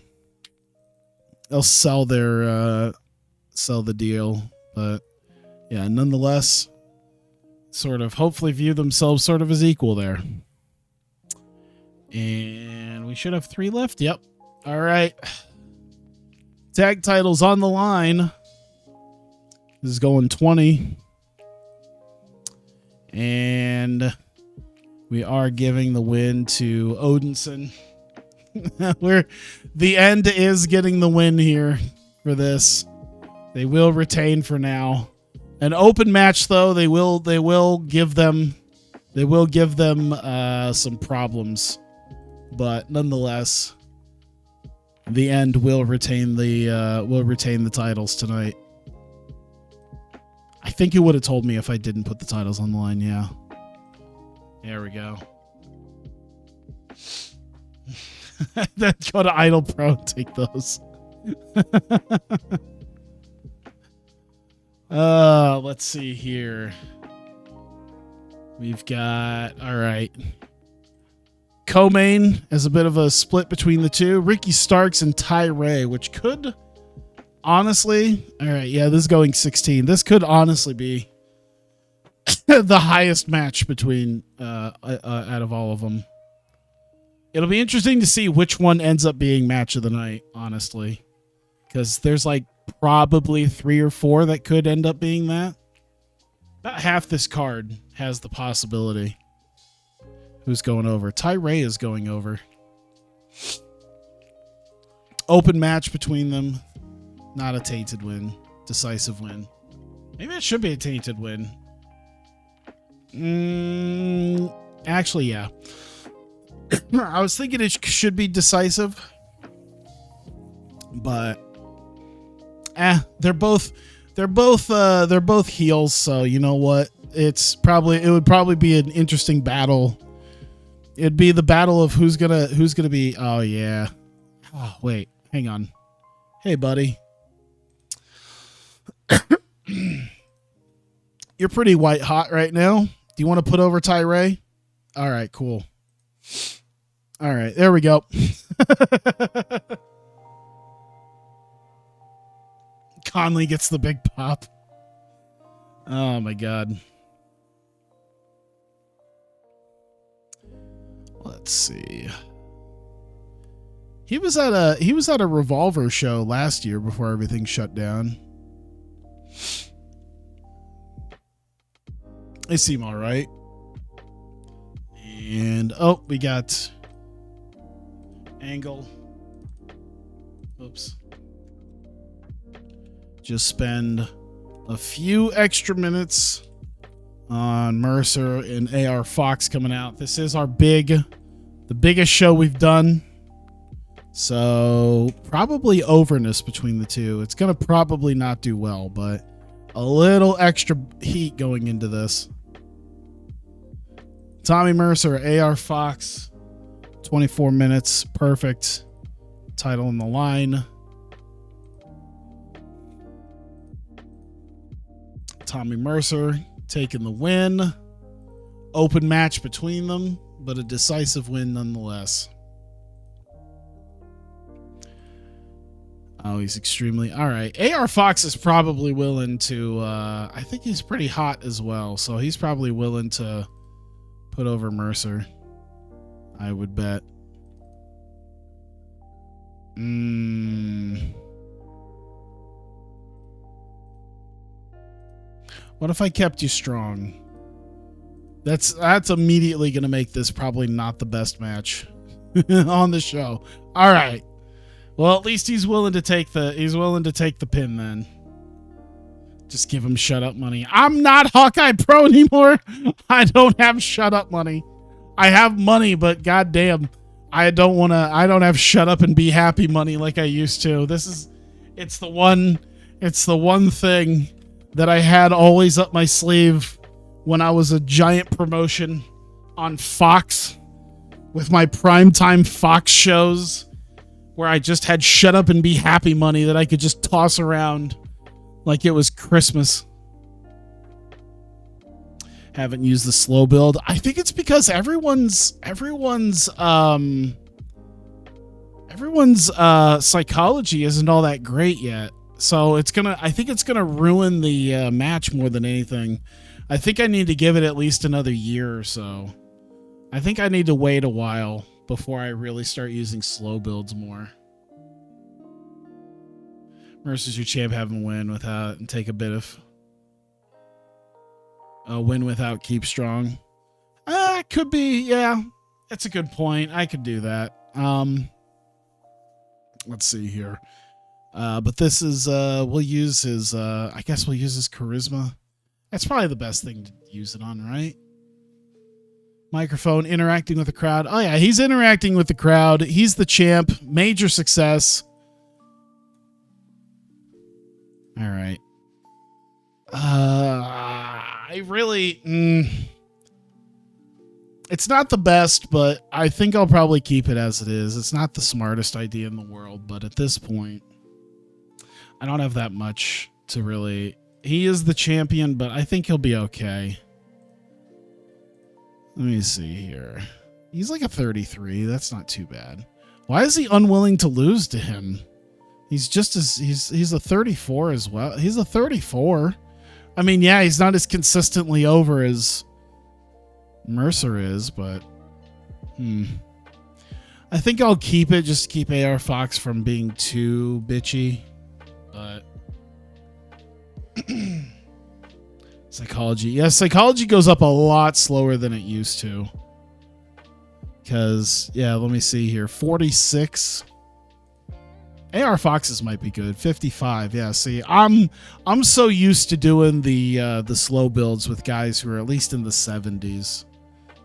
sell the deal, but yeah, nonetheless, sort of hopefully view themselves sort of as equal there. And we should have 3 left. Yep. All right. Tag titles on the line. This is going 20. And we are giving the win to Odinson. The end is getting the win here for this. They will retain for now. An open match, though, they will give them some problems. But nonetheless, the end will retain the titles tonight. I think you would have told me if I didn't put the titles on the line. Yeah. There we go. Then go to IdolPro and take those. Let's see here. We've got, all right. Co-main is a bit of a split between the two. Ricky Starks and Ty Ray, which could honestly, all right, yeah, this is going 16. This could honestly be the highest match between out of all of them. It'll be interesting to see which one ends up being match of the night, honestly, because there's like probably 3 or 4 that could end up being that. About half this card has the possibility. Who's going over? Ty Ray is going over. Open match between them. Not a tainted win. Decisive win. Maybe it should be a tainted win. Actually, yeah. I was thinking it should be decisive, but they're both heels, so you know what? It would probably be an interesting battle. It'd be the battle of who's gonna be. Oh yeah. Oh wait, hang on. Hey buddy, you're pretty white hot right now. Do you want to put over Ty Ray? All right, cool. All right, there we go. Conley gets the big pop. Oh my god. Let's see. He was at a Revolver show last year before everything shut down. They seem all right. And oh, we got Angle. Oops. Just spend a few extra minutes on Mercer and AR Fox coming out. This is the biggest show we've done. So probably overness between the two. It's going to probably not do well, but a little extra heat going into this. Tommy Mercer, AR Fox, 24 minutes. Perfect. Title on the line. Tommy Mercer taking the win. Open match between them, but a decisive win nonetheless. Oh, he's extremely... All right. AR Fox is probably willing to... I think he's pretty hot as well, so he's probably willing to put over Mercer. I would bet. What if I kept you strong? That's immediately going to make this probably not the best match on the show. All right. Well, at least he's willing to take the pin then. Just give him shut up money. I'm not Hawkeye Pro anymore. I don't have shut up money. I have money, but goddamn, I don't have shut up and be happy money like I used to. It's the one thing that I had always up my sleeve when I was a giant promotion on Fox with my primetime Fox shows, where I just had shut up and be happy money that I could just toss around like it was Christmas. Haven't used the slow build. I think it's because everyone's psychology isn't all that great yet. So I think it's gonna ruin the match more than anything. I think I need to give it at least another year or so. I think I need to wait a while before I really start using slow builds more. Versus your champ having win without and take a bit of win without keep strong. Could be, yeah. That's a good point. I could do that. Let's see here. But this is we'll use his I guess we'll use his charisma. That's probably the best thing to use it on, right? Microphone, interacting with the crowd. Oh yeah, he's interacting with the crowd. He's the champ. Major success. All right. I really it's not the best, but I think I'll probably keep it as it is. It's not the smartest idea in the world, but at this point I don't have that much to really. He is the champion, but I think he'll be okay. Let me see here. He's like a 33. That's not too bad. Why is he unwilling to lose to him? He's just as he's a 34 as well. He's a 34. I mean, yeah, he's not as consistently over as Mercer is, but I think I'll keep it just to keep AR Fox from being too bitchy. But psychology. Yeah, psychology goes up a lot slower than it used to. Because, yeah, let me see here. 46. AR Foxes might be good. 55. Yeah, see, I'm so used to doing the slow builds with guys who are at least in the 70s.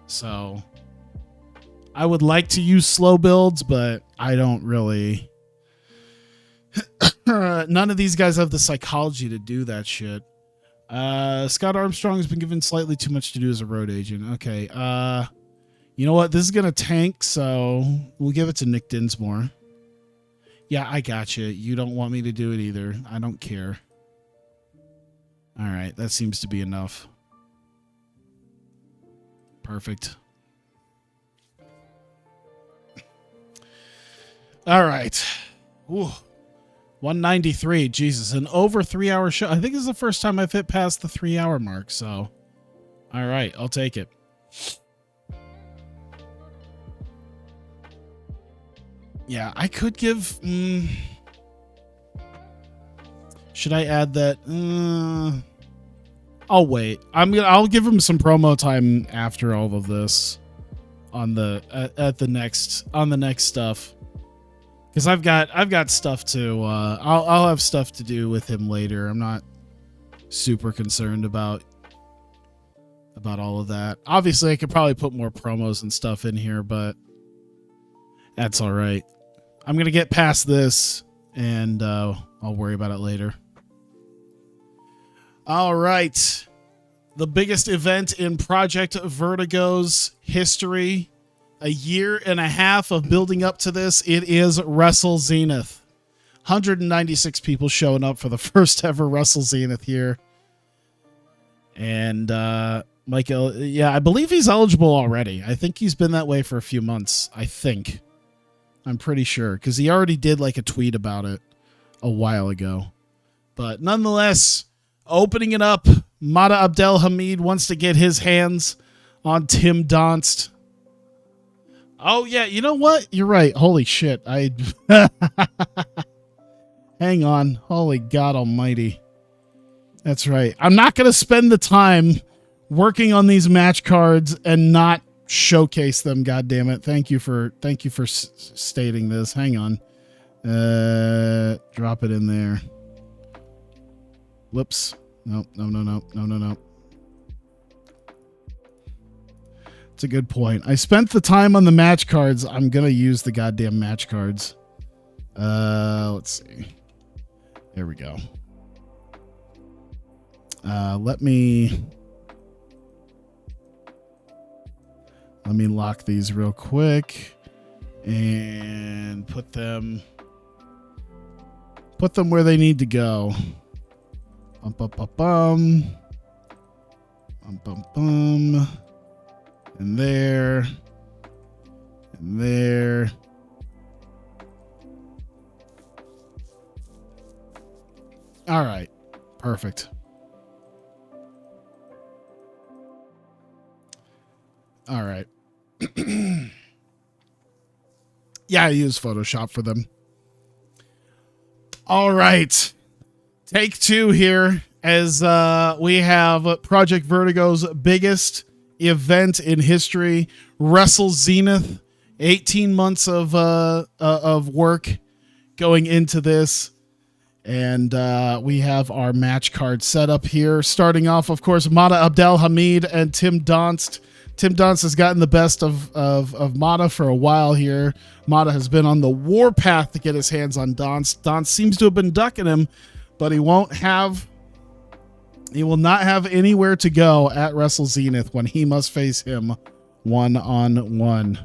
So I would like to use slow builds, but I don't really. None of these guys have the psychology to do that shit. Scott Armstrong has been given slightly too much to do as a road agent. Okay. You know what? This is going to tank, so we'll give it to Nick Dinsmore. Yeah, I got you. You don't want me to do it either. I don't care. All right. That seems to be enough. Perfect. All right. Ooh. 193. Jesus. An over 3-hour show. I think this is the first time I've hit past the 3-hour mark. So, all right. I'll take it. Yeah, I could give. Should I add that? I'll wait. I'll give him some promo time after all of this on the next stuff. Because I've got stuff to I'll have stuff to do with him later. I'm not super concerned about all of that. Obviously, I could probably put more promos and stuff in here, but that's all right. I'm gonna get past this, and I'll worry about it later. All right, the biggest event in Project Vertigo's history. A year and a half of building up to this. It is Wrestle Zenith. 196 people showing up for the first ever Wrestle Zenith here. And Michael, yeah, I believe he's eligible already. I think he's been that way for a few months. I'm pretty sure, because he already did like a tweet about it a while ago. But nonetheless, opening it up, Mada Abdelhamid wants to get his hands on Tim Donst. Oh, yeah, you know what? You're right. Holy shit. Hang on. Holy God almighty. That's right. I'm not going to spend the time working on these match cards and not showcase them, God damn it. Thank you for stating this. Hang on. Drop it in there. Whoops. No. It's a good point. I spent the time on the match cards. I'm going to use the goddamn match cards. Let's see. There we go. Let me lock these real quick and put them where they need to go. Bum. And there. And there. All right. Perfect. All right. Yeah, I use Photoshop for them. All right. Take two here as we have Project Vertigo's biggest event in history, Wrestle Zenith. 18 months of work going into this. And we have our match card set up here. Starting off, of course, Mata Abdelhamid and Tim Donst. Tim Donst has gotten the best of Mata for a while here. Mata has been on the warpath to get his hands on Donst. Donst seems to have been ducking him, but he will not have anywhere to go at Wrestle Zenith when he must face him one-on-one.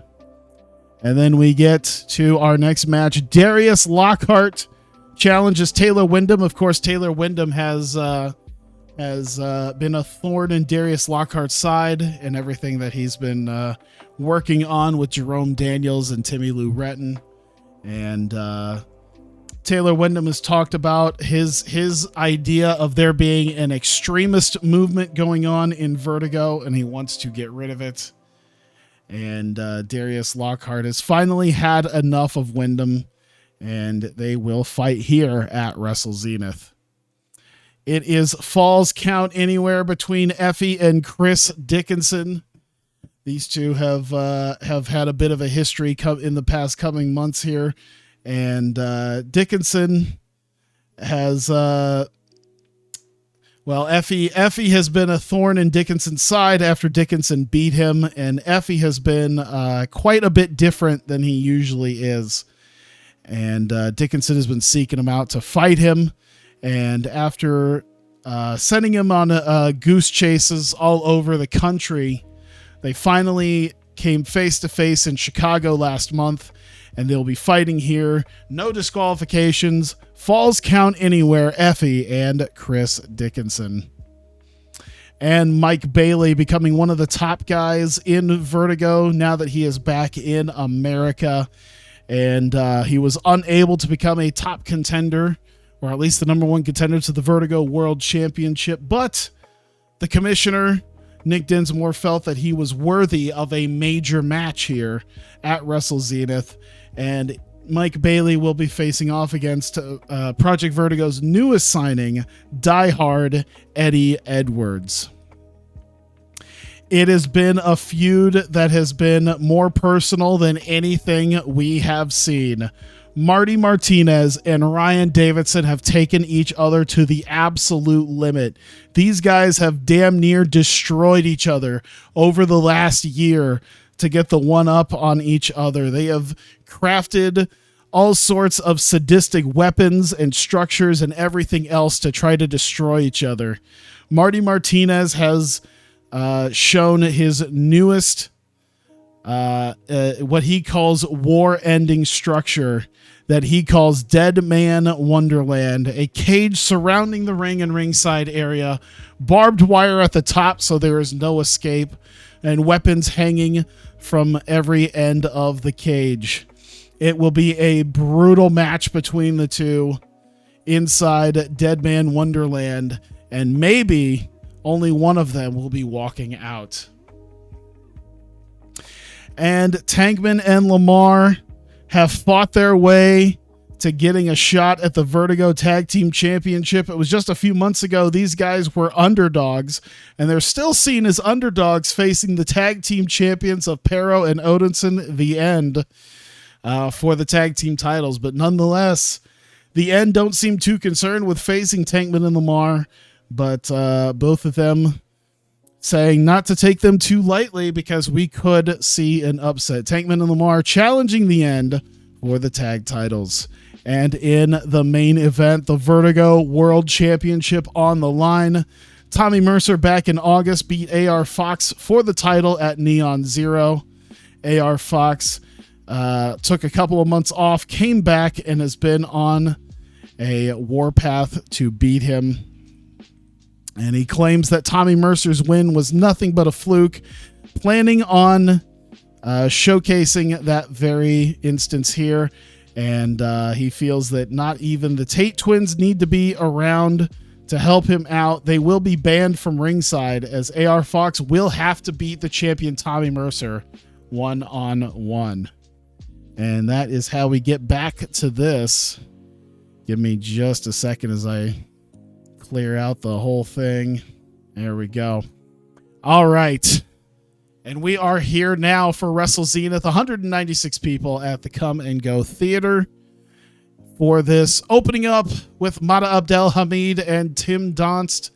And then we get to our next match. Darius Lockhart challenges Taylor Wyndham. Of course, Taylor Wyndham has been a thorn in Darius Lockhart's side and everything that he's been working on with Jerome Daniels and Timmy Lou Retton. And Taylor Wyndham has talked about his idea of there being an extremist movement going on in Vertigo, and he wants to get rid of it. And Darius Lockhart has finally had enough of Wyndham, and they will fight here at Wrestle Zenith. It is Falls Count Anywhere between Effie and Chris Dickinson. These two have had a bit of a history in the past coming months here, and Dickinson has Effie has been a thorn in Dickinson's side after Dickinson beat him, and Effie has been quite a bit different than he usually is. And Dickinson has been seeking him out to fight him, and after sending him on goose chases all over the country, they finally came face-to-face in Chicago last month, and they'll be fighting here. No disqualifications. Falls Count Anywhere, Effie and Chris Dickinson. And Mike Bailey becoming one of the top guys in Vertigo now that he is back in America. And he was unable to become a top contender, or at least the number one contender to the Vertigo World Championship. But the commissioner, Nick Dinsmore, felt that he was worthy of a major match here at Wrestle Zenith. And Mike Bailey will be facing off against Project Vertigo's newest signing, diehard Eddie Edwards. It has been a feud that has been more personal than anything we have seen. Marty Martinez and Ryan Davidson have taken each other to the absolute limit. These guys have damn near destroyed each other over the last year to get the one up on each other. They have crafted all sorts of sadistic weapons and structures and everything else to try to destroy each other. Marty Martinez has shown his newest, what he calls war-ending structure that he calls Dead Man Wonderland, a cage surrounding the ring and ringside area, barbed wire at the top so there is no escape, and weapons hanging from every end of the cage. It will be a brutal match between the two inside Dead Man Wonderland, and maybe only one of them will be walking out. And Tankman and Lamar have fought their way to getting a shot at the Vertigo Tag Team Championship. It was just a few months ago. These guys were underdogs, and they're still seen as underdogs facing the tag team champions of Pero and Odinson, The End, for the tag team titles. But nonetheless, The End don't seem too concerned with facing Tankman and Lamar, but both of them saying not to take them too lightly because we could see an upset. Tankman and Lamar challenging The End for the tag titles. And in the main event, the Vertigo World Championship on the line. Tommy Mercer back in August beat AR Fox for the title at Neon Zero. AR Fox took a couple of months off, came back, and has been on a warpath to beat him. And he claims that Tommy Mercer's win was nothing but a fluke, planning on showcasing that very instance here. And he feels that not even the Tate twins need to be around to help him out. They will be banned from ringside, as AR Fox will have to beat the champion Tommy Mercer one-on-one. And that is how we get back to this. Give me just a second as I clear out the whole thing. There we go. All right. And we are here now for Wrestle Zenith. 196 people at the Come and Go Theater for this. Opening up with Mata Abdel Hamid and Tim Donst.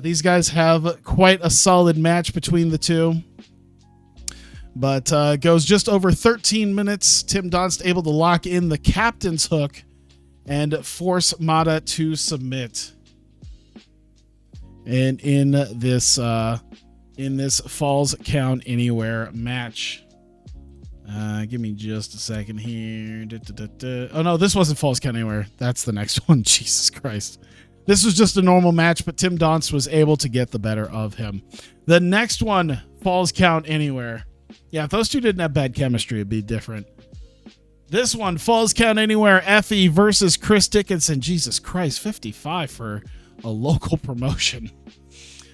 These guys have quite a solid match between the two. But goes just over 13 minutes. Tim Donst able to lock in the captain's hook and force Mata to submit. And in this Falls Count Anywhere match. Give me just a second here. Oh, no, this wasn't Falls Count Anywhere. That's the next one. Jesus Christ. This was just a normal match, but Tim Donst was able to get the better of him. The next one, Falls Count Anywhere. Yeah, if those two didn't have bad chemistry, it'd be different. This one, Falls Count Anywhere, Effie versus Chris Dickinson. Jesus Christ, 55 for a local promotion.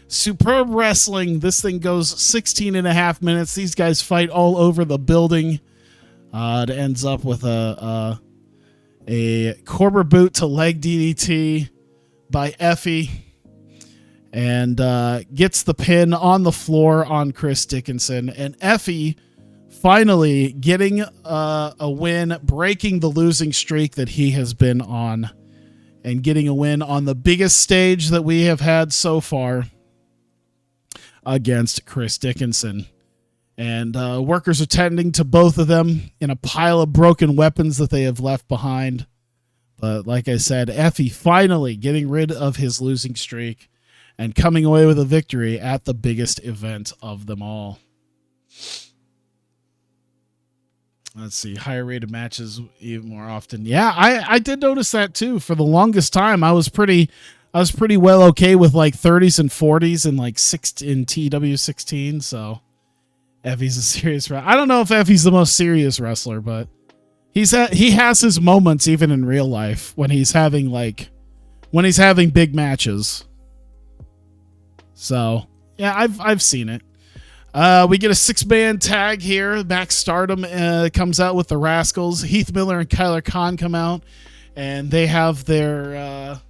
Superb wrestling. This thing goes 16 and a half minutes. These guys fight all over the building. It ends up with a Corber boot to leg DDT by Effie. And gets the pin on the floor on Chris Dickinson. And Effie finally getting a win, breaking the losing streak that he has been on. And getting a win on the biggest stage that we have had so far against Chris Dickinson. And workers are tending to both of them in a pile of broken weapons that they have left behind. But like I said, Effie finally getting rid of his losing streak and coming away with a victory at the biggest event of them all. Let's see, higher rated matches even more often. Yeah, I did notice that too. For the longest time, I was pretty well okay with like 30s and 40s and like in TEW 16. So Effie's a serious wrestler. I don't know if Effie's the most serious wrestler, but he has his moments even in real life when he's having big matches. So yeah, I've seen it. We get a 6-man tag here. Max Stardom comes out with the Rascals. Heath Miller and Kyler Khan come out, and they have their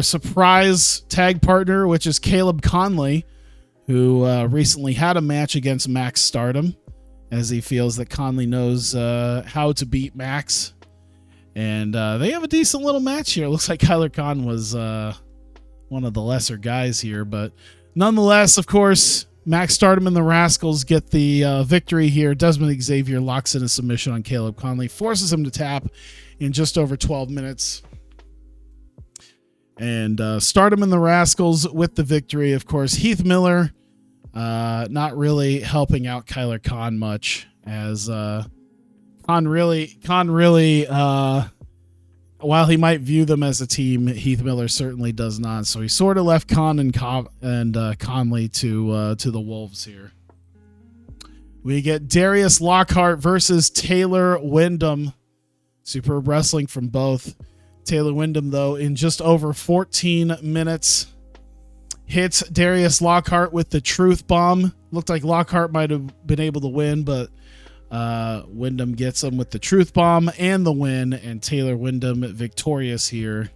surprise tag partner, which is Caleb Conley, who recently had a match against Max Stardom, as he feels that Conley knows how to beat Max. And they have a decent little match here. It looks like Kyler Khan was one of the lesser guys here, but nonetheless, of course, Max Stardom and the Rascals get the victory here. Desmond Xavier locks in a submission on Caleb Conley, forces him to tap in just over 12 minutes. And Stardom and the Rascals with the victory. Of course, Heath Miller not really helping out Kyler Khan much, as Khan really while he might view them as a team, Heath Miller certainly does not. So he sort of left Khan and Conley to the Wolves here. We get Darius Lockhart versus Taylor Wyndham. Superb wrestling from both. Taylor Wyndham, though, in just over 14 minutes, hits Darius Lockhart with the Truth Bomb. Looked like Lockhart might have been able to win, but Wyndham gets him with the Truth Bomb and the win, and Taylor Wyndham victorious here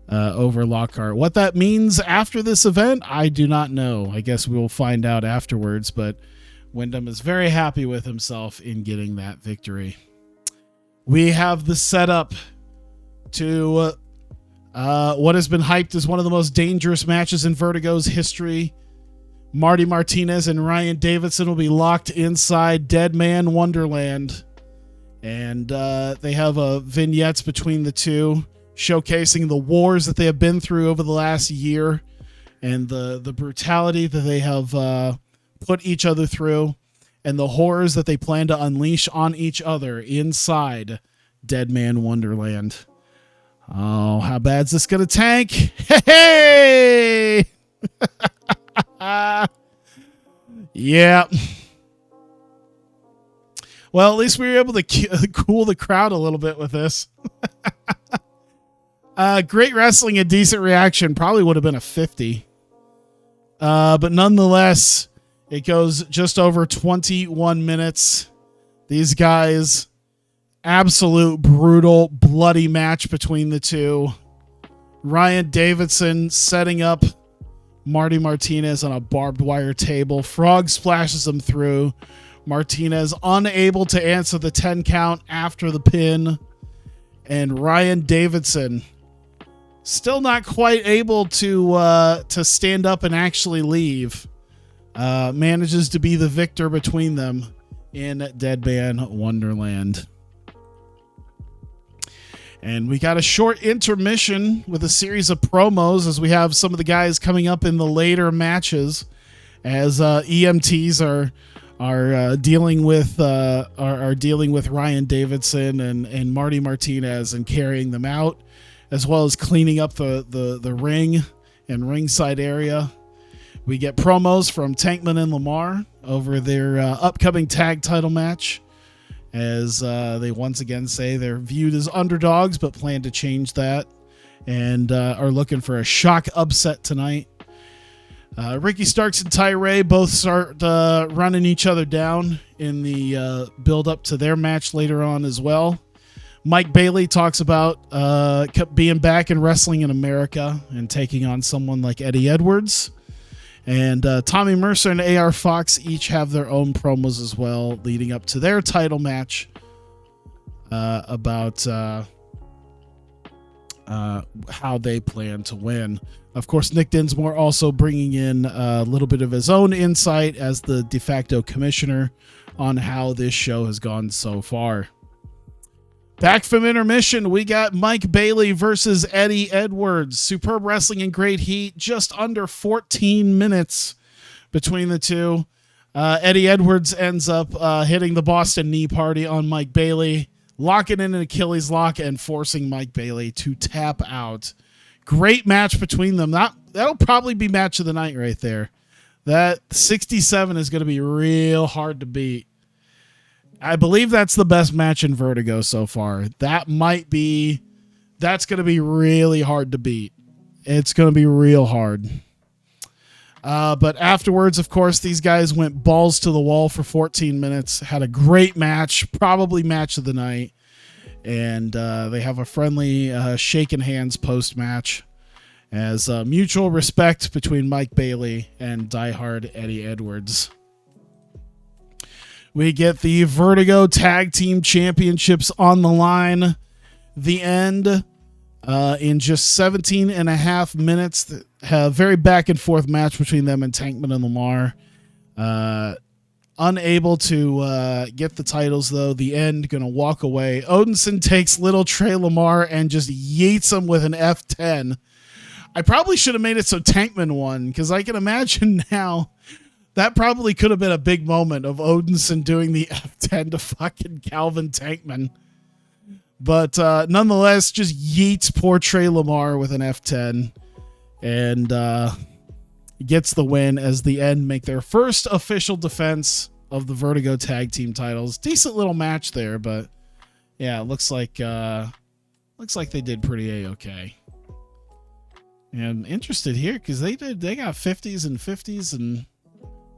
over Lockhart. What that means after this event, I do not know. I guess we will find out afterwards, but Wyndham is very happy with himself in getting that victory. We have the setup to what has been hyped as one of the most dangerous matches in Vertigo's history. Marty Martinez and Ryan Davidson will be locked inside Dead Man Wonderland. And they have vignettes between the two showcasing the wars that they have been through over the last year and the brutality that they have put each other through and the horrors that they plan to unleash on each other inside Dead Man Wonderland. Oh, how bad's this going to tank? Hey! Yeah. Well, at least we were able to cool the crowd a little bit with this. Great wrestling and decent reaction. Probably would have been a 50. But nonetheless, It goes just over 21 minutes. These guys, absolute brutal, bloody match between the two. Ryan Davidson setting up Marty Martinez on a barbed wire table. Frog splashes him through. Martinez unable to answer the 10 count after the pin. And Ryan Davidson still not quite able to stand up and actually leave. Manages to be the victor between them in Deadman Wonderland. And we got a short intermission with a series of promos as we have some of the guys coming up in the later matches as EMTs are dealing with Ryan Davidson and Marty Martinez and carrying them out, as well as cleaning up the ring and ringside area. We get promos from Tankman and Lamar over their upcoming tag title match, as they once again say they're viewed as underdogs but plan to change that and are looking for a shock upset tonight. Ricky Starks and Ty both start running each other down in the build up to their match later on as well. Mike Bailey talks about being back in wrestling in America and taking on someone like Eddie Edwards. And Tommy Mercer and AR Fox each have their own promos as well, leading up to their title match about how they plan to win. Of course, Nick Dinsmore also bringing in a little bit of his own insight as the de facto commissioner on how this show has gone so far. Back from intermission, we got Mike Bailey versus Eddie Edwards. Superb wrestling in great heat, just under 14 minutes between the two. Eddie Edwards ends up hitting the Boston Knee Party on Mike Bailey, locking in an Achilles lock and forcing Mike Bailey to tap out. Great match between them. That'll probably be match of the night right there. That 67 is going to be real hard to beat. I believe that's the best match in Vertigo so far. That's going to be really hard to beat. It's going to be real hard. But afterwards, of course, these guys went balls to the wall for 14 minutes, had a great match, probably match of the night. And they have a friendly shaking hands post-match as mutual respect between Mike Bailey and diehard Eddie Edwards. We get the Vertigo Tag Team Championships on the line. The end in just 17 and a half minutes. A very back and forth match between them and Tankman and Lamar. Unable to get the titles, though. The end, going to walk away. Odinson takes little Trey Lamar and just yeets him with an F10. I probably should have made it so Tankman won, because I can imagine now that probably could have been a big moment of Odinson doing the F10 to fucking Calvin Tankman. But nonetheless, just yeets poor Trey Lamar with an F10 and gets the win as the End make their first official defense of the Vertigo Tag Team titles. Decent little match there, but yeah, looks like they did pretty A-okay. And I'm interested here because they got 50s and 50s, and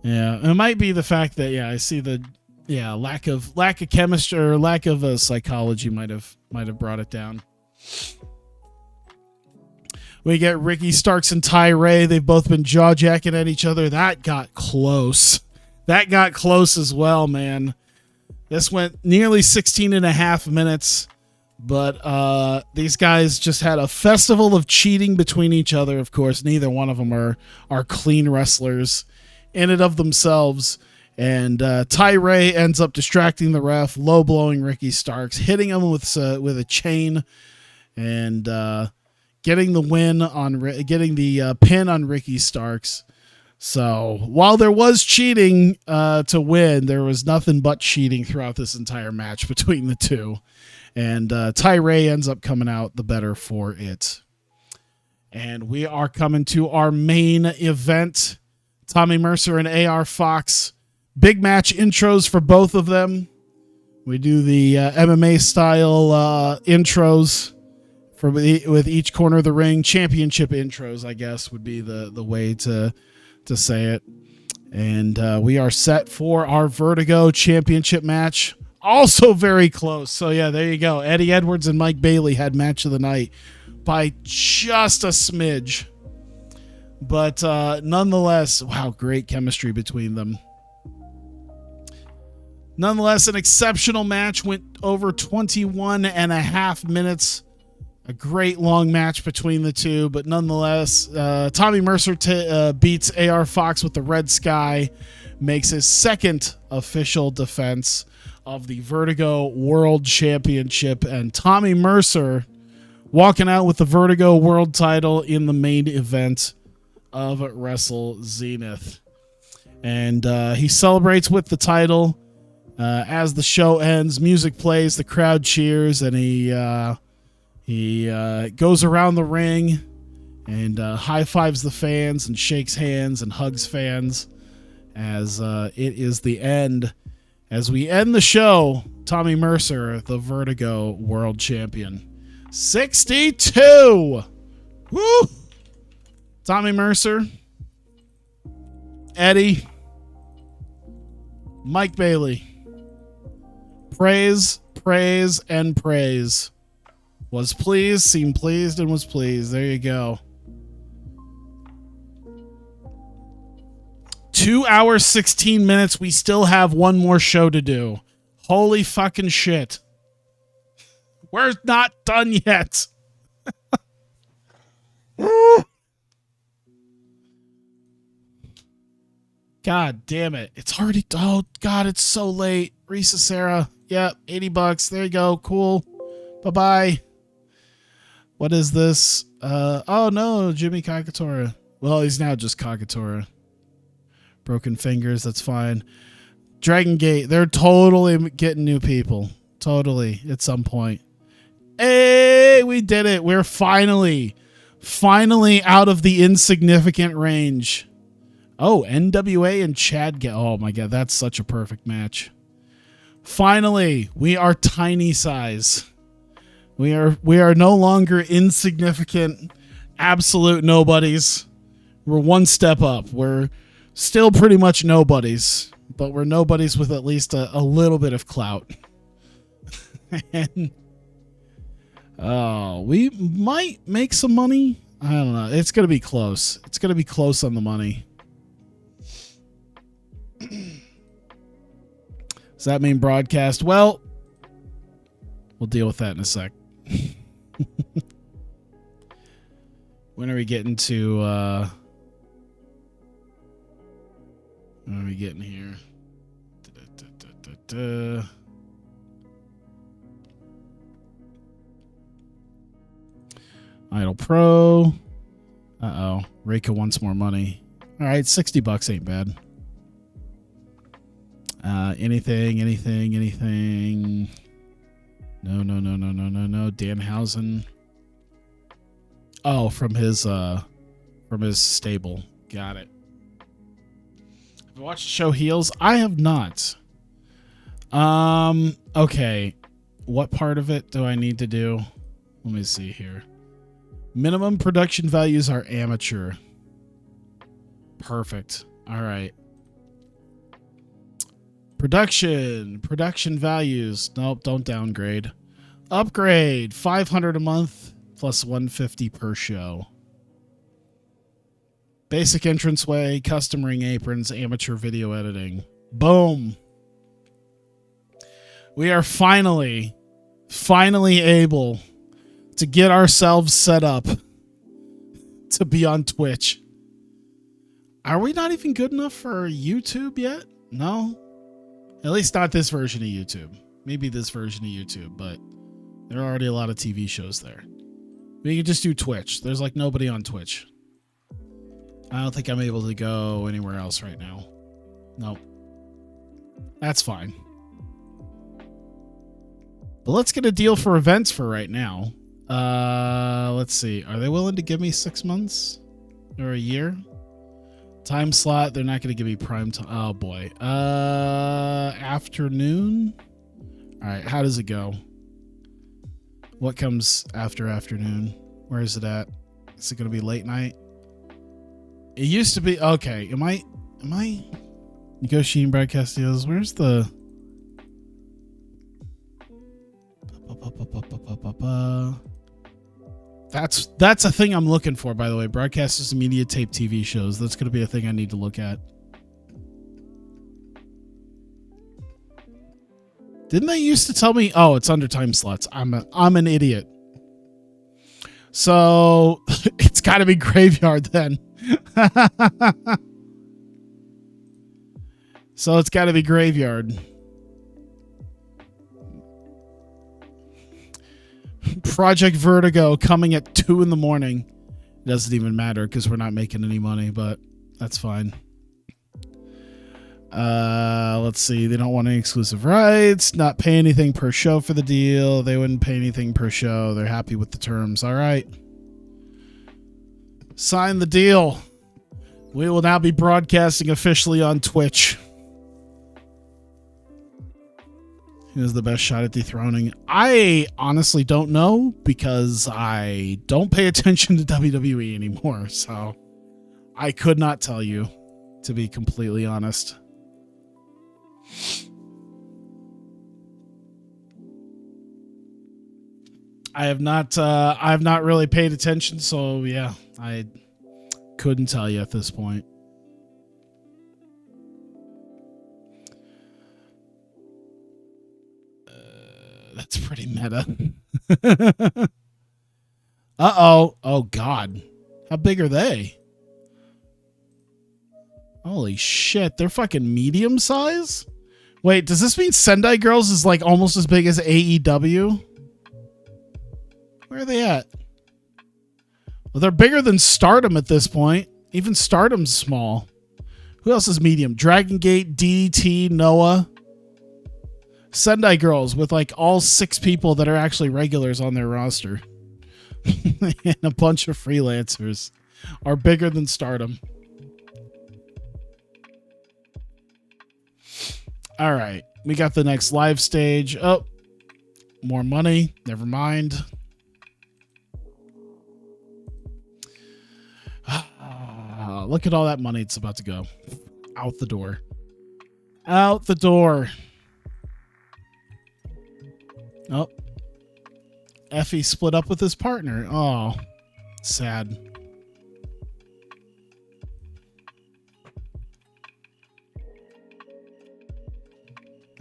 yeah, it might be the fact that I see the lack of chemistry or lack of psychology might have brought it down. We get Ricky Starks and Ty Ray. They've both been jaw-jacking at each other. That got close. That got close as well, man. This went nearly 16 and a half minutes, but these guys just had a festival of cheating between each other. Of course, neither one of them are clean wrestlers in and of themselves. And Ty Ray ends up distracting the ref, low-blowing Ricky Starks, hitting him with a chain, and getting the win on getting the pin on Ricky Starks. So while there was cheating to win, there was nothing but cheating throughout this entire match between the two. And Ty Ray ends up coming out the better for it. And we are coming to our main event. Tommy Mercer and AR Fox. Big match intros for both of them. We do the MMA style intros with each corner of the ring. Championship intros, I guess, would be the way to say it. And we are set for our Vertigo championship match. Also very close. So, yeah, there you go. Eddie Edwards and Mike Bailey had match of the night by just a smidge. But nonetheless, wow, great chemistry between them. Nonetheless, an exceptional match, went over 21 and a half minutes. A great long match between the two, but nonetheless, Tommy Mercer beats AR Fox with the Red Sky, makes his second official defense of the Vertigo World Championship, and Tommy Mercer walking out with the Vertigo World title in the main event of Wrestle Zenith. And he celebrates with the title. As the show ends, music plays, the crowd cheers, and he goes around the ring and high fives the fans and shakes hands and hugs fans as it is the end. As we end the show, Tommy Mercer, the Vertigo World Champion. 62! Woo! Tommy Mercer, Eddie, Mike Bailey. Praise, praise, and praise. Was pleased, seemed pleased, and was pleased. There you go. 2 hours, 16 minutes. We still have one more show to do. Holy fucking shit. We're not done yet. God damn it. It's already... Oh, God, it's so late. Risa Sarah. Yep, $80. There you go. Cool. Bye-bye. What is this? Oh, no, Jimmy Kakatora. Well, he's now just Kakatora. Broken fingers, that's fine. Dragon Gate, they're totally getting new people. Totally, at some point. Hey, we did it. We're finally out of the insignificant range. Oh, NWA and Chad. Oh, my God, that's such a perfect match. Finally, we are tiny size. We are no longer insignificant, absolute nobodies. We're one step up. We're still pretty much nobodies, but we're nobodies with at least a little bit of clout. And we might make some money. I don't know. It's going to be close. It's going to be close on the money. Does that mean broadcast? Well, we'll deal with that in a sec. When are we getting to when are we getting here? IdolPro. Uh-oh. Reika wants more money. All right, $60 ain't bad. Anything. No. Danhausen. Oh, from his stable. Got it. Have you watched the show Heels? I have not. Okay. What part of it do I need to do? Let me see here. Minimum production values are amateur. Perfect. All right. Production values. Nope, don't downgrade. Upgrade, $500 a month plus $150 per show. Basic entranceway, custom ring aprons, amateur video editing. Boom. We are finally able to get ourselves set up to be on Twitch. Are we not even good enough for YouTube yet? No. At least not this version of YouTube. Maybe this version of YouTube, but there are already a lot of TV shows there. We can just do Twitch. There's like nobody on Twitch. I don't think I'm able to go anywhere else right now. Nope. That's fine. But let's get a deal for events for right now. Let's see. Are they willing to give me 6 months or a year? Time slot, they're not going to give me prime time. Oh, boy. Afternoon? All right, how does it go? What comes after afternoon? Where is it at? Is it going to be late night? It used to be... Okay, am I Negotiating broadcast deals. Where's the... That's a thing I'm looking for, by the way. Broadcasters and media tape TV shows. That's going to be a thing I need to look at. Didn't they used to tell me? Oh, it's under time slots. I'm an idiot. So it's got to be graveyard then. So it's got to be graveyard. Project Vertigo coming at 2 in the morning. It doesn't even matter because we're not making any money, but that's fine. Let's see. They don't want any exclusive rights. Not pay anything per show for the deal. They wouldn't pay anything per show. They're happy with the terms. All right. Sign the deal. We will now be broadcasting officially on Twitch. Who's the best shot at dethroning? I honestly don't know because I don't pay attention to WWE anymore. So I could not tell you, to be completely honest. I have not really paid attention, so yeah, I couldn't tell you at this point. That's pretty meta. Uh-oh. Oh, God. How big are they? Holy shit. They're fucking medium size? Wait, does this mean Sendai Girls is like almost as big as AEW? Where are they at? Well, they're bigger than Stardom at this point. Even Stardom's small. Who else is medium? Dragon Gate, DDT, Noah. Sendai Girls with like all 6 people that are actually regulars on their roster. And a bunch of freelancers are bigger than Stardom. All right. We got the next live stage. Oh, more money. Never mind. Look at all that money. It's about to go out the door. Out the door. Oh. Effie split up with his partner. Oh, sad.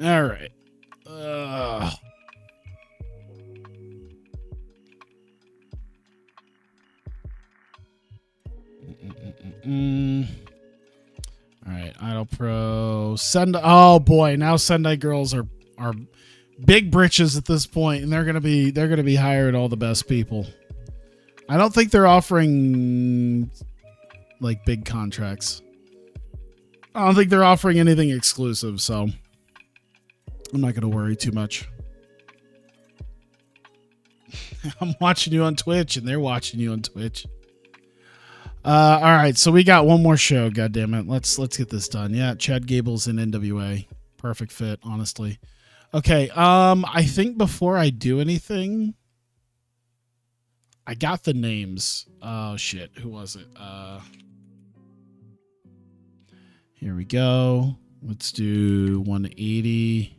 All right. All right, IdolPro. Oh boy, now Sendai Girls are big britches at this point, and they're gonna be hired all the best people. I don't think they're offering like big contracts. I don't think they're offering anything exclusive, so I'm not gonna worry too much. I'm watching you on Twitch, and they're watching you on Twitch. All right, so we got one more show. God damn it, let's get this done. Yeah, Chad Gable's in NWA. Perfect fit, honestly. Okay, I think before I do anything, I got the names. Oh shit, who was it? Here we go. Let's do 180.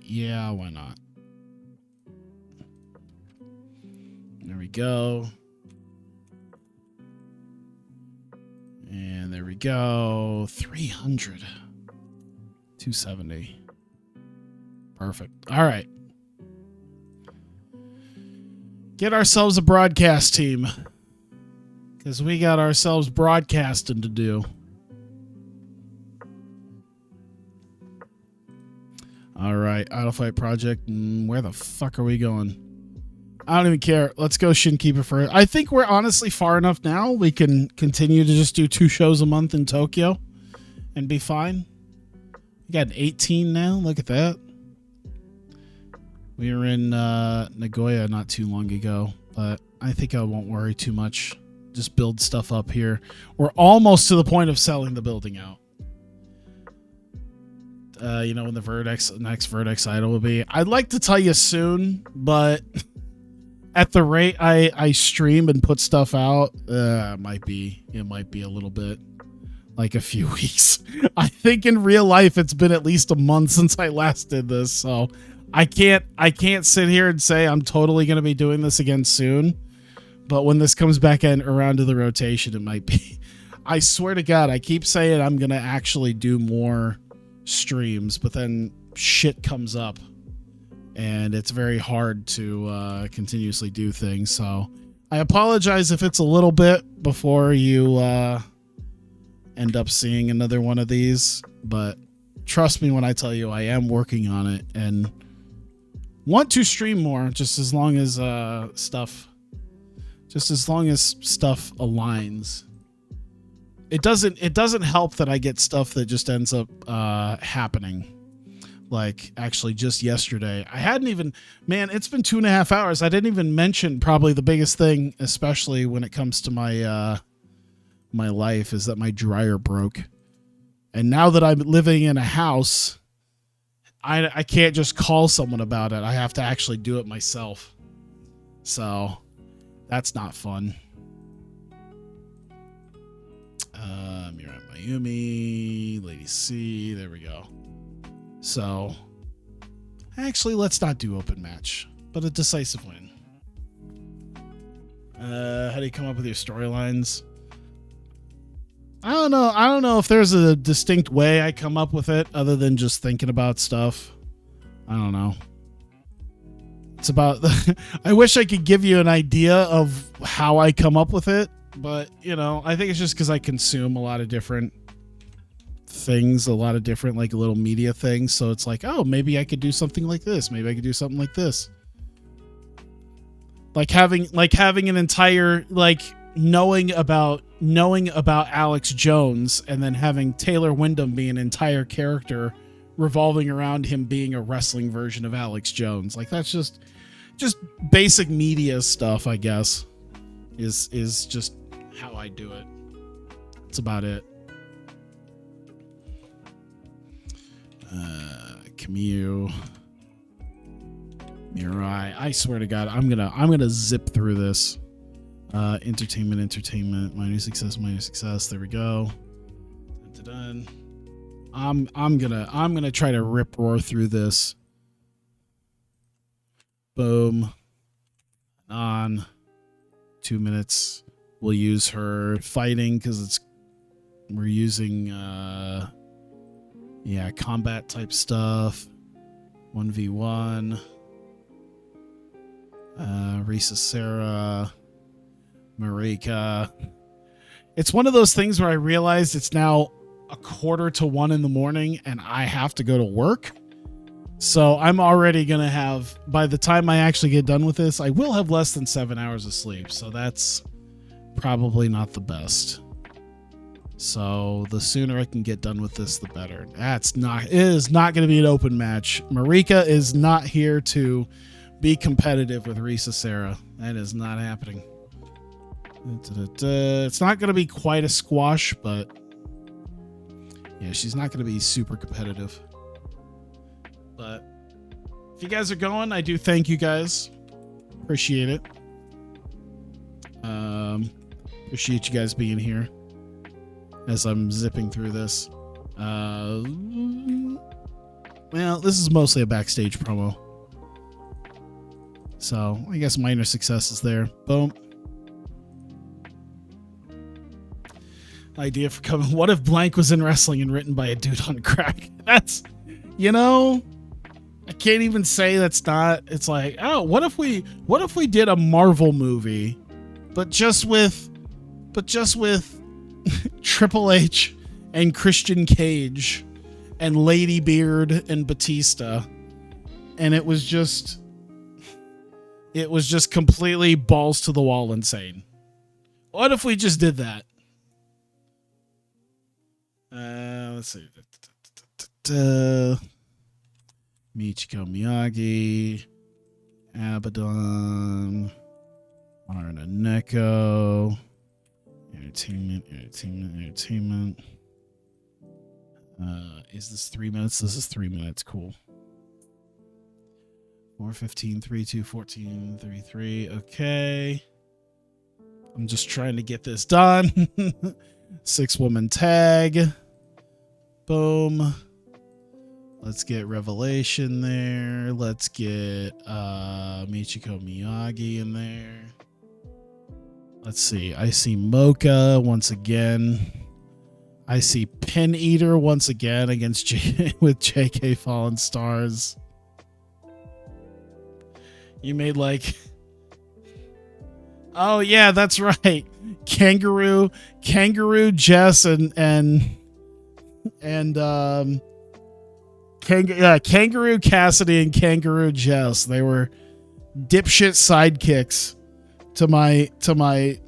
Yeah, why not? There we go. And there we go. 300. 270. Perfect. All right. Get ourselves a broadcast team. Because we got ourselves broadcasting to do. All right. Idolfight Project. Where the fuck are we going? I don't even care. Let's go Shinkeeper first. I think we're honestly far enough now. We can continue to just do 2 shows a month in Tokyo and be fine. We got 18 now. Look at that. We were in Nagoya not too long ago, but I think I won't worry too much. Just build stuff up here. We're almost to the point of selling the building out. You know, when the next VertXIdol will be. I'd like to tell you soon, but at the rate I stream and put stuff out, it might be a little bit, like a few weeks. I think in real life it's been at least a month since I last did this, so I can't sit here and say I'm totally going to be doing this again soon. But when this comes back around to the rotation, it might be. I swear to God, I keep saying I'm going to actually do more streams, but then shit comes up and it's very hard to continuously do things. So I apologize if it's a little bit before you end up seeing another one of these, but trust me when I tell you I am working on it and want to stream more, just as long as stuff aligns. It doesn't help that I get stuff that just ends up happening. Like actually just yesterday, I hadn't even, man, it's been 2.5 hours. I didn't even mention probably the biggest thing, especially when it comes to my my life, is that my dryer broke. And now that I'm living in a house, I can't just call someone about it. I have to actually do it myself. So that's not fun. You're at Mayumi, Lady C, there we go. So actually, let's not do open match, but a decisive win. How do you come up with your storylines? I don't know if there's a distinct way I come up with it other than just thinking about stuff. I don't know. It's about I wish I could give you an idea of how I come up with it, but I think it's just because I consume a lot of different things, a lot of different like little media things. So it's like, oh, maybe I could do something like this. Maybe I could do something like this. Like having an entire knowing about Alex Jones and then having Taylor Wyndham be an entire character revolving around him being a wrestling version of Alex Jones. Like that's just basic media stuff, I guess, is just how I do it. That's about it. Camille, Mirai. I swear to God, I'm gonna zip through this. Entertainment, minor success. There we go. Done. I'm gonna try to rip roar through this. Boom. On 2 minutes. We'll use her fighting because we're using combat type stuff. 1v1. Risa Sarah. Marika. It's one of those things where I realized it's now 1:45 in the morning and I have to go to work. So I'm already going to have, by the time I actually get done with this, I will have less than 7 hours of sleep. So that's probably not the best. So the sooner I can get done with this, the better. It is not going to be an open match. Marika is not here to be competitive with Risa Sarah. That is not happening. It's not going to be quite a squash, but yeah, she's not going to be super competitive. But if you guys are going, I do thank you guys. Appreciate it. Appreciate you guys being here as I'm zipping through this. Well, this is mostly a backstage promo. So I guess minor success is there. Boom. Idea for coming. What if Blank was in wrestling and written by a dude on crack? That's, I can't even say that's not. It's like, oh, what if we did a Marvel movie, but just with Triple H and Christian Cage and Lady Beard and Batista, and it was just completely balls to the wall insane. What if we just did that? Let's see. Michiko Miyagi, Abaddon, Arna Neko, Entertainment. Is this 3 minutes? This is 3 minutes. Cool. 4:15, 3-2, 14, 3-3. Okay. I'm just trying to get this done. 6-woman tag. Boom. Let's get Revelation there. Let's get Michiko Miyagi in there. Let's see. I see Mocha once again. I see Pin Eater once again against with JK Fallen Stars. You made like... Oh yeah, that's right. Kangaroo, Jess, and Kangaroo Cassidy and Kangaroo Jess. They were dipshit sidekicks to my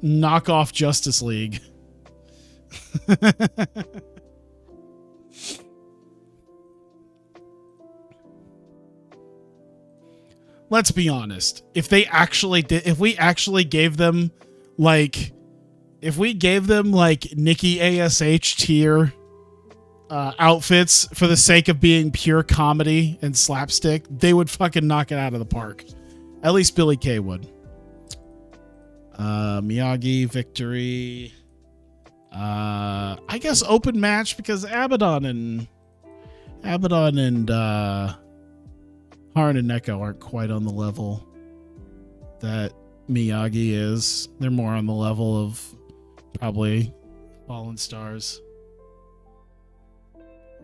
knockoff Justice League. Let's be honest. If we actually gave them like Nikki ASH tier outfits for the sake of being pure comedy and slapstick, they would fucking knock it out of the park. At least Billy Kay would. Miyagi victory. I guess open match because Abaddon and Haran and Neko aren't quite on the level that Miyagi is. They're more on the level of probably Fallen Stars.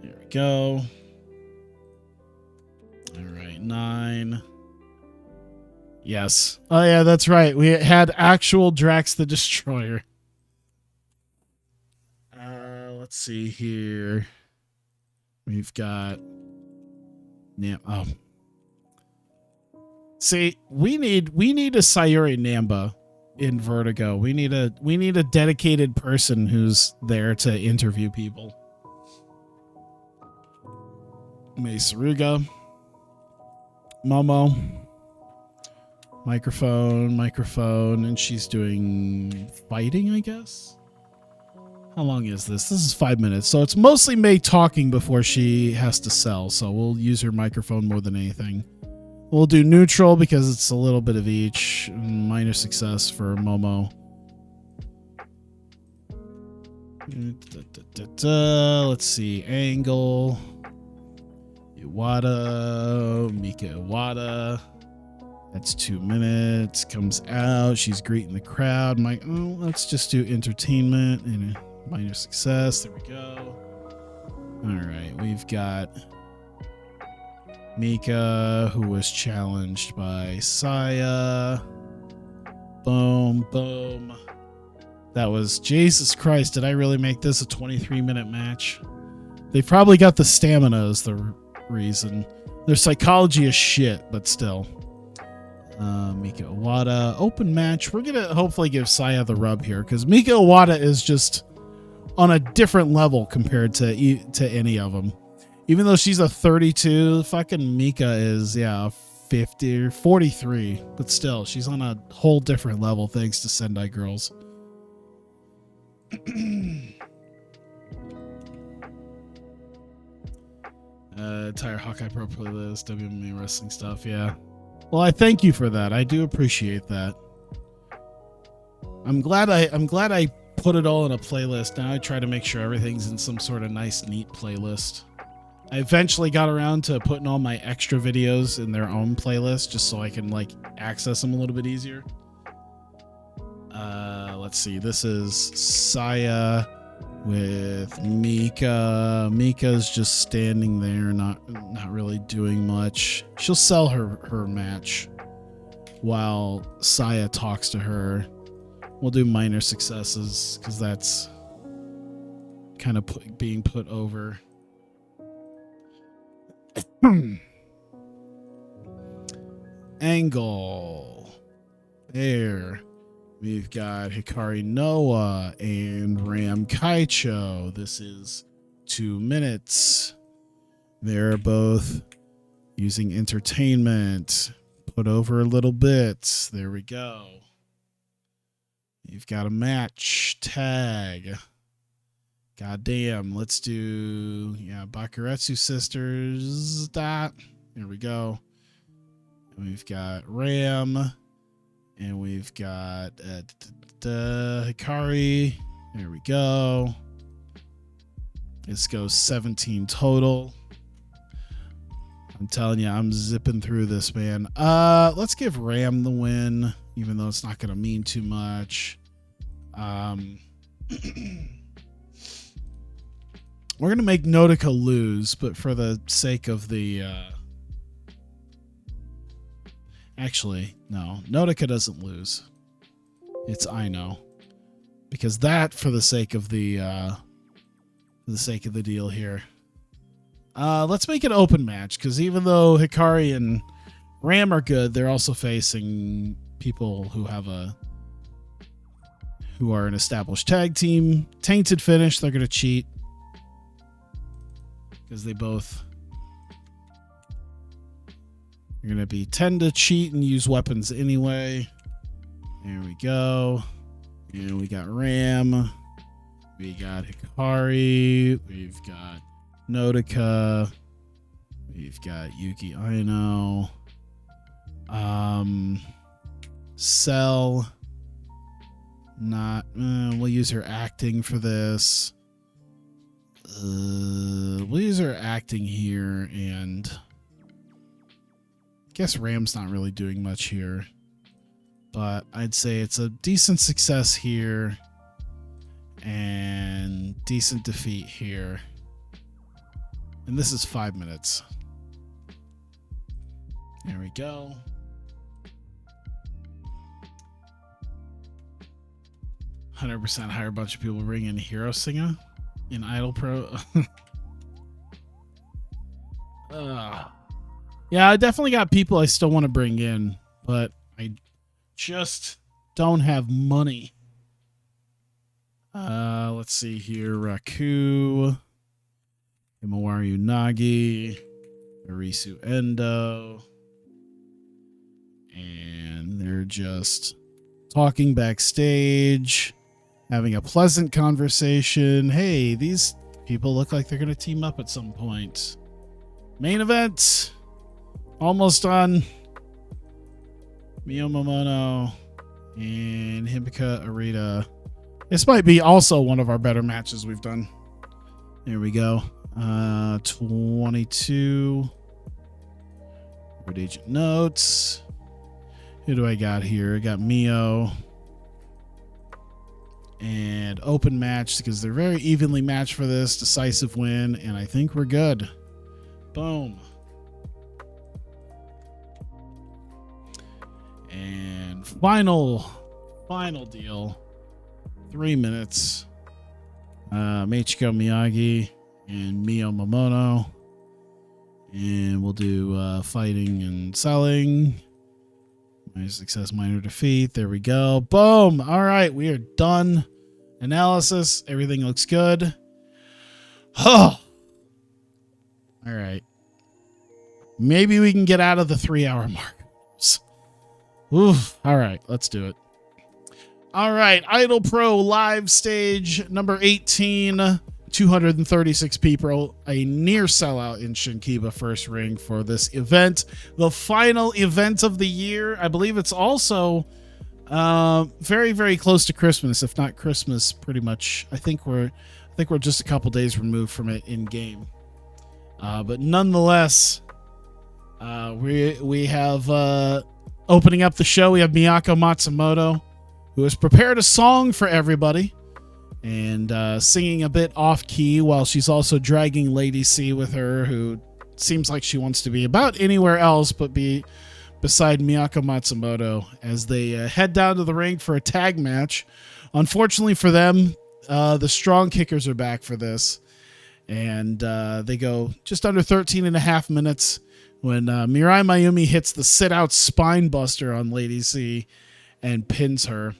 There we go. All right, 9. Yes. Oh yeah, that's right. We had actual Drax the Destroyer. Let's see here. We've got... See, we need a Sayuri Namba in Vertigo. We need a dedicated person who's there to interview people. Mei Saruga. Momo. Microphone, and she's doing fighting, I guess. How long is this? This is 5 minutes, so it's mostly Mei talking before she has to sell, so we'll use her microphone more than anything. We'll do neutral because it's a little bit of each. Minor success for Momo. Let's see. Angle. Iwata. Mika Iwata. That's 2 minutes. Comes out. She's greeting the crowd. Let's just do entertainment and a minor success. There we go. All right. We've got Mika, who was challenged by Saya. Boom, boom. That was... Jesus Christ, did I really make this a 23-minute match? They probably got the stamina is the reason. Their psychology is shit, but still. Mika Iwata, open match. We're going to hopefully give Saya the rub here, because Mika Iwata is just on a different level compared to any of them. Even though she's a 32, fucking Mika is, 50 or 43. But still, she's on a whole different level thanks to Sendai Girls. Entire Hawkeye Pro playlist, WMA wrestling stuff, yeah. Well, I thank you for that. I do appreciate that. I'm glad I put it all in a playlist. Now I try to make sure everything's in some sort of nice, neat playlist. I eventually got around to putting all my extra videos in their own playlist just so I can like access them a little bit easier. Let's see. This is Saya with Mika. Mika's just standing there, not really doing much. She'll sell her match while Saya talks to her. We'll do minor successes because that's kind of being put over. Angle. There. We've got Hikari Noah and Ram Kaicho. This is 2 minutes. They're both using entertainment. Put over a little bit. There we go. You've got a match. Tag. Goddamn. Let's do, Bakuretsu Sisters. There we go. We've got Ram. And we've got Hikari. There we go. This goes 17 total. I'm telling you, I'm zipping through this, man. Let's give Ram the win, even though it's not going to mean too much. We're going to make Nautica lose, but for the sake of the... Actually, no. Nautica doesn't lose. It's Ino. Because that, for the sake of the deal here. Let's make an open match, because even though Hikari and Ram are good, they're also facing people who are an established tag team. Tainted finish, they're gonna cheat. Because they both are gonna tend to cheat and use weapons anyway. There we go. And we got Ram. We got Hikari. We've got Nautica. We've got Yuki Aino. Cell. Not. We'll use her acting for this. We'll use her acting here, and I guess Ram's not really doing much here. But I'd say it's a decent success here and decent defeat here. And this is 5 minutes. There we go. 100% hire a bunch of people to bring in Hero Singer in IdolPro. Yeah, I definitely got people I still want to bring in, but I just don't have money. Let's see here. Raku, Imawaru Nagi, Arisu Endo, and they're just talking backstage, having a pleasant conversation. Hey, these people look like they're going to team up at some point. Main event, almost done. Mio Momono and Himika Arita. This might be also one of our better matches we've done. There we go. 22. Road agent notes. Who do I got here? I got Mio. And open match, because they're very evenly matched for this. Decisive win, and I think we're good. Boom. And final deal. 3 minutes. Michiko Miyagi and Mio Momono. And we'll do fighting and selling. Minor success, minor defeat. There we go. Boom. All right, we are done. Analysis. Everything looks good. Oh. All right. Maybe we can get out of the 3-hour mark. Oof. All right, let's do it. All right, IdolPro live stage number 18, 236 people, a near sellout in Shinkiba first ring for this event, the final event of the year. I believe it's also very, very close to Christmas, if not Christmas, pretty much. I think we're just a couple days removed from it in game, but nonetheless, we have. Opening up the show, we have Miyako Matsumoto, who has prepared a song for everybody and singing a bit off-key while she's also dragging Lady C with her, who seems like she wants to be about anywhere else but be beside Miyako Matsumoto as they head down to the ring for a tag match. Unfortunately for them, the Strong Kickers are back for this, and they go just under 13 and a half minutes when Mirai Mayumi hits the sit-out spine buster on Lady C and pins her.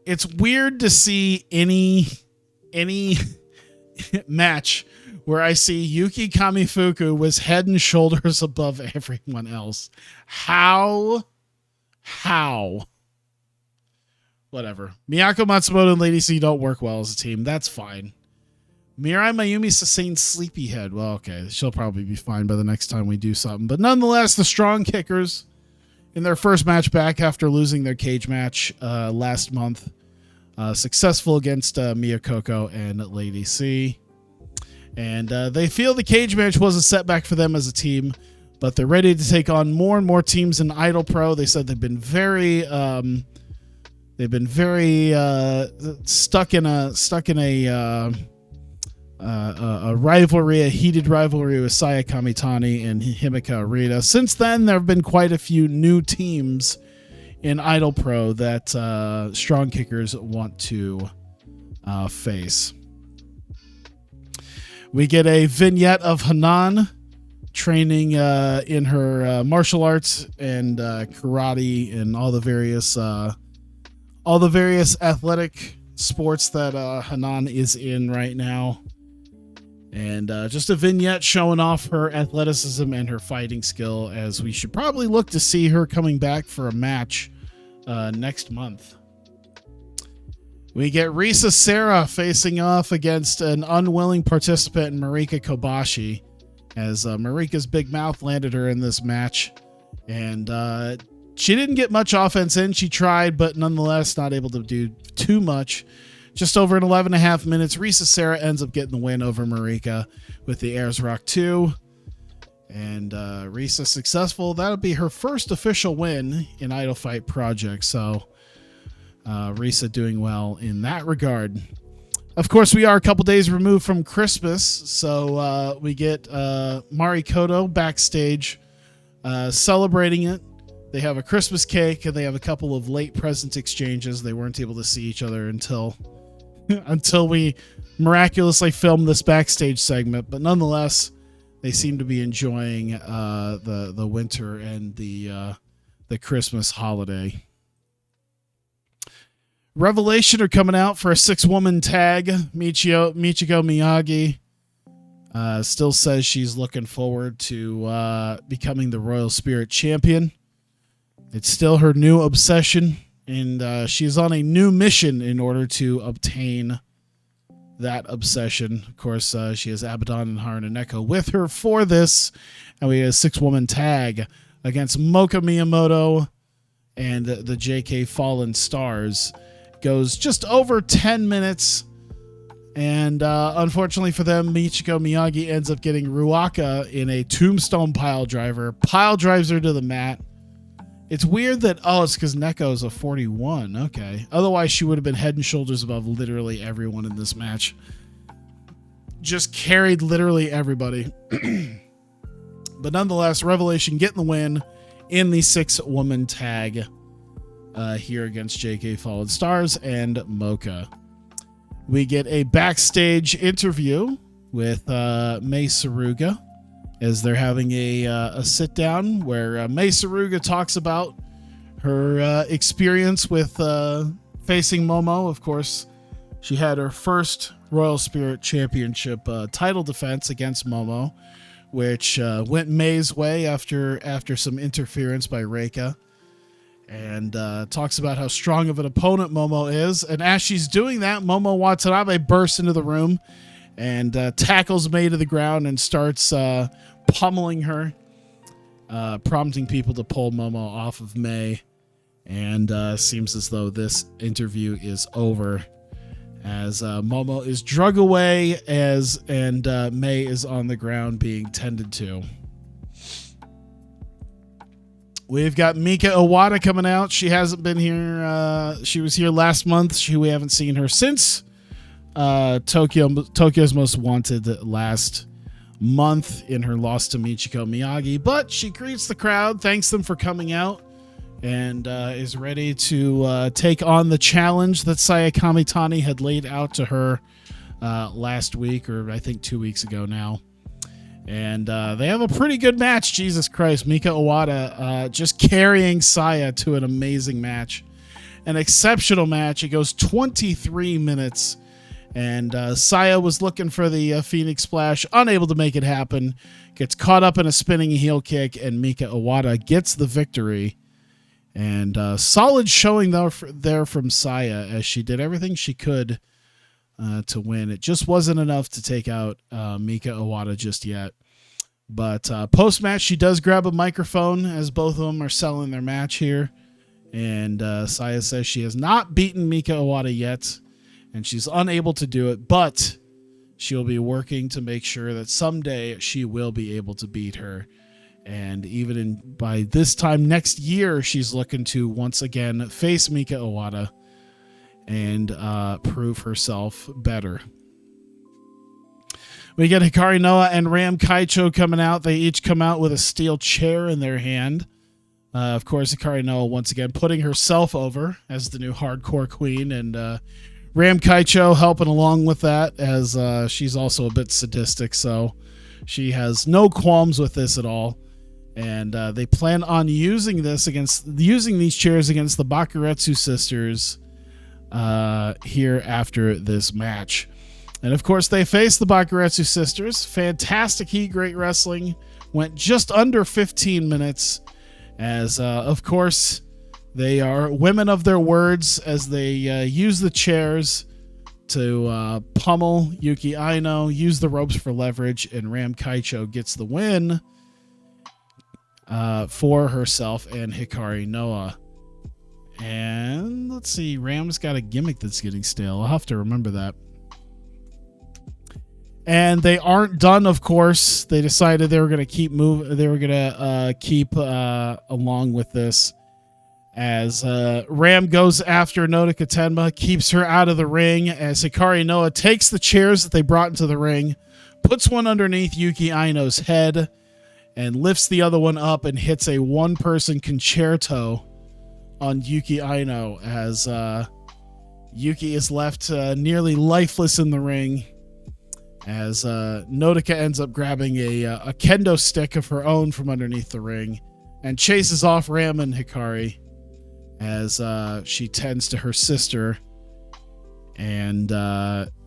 It's weird to see any match where I see Yuki Kamifuku was head and shoulders above everyone else. How? Whatever. Miyako Matsumoto and Lady C don't work well as a team. That's fine. Mirai Mayumi sustained sleepyhead. Well, okay, she'll probably be fine by the next time we do something. But nonetheless, the Strong Kickers, in their first match back after losing their cage match last month, successful against Mia Coco and Lady C. And they feel the cage match was a setback for them as a team, but they're ready to take on more and more teams in IdolPro. They said they've been very stuck in a rivalry, a heated rivalry with Saya Kamitani and Himeka Arita. Since then, there have been quite a few new teams in IdolPro that Strong Kickers want to face. We get a vignette of Hanan training in her martial arts and karate and all the various athletic sports that Hanan is in right now. And just a vignette showing off her athleticism and her fighting skill, as we should probably look to see her coming back for a match next month. We get Risa Sera facing off against an unwilling participant, Marika Kobashi, as Marika's big mouth landed her in this match. And she didn't get much offense in. She tried, but nonetheless not able to do too much. Just over an 11.5 minutes, Risa Sera ends up getting the win over Marika with the Ayers Rock 2. And Risa successful. That'll be her first official win in Idolfight Project. So Risa doing well in that regard. Of course, we are a couple days removed from Christmas. So we get Mari Koto backstage celebrating it. They have a Christmas cake and they have a couple of late present exchanges. They weren't able to see each other until we miraculously filmed this backstage segment. But nonetheless, they seem to be enjoying the winter and the Christmas holiday. Revelation are coming out for a 6-woman tag. Michiko Miyagi still says she's looking forward to becoming the Royal Spirit Champion. It's still her new obsession, and she's on a new mission in order to obtain that obsession. Of course, she has Abaddon and Haraneko with her for this, and we have a 6-woman tag against Mocha Miyamoto and the JK Fallen Stars. Goes just over 10 minutes, and unfortunately for them, Michiko Miyagi ends up getting Ruaka in a tombstone pile driver. Pile drives her to the mat. It's weird that, it's because Neko's a 41. Okay. Otherwise, she would have been head and shoulders above literally everyone in this match. Just carried literally everybody. But nonetheless, Revelation getting the win in the 6-woman tag here against JK Fallen Stars and Mocha. We get a backstage interview with Mei Suruga, as they're having a sit down where Mei Suruga talks about her experience with facing Momo. Of course, she had her first Royal Spirit Championship title defense against Momo, which went Mei's way after some interference by Reika, and talks about how strong of an opponent Momo is. And as she's doing that, Momo Watanabe bursts into the room and tackles Mei to the ground and starts pummeling her, prompting people to pull Momo off of Mei. And seems as though this interview is over, as Momo is drug away and Mei is on the ground being tended to. We've got Mika Iwata coming out. She hasn't been here. She was here last month. We haven't seen her since Tokyo's Most Wanted last month in her loss to Michiko Miyagi. But she greets the crowd, thanks them for coming out, and is ready to take on the challenge that Saya Kamitani had laid out to her last week, or I think 2 weeks ago now. And they have a pretty good match. Jesus Christ. Mika Iwata just carrying Saya to an amazing match. An exceptional match. It goes 23 minutes. And Saya was looking for the Phoenix Splash. Unable to make it happen. Gets caught up in a spinning heel kick. And Mika Iwata gets the victory. And solid showing there from Saya, as she did everything she could to win. It just wasn't enough to take out Mika Iwata just yet. But post-match, she does grab a microphone as both of them are selling their match here. And Saya says she has not beaten Mika Iwata yet, and she's unable to do it, but she'll be working to make sure that someday she will be able to beat her. And even by this time next year, she's looking to once again face Mika Iwata and prove herself better. We get Hikari Noa and Ram Kaicho coming out. They each come out with a steel chair in their hand. Of course, Hikari Noa once again putting herself over as the new hardcore queen, and Ram Kaicho helping along with that as she's also a bit sadistic, so she has no qualms with this at all. And they plan on using these chairs against the Bakuretsu sisters here after this match. And of course, they face the Bakuretsu sisters. Fantastic heat, great wrestling. Went just under 15 minutes. As, of course, they are women of their words as they use the chairs to pummel Yuki Aino, use the ropes for leverage, and Ram Kaicho gets the win for herself and Hikari Noa. And let's see, Ram's got a gimmick that's getting stale. I'll have to remember that. And they aren't done, of course. They decided they were going to keep moving. They were going to keep along with this as Ram goes after Nodoka Tenma, keeps her out of the ring as Hikari Noa takes the chairs that they brought into the ring, puts one underneath Yuki Aino's head, and lifts the other one up and hits a one-person concerto on Yuki Aino as Yuki is left nearly lifeless in the ring. As Nodoka ends up grabbing a kendo stick of her own from underneath the ring and chases off Ram and Hikari as she tends to her sister. And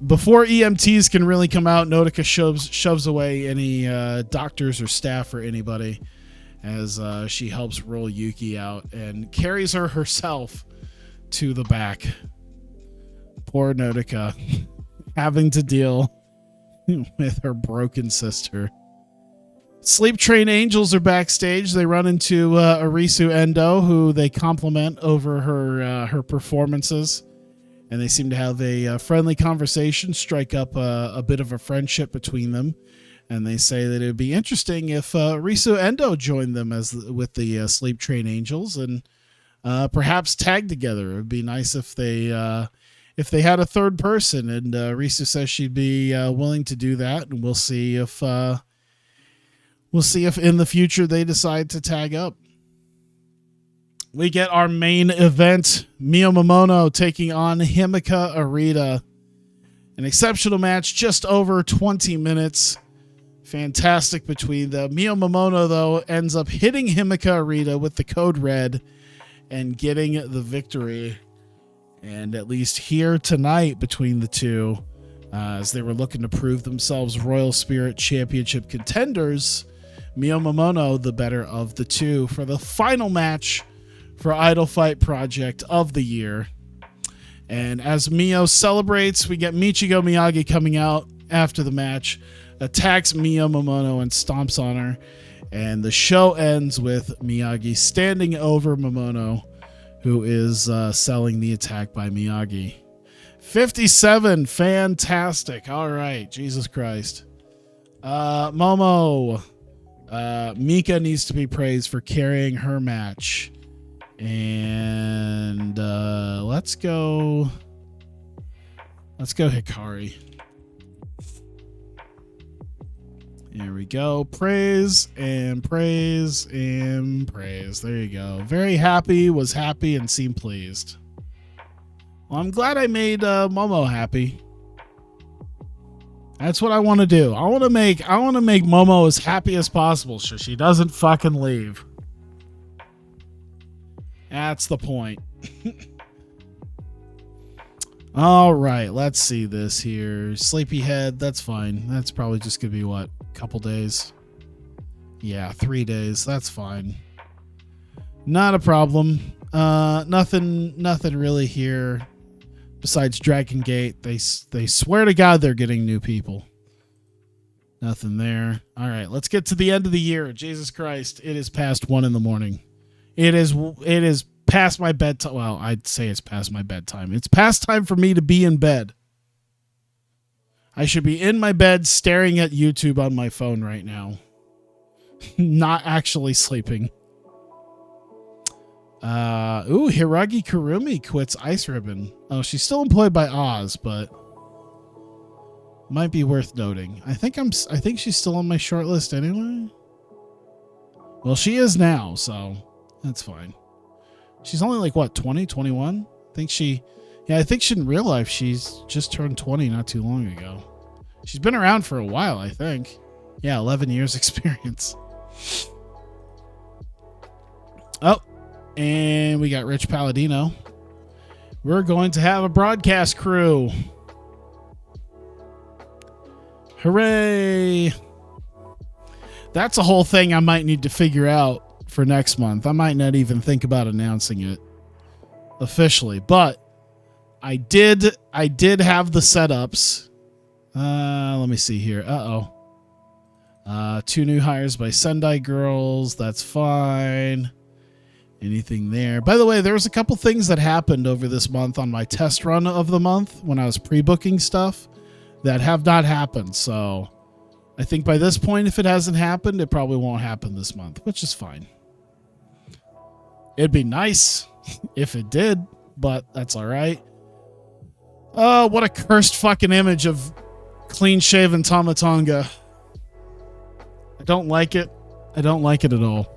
before EMTs can really come out, Nodoka shoves away any doctors or staff or anybody as she helps roll Yuki out and carries her herself to the back. Poor Nodoka having to deal with her broken sister. Sleep Train Angels are backstage. They run into Arisu Endo, who they compliment over her performances, and they seem to have a friendly conversation, strike up a bit of a friendship between them. And they say that it would be interesting if Arisu Endo joined them with the Sleep Train Angels and perhaps tag together. It would be nice if they had a third person, and Risu says she'd be willing to do that, and we'll see if in the future they decide to tag up. We get our main event, Mio Momono taking on Himeka Arita. An exceptional match, just over 20 minutes. Fantastic between them. Mio Momono, though, ends up hitting Himeka Arita with the code red and getting the victory. And at least here tonight between the two, as they were looking to prove themselves Royal Spirit Championship contenders, Mio Momono, the better of the two, for the final match for Idolfight Project of the year. And as Mio celebrates, we get Michigo Miyagi coming out after the match, attacks Mio Momono and stomps on her. And the show ends with Miyagi standing over Momono, who is selling the attack by Miyagi. 57, fantastic. All right, Jesus Christ. Momo. Mika needs to be praised for carrying her match. And let's go Hikari. There we go. Praise and praise and praise. There you go. Very happy, was happy, and seemed pleased. Well, I'm glad I made Momo happy. That's what I want to do. I want to make Momo as happy as possible so she doesn't fucking leave. That's the point. All right, let's see this here. Sleepyhead, that's fine. That's probably just gonna be what, a couple days? Yeah, 3 days. That's fine. Not a problem. Nothing really here Besides Dragon Gate, they swear to God they're getting new people. Nothing there. All right, let's get to the end of the year. Jesus Christ, it is past 1 a.m. It is past my bedtime. Well, I'd say it's past my bedtime. It's past time for me to be in bed. I should be in my bed staring at YouTube on my phone right now. Not actually sleeping. Hiragi Kurumi quits Ice Ribbon. Oh, she's still employed by Oz, but might be worth noting. I think she's still on my short list anyway. Well, she is now, so that's fine. She's only like what, 20, 21? I think she in real life she's just turned 20 not too long ago. She's been around for a while, I think. Yeah, 11 years experience. Oh, and we got Rich Palladino. We're going to have a broadcast crew. Hooray! That's a whole thing I might need to figure out for next month. I might not even think about announcing it officially, but I did have the setups. Let me see here. 2 new hires by Sendai Girls. That's fine. Anything there? By the way, there was a couple things that happened over this month on my test run of the month when I was pre-booking stuff that have not happened. So I think by this point, if it hasn't happened, it probably won't happen this month, which is fine. It'd be nice if it did, but that's all right. Oh, what a cursed fucking image of clean-shaven Tamatonga. I don't like it. I don't like it at all.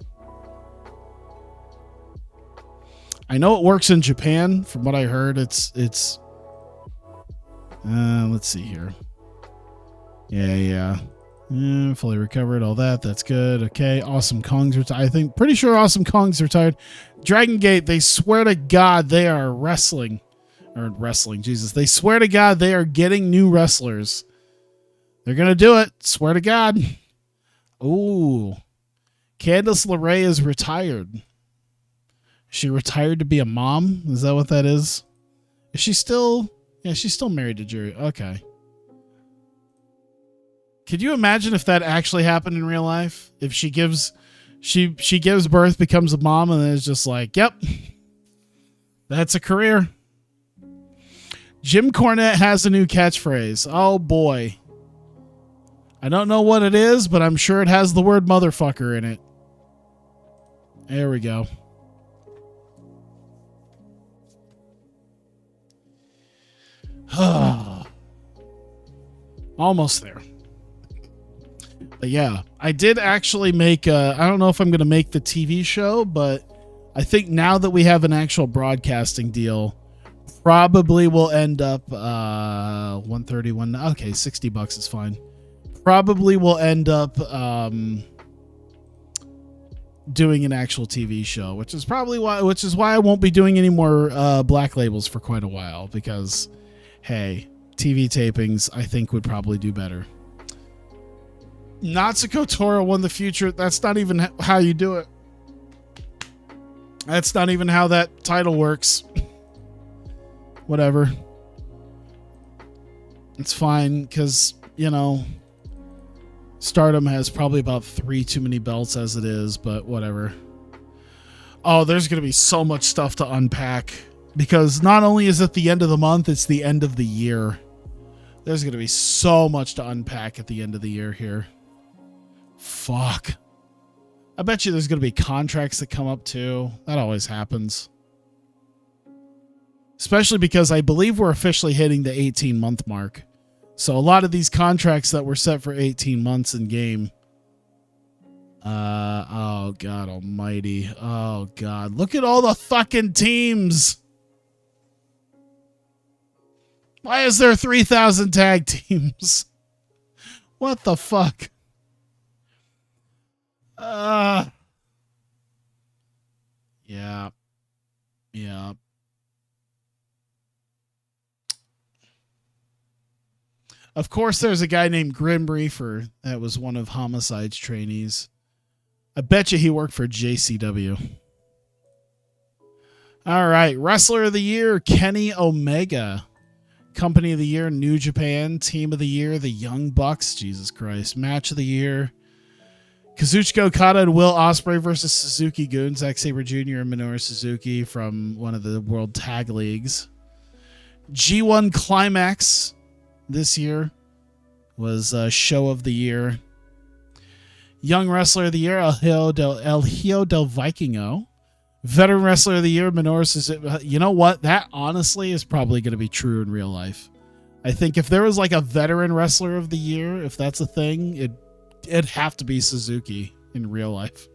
I know it works in Japan. From what I heard, it's let's see here. Yeah. Fully recovered. All that. That's good. Okay. Awesome Kong's retired. Pretty sure Awesome Kong's retired. Dragon Gate, they swear to God they are wrestling. Jesus. They swear to God they are getting new wrestlers. They're going to do it. Swear to God. Ooh. Candice LeRae is retired. She retired to be a mom? Is that what that is? Is she still... Yeah, she's still married to Jerry. Okay. Could you imagine if that actually happened in real life? If she gives birth, becomes a mom, and then it's just like, yep, that's a career. Jim Cornette has a new catchphrase. Oh, boy. I don't know what it is, but I'm sure it has the word motherfucker in it. There we go. Almost there. But yeah, I did actually make I don't know if I'm going to make the TV show, but I think now that we have an actual broadcasting deal, probably we'll end up $131. Okay, $60 is fine. Probably we'll end up doing an actual TV show, which is why I won't be doing any more black labels for quite a while, because hey, TV tapings I think would probably do better. Natsuko Tora won the future. That's not even how you do it. That's not even how that title works. Whatever. It's fine, because, you know, Stardom has probably about 3 too many belts as it is, but whatever. Oh, there's going to be so much stuff to unpack, because not only is it the end of the month, it's the end of the year. There's going to be so much to unpack at the end of the year here. Fuck. I bet you there's going to be contracts that come up too. That always happens. Especially because I believe we're officially hitting the 18-month mark. So a lot of these contracts that were set for 18 months in game. Oh, God almighty. Oh, God. Look at all the fucking teams. Why is there 3,000 tag teams? What the fuck? Yeah. Of course, there's a guy named Grim Reaper that was one of Homicide's trainees. I bet you he worked for JCW. All right, Wrestler of the Year, Kenny Omega. Company of the Year, New Japan. Team of the Year, the Young Bucks. Jesus Christ. Match of the Year, Kazuchika Okada and Will Ospreay versus Suzuki Gun, Zack Sabre Jr. and Minoru Suzuki from one of the World Tag Leagues. G1 Climax this year was Show of the Year. Young Wrestler of the Year, El Hijo del Vikingo. Veteran Wrestler of the Year, Minoru Suzuki. You know what? That honestly is probably going to be true in real life. I think if there was like a Veteran Wrestler of the Year, if that's a thing, it'd have to be Suzuki in real life.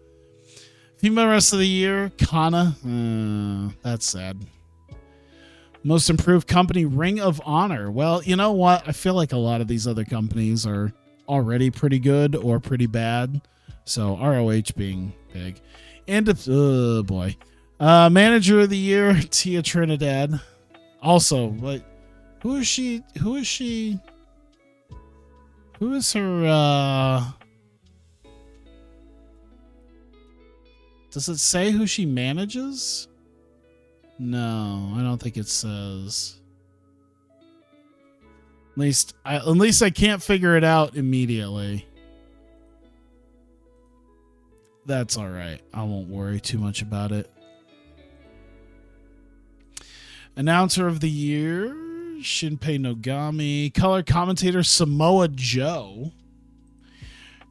Female Wrestler of the Year, Kana. That's sad. Most Improved Company, Ring of Honor. Well, you know what? I feel like a lot of these other companies are already pretty good or pretty bad. So ROH being big. And oh boy. Manager of the Year, Tia Trinidad. Also, what? Who is she? Who is she? Who is her? Does it say who she manages? No, I don't think it says. At least I can't figure it out immediately. That's all right. I won't worry too much about it. Announcer of the Year, Shinpei Nogami. Color commentator, Samoa Joe.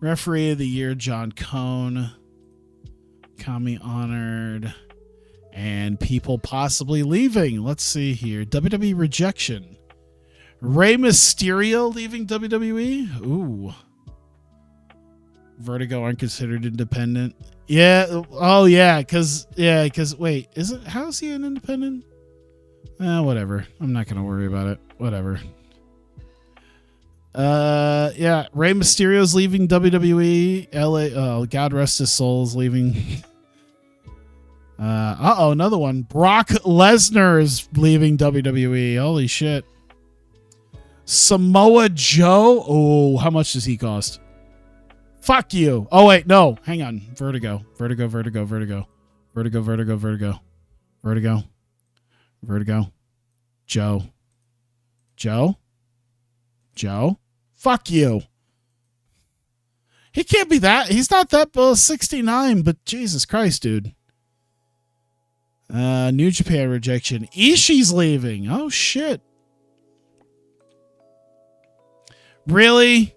Referee of the Year, John Cone. Kami honored. And people possibly leaving. Let's see here. WWE rejection. Rey Mysterio leaving WWE. Ooh. Vertigo aren't considered independent. Yeah. Oh, yeah. Because wait, how is he an independent? Whatever. I'm not going to worry about it. Whatever. Yeah. Rey Mysterio's leaving WWE. Oh, God rest his soul is leaving. Another one. Brock Lesnar is leaving WWE. Holy shit. Samoa Joe. Oh, how much does he cost? Fuck you. Oh, wait, no. Hang on. Vertigo. Joe. Fuck you. He can't be that. He's not that 69, but Jesus Christ, dude. New Japan rejection. Ishii's leaving. Oh, shit. Really?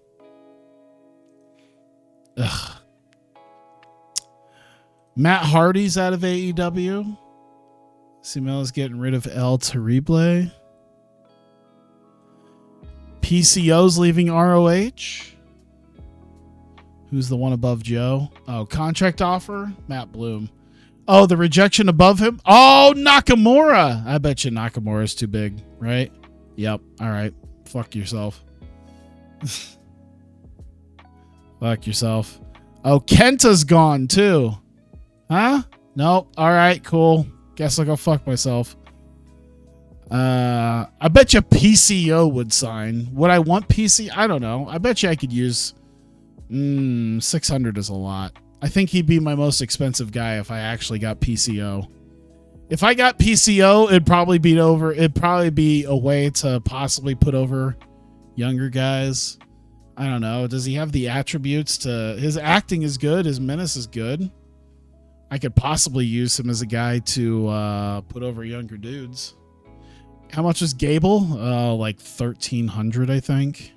Ugh. Matt Hardy's out of AEW. Simella's getting rid of El Terrible. PCO's leaving ROH. Who's the one above Joe? Oh, contract offer? Matt Bloom. Oh, the rejection above him? Oh, Nakamura. I bet you Nakamura's too big, right? Yep. All right. Fuck yourself. Fuck yourself. Oh, Kenta's gone too. Huh? Nope. All right, cool. Guess I'll go fuck myself. I bet you PCO would sign. Would I want PC? I don't know. I bet you I could use 600 is a lot. I think he'd be my most expensive guy if I actually got PCO. If I got PCO, it'd probably be a way to possibly put over younger guys. I don't know. Does he have the attributes to... His acting is good. His menace is good. I could possibly use him as a guy to put over younger dudes. How much was Gable? Like 1,300, I think.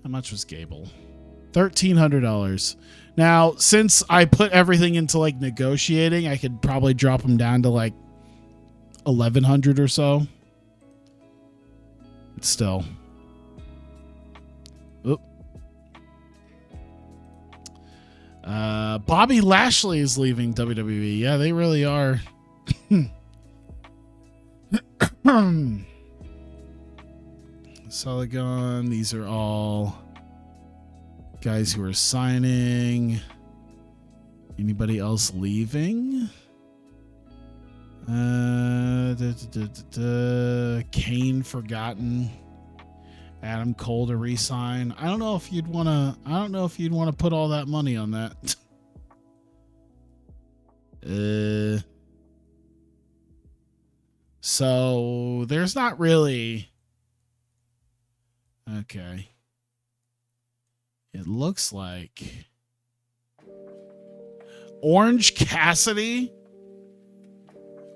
How much was Gable? $1,300. Now, since I put everything into like negotiating, I could probably drop him down to like 1,100 or so. But still. Oop. Bobby Lashley is leaving WWE. Yeah, they really are. Soligon. These are all guys who are signing. Anybody else leaving? Kane forgotten. Adam Cole to re-sign. I don't know if you'd want to put all that money on that. So there's not really Okay. It looks like Orange Cassidy.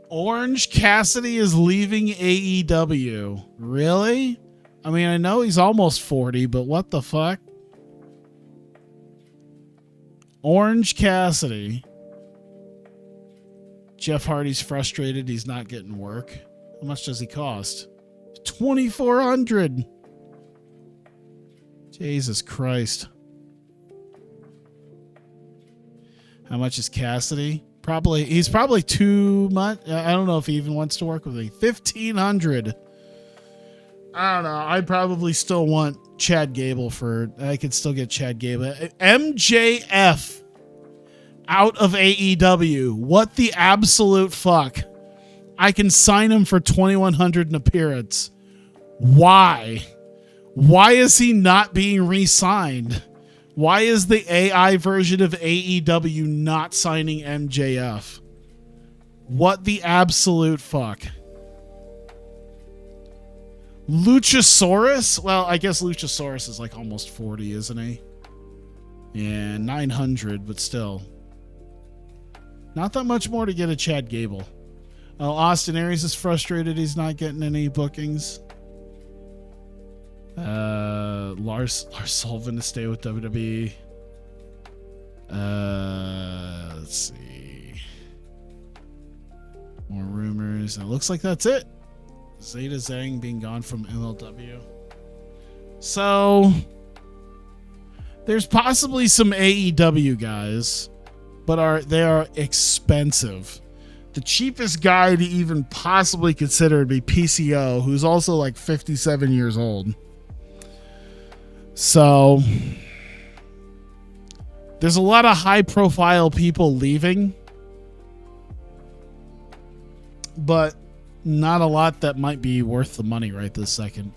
Orange Cassidy is leaving AEW. Really? I mean, I know he's almost 40, but what the fuck? Orange Cassidy. Jeff Hardy's frustrated he's not getting work. How much does he cost? $2,400. Jesus Christ. How much is Cassidy? He's probably too much. I don't know if he even wants to work with me. $1,500. I don't know. I'd probably still want Chad Gable I could still get Chad Gable. MJF out of AEW. What the absolute fuck? I can sign him for $2,100 an appearance. Why? Why is he not being re-signed? Why is the AI version of AEW not signing MJF? What the absolute fuck? Luchasaurus? Well, I guess Luchasaurus is like almost 40, isn't he? Yeah, 900, but still. Not that much more to get a Chad Gable. Oh, Austin Aries is frustrated he's not getting any bookings. Lars Sullivan to stay with WWE. Let's see. More rumors. It looks like that's it. Zeta Zhang being gone from MLW. So there's possibly some AEW guys, but they are expensive. The cheapest guy to even possibly consider would be PCO, who's also like 57 years old. So there's a lot of high profile people leaving, but not a lot that might be worth the money right this second.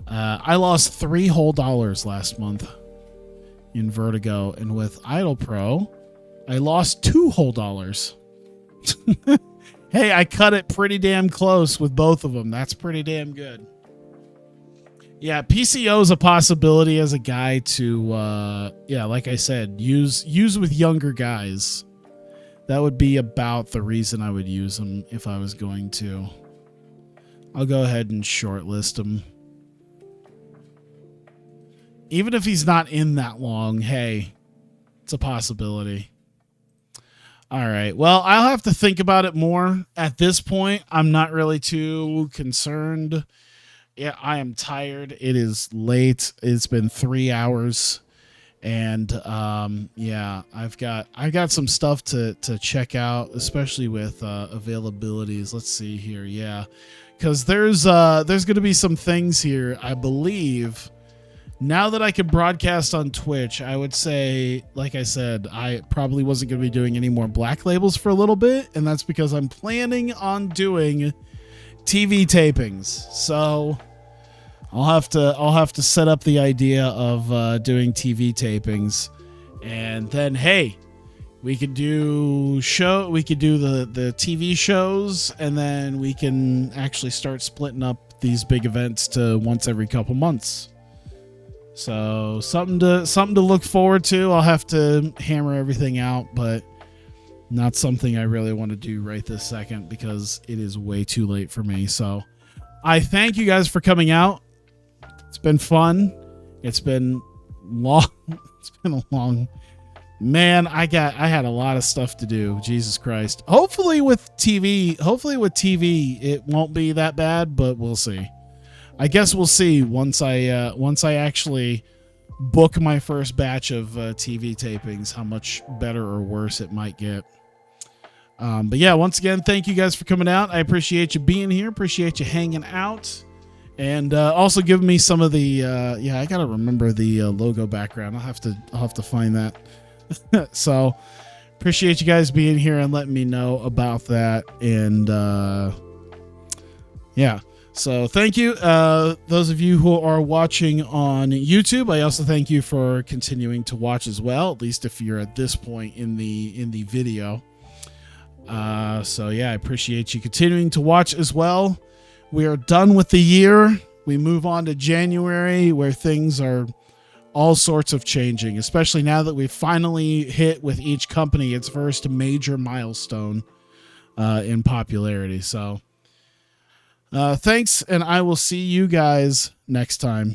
I lost $3 whole last month in Vertigo, and with IdolPro, I lost $2 whole. Hey, I cut it pretty damn close with both of them. That's pretty damn good. Yeah, PCO is a possibility as a guy to, like I said, use with younger guys. That would be about the reason I would use him if I was going to. I'll go ahead and shortlist him. Even if he's not in that long, hey, it's a possibility. All right. Well, I'll have to think about it more. At this point, I'm not really too concerned. Yeah, I am tired. It is late. It's been 3 hours. And I've got some stuff to check out, especially with availabilities. Let's see here. Yeah. Cuz there's going to be some things here, I believe. Now that I can broadcast on Twitch, I would say, like I said, I probably wasn't going to be doing any more black labels for a little bit, and that's because I'm planning on doing TV tapings. So I'll have to set up the idea of doing TV tapings, and then hey, we could do the TV shows, and then we can actually start splitting up these big events to once every couple months. So something to look forward to. I'll have to hammer everything out, but not something I really want to do right this second because it is way too late for me. So I thank you guys for coming out. It's been fun. It's been long. It's been a long, man. I had a lot of stuff to do. Jesus Christ. Hopefully with TV, it won't be that bad, but we'll see. I guess we'll see once I actually book my first batch of TV tapings, how much better or worse it might get. But yeah, once again, thank you guys for coming out. I appreciate you being here. Appreciate you hanging out. And also giving me some of the I gotta remember the logo background. I'll have to find that. So appreciate you guys being here and letting me know about that. And yeah. So thank you, those of you who are watching on YouTube. I also thank you for continuing to watch as well, at least if you're at this point in the video. So yeah, I appreciate you continuing to watch as well. We are done with the year. we move on to January, where things are all sorts of changing, especially now that we've finally hit with each company its first major milestone in popularity. So thanks, and I will see you guys next time.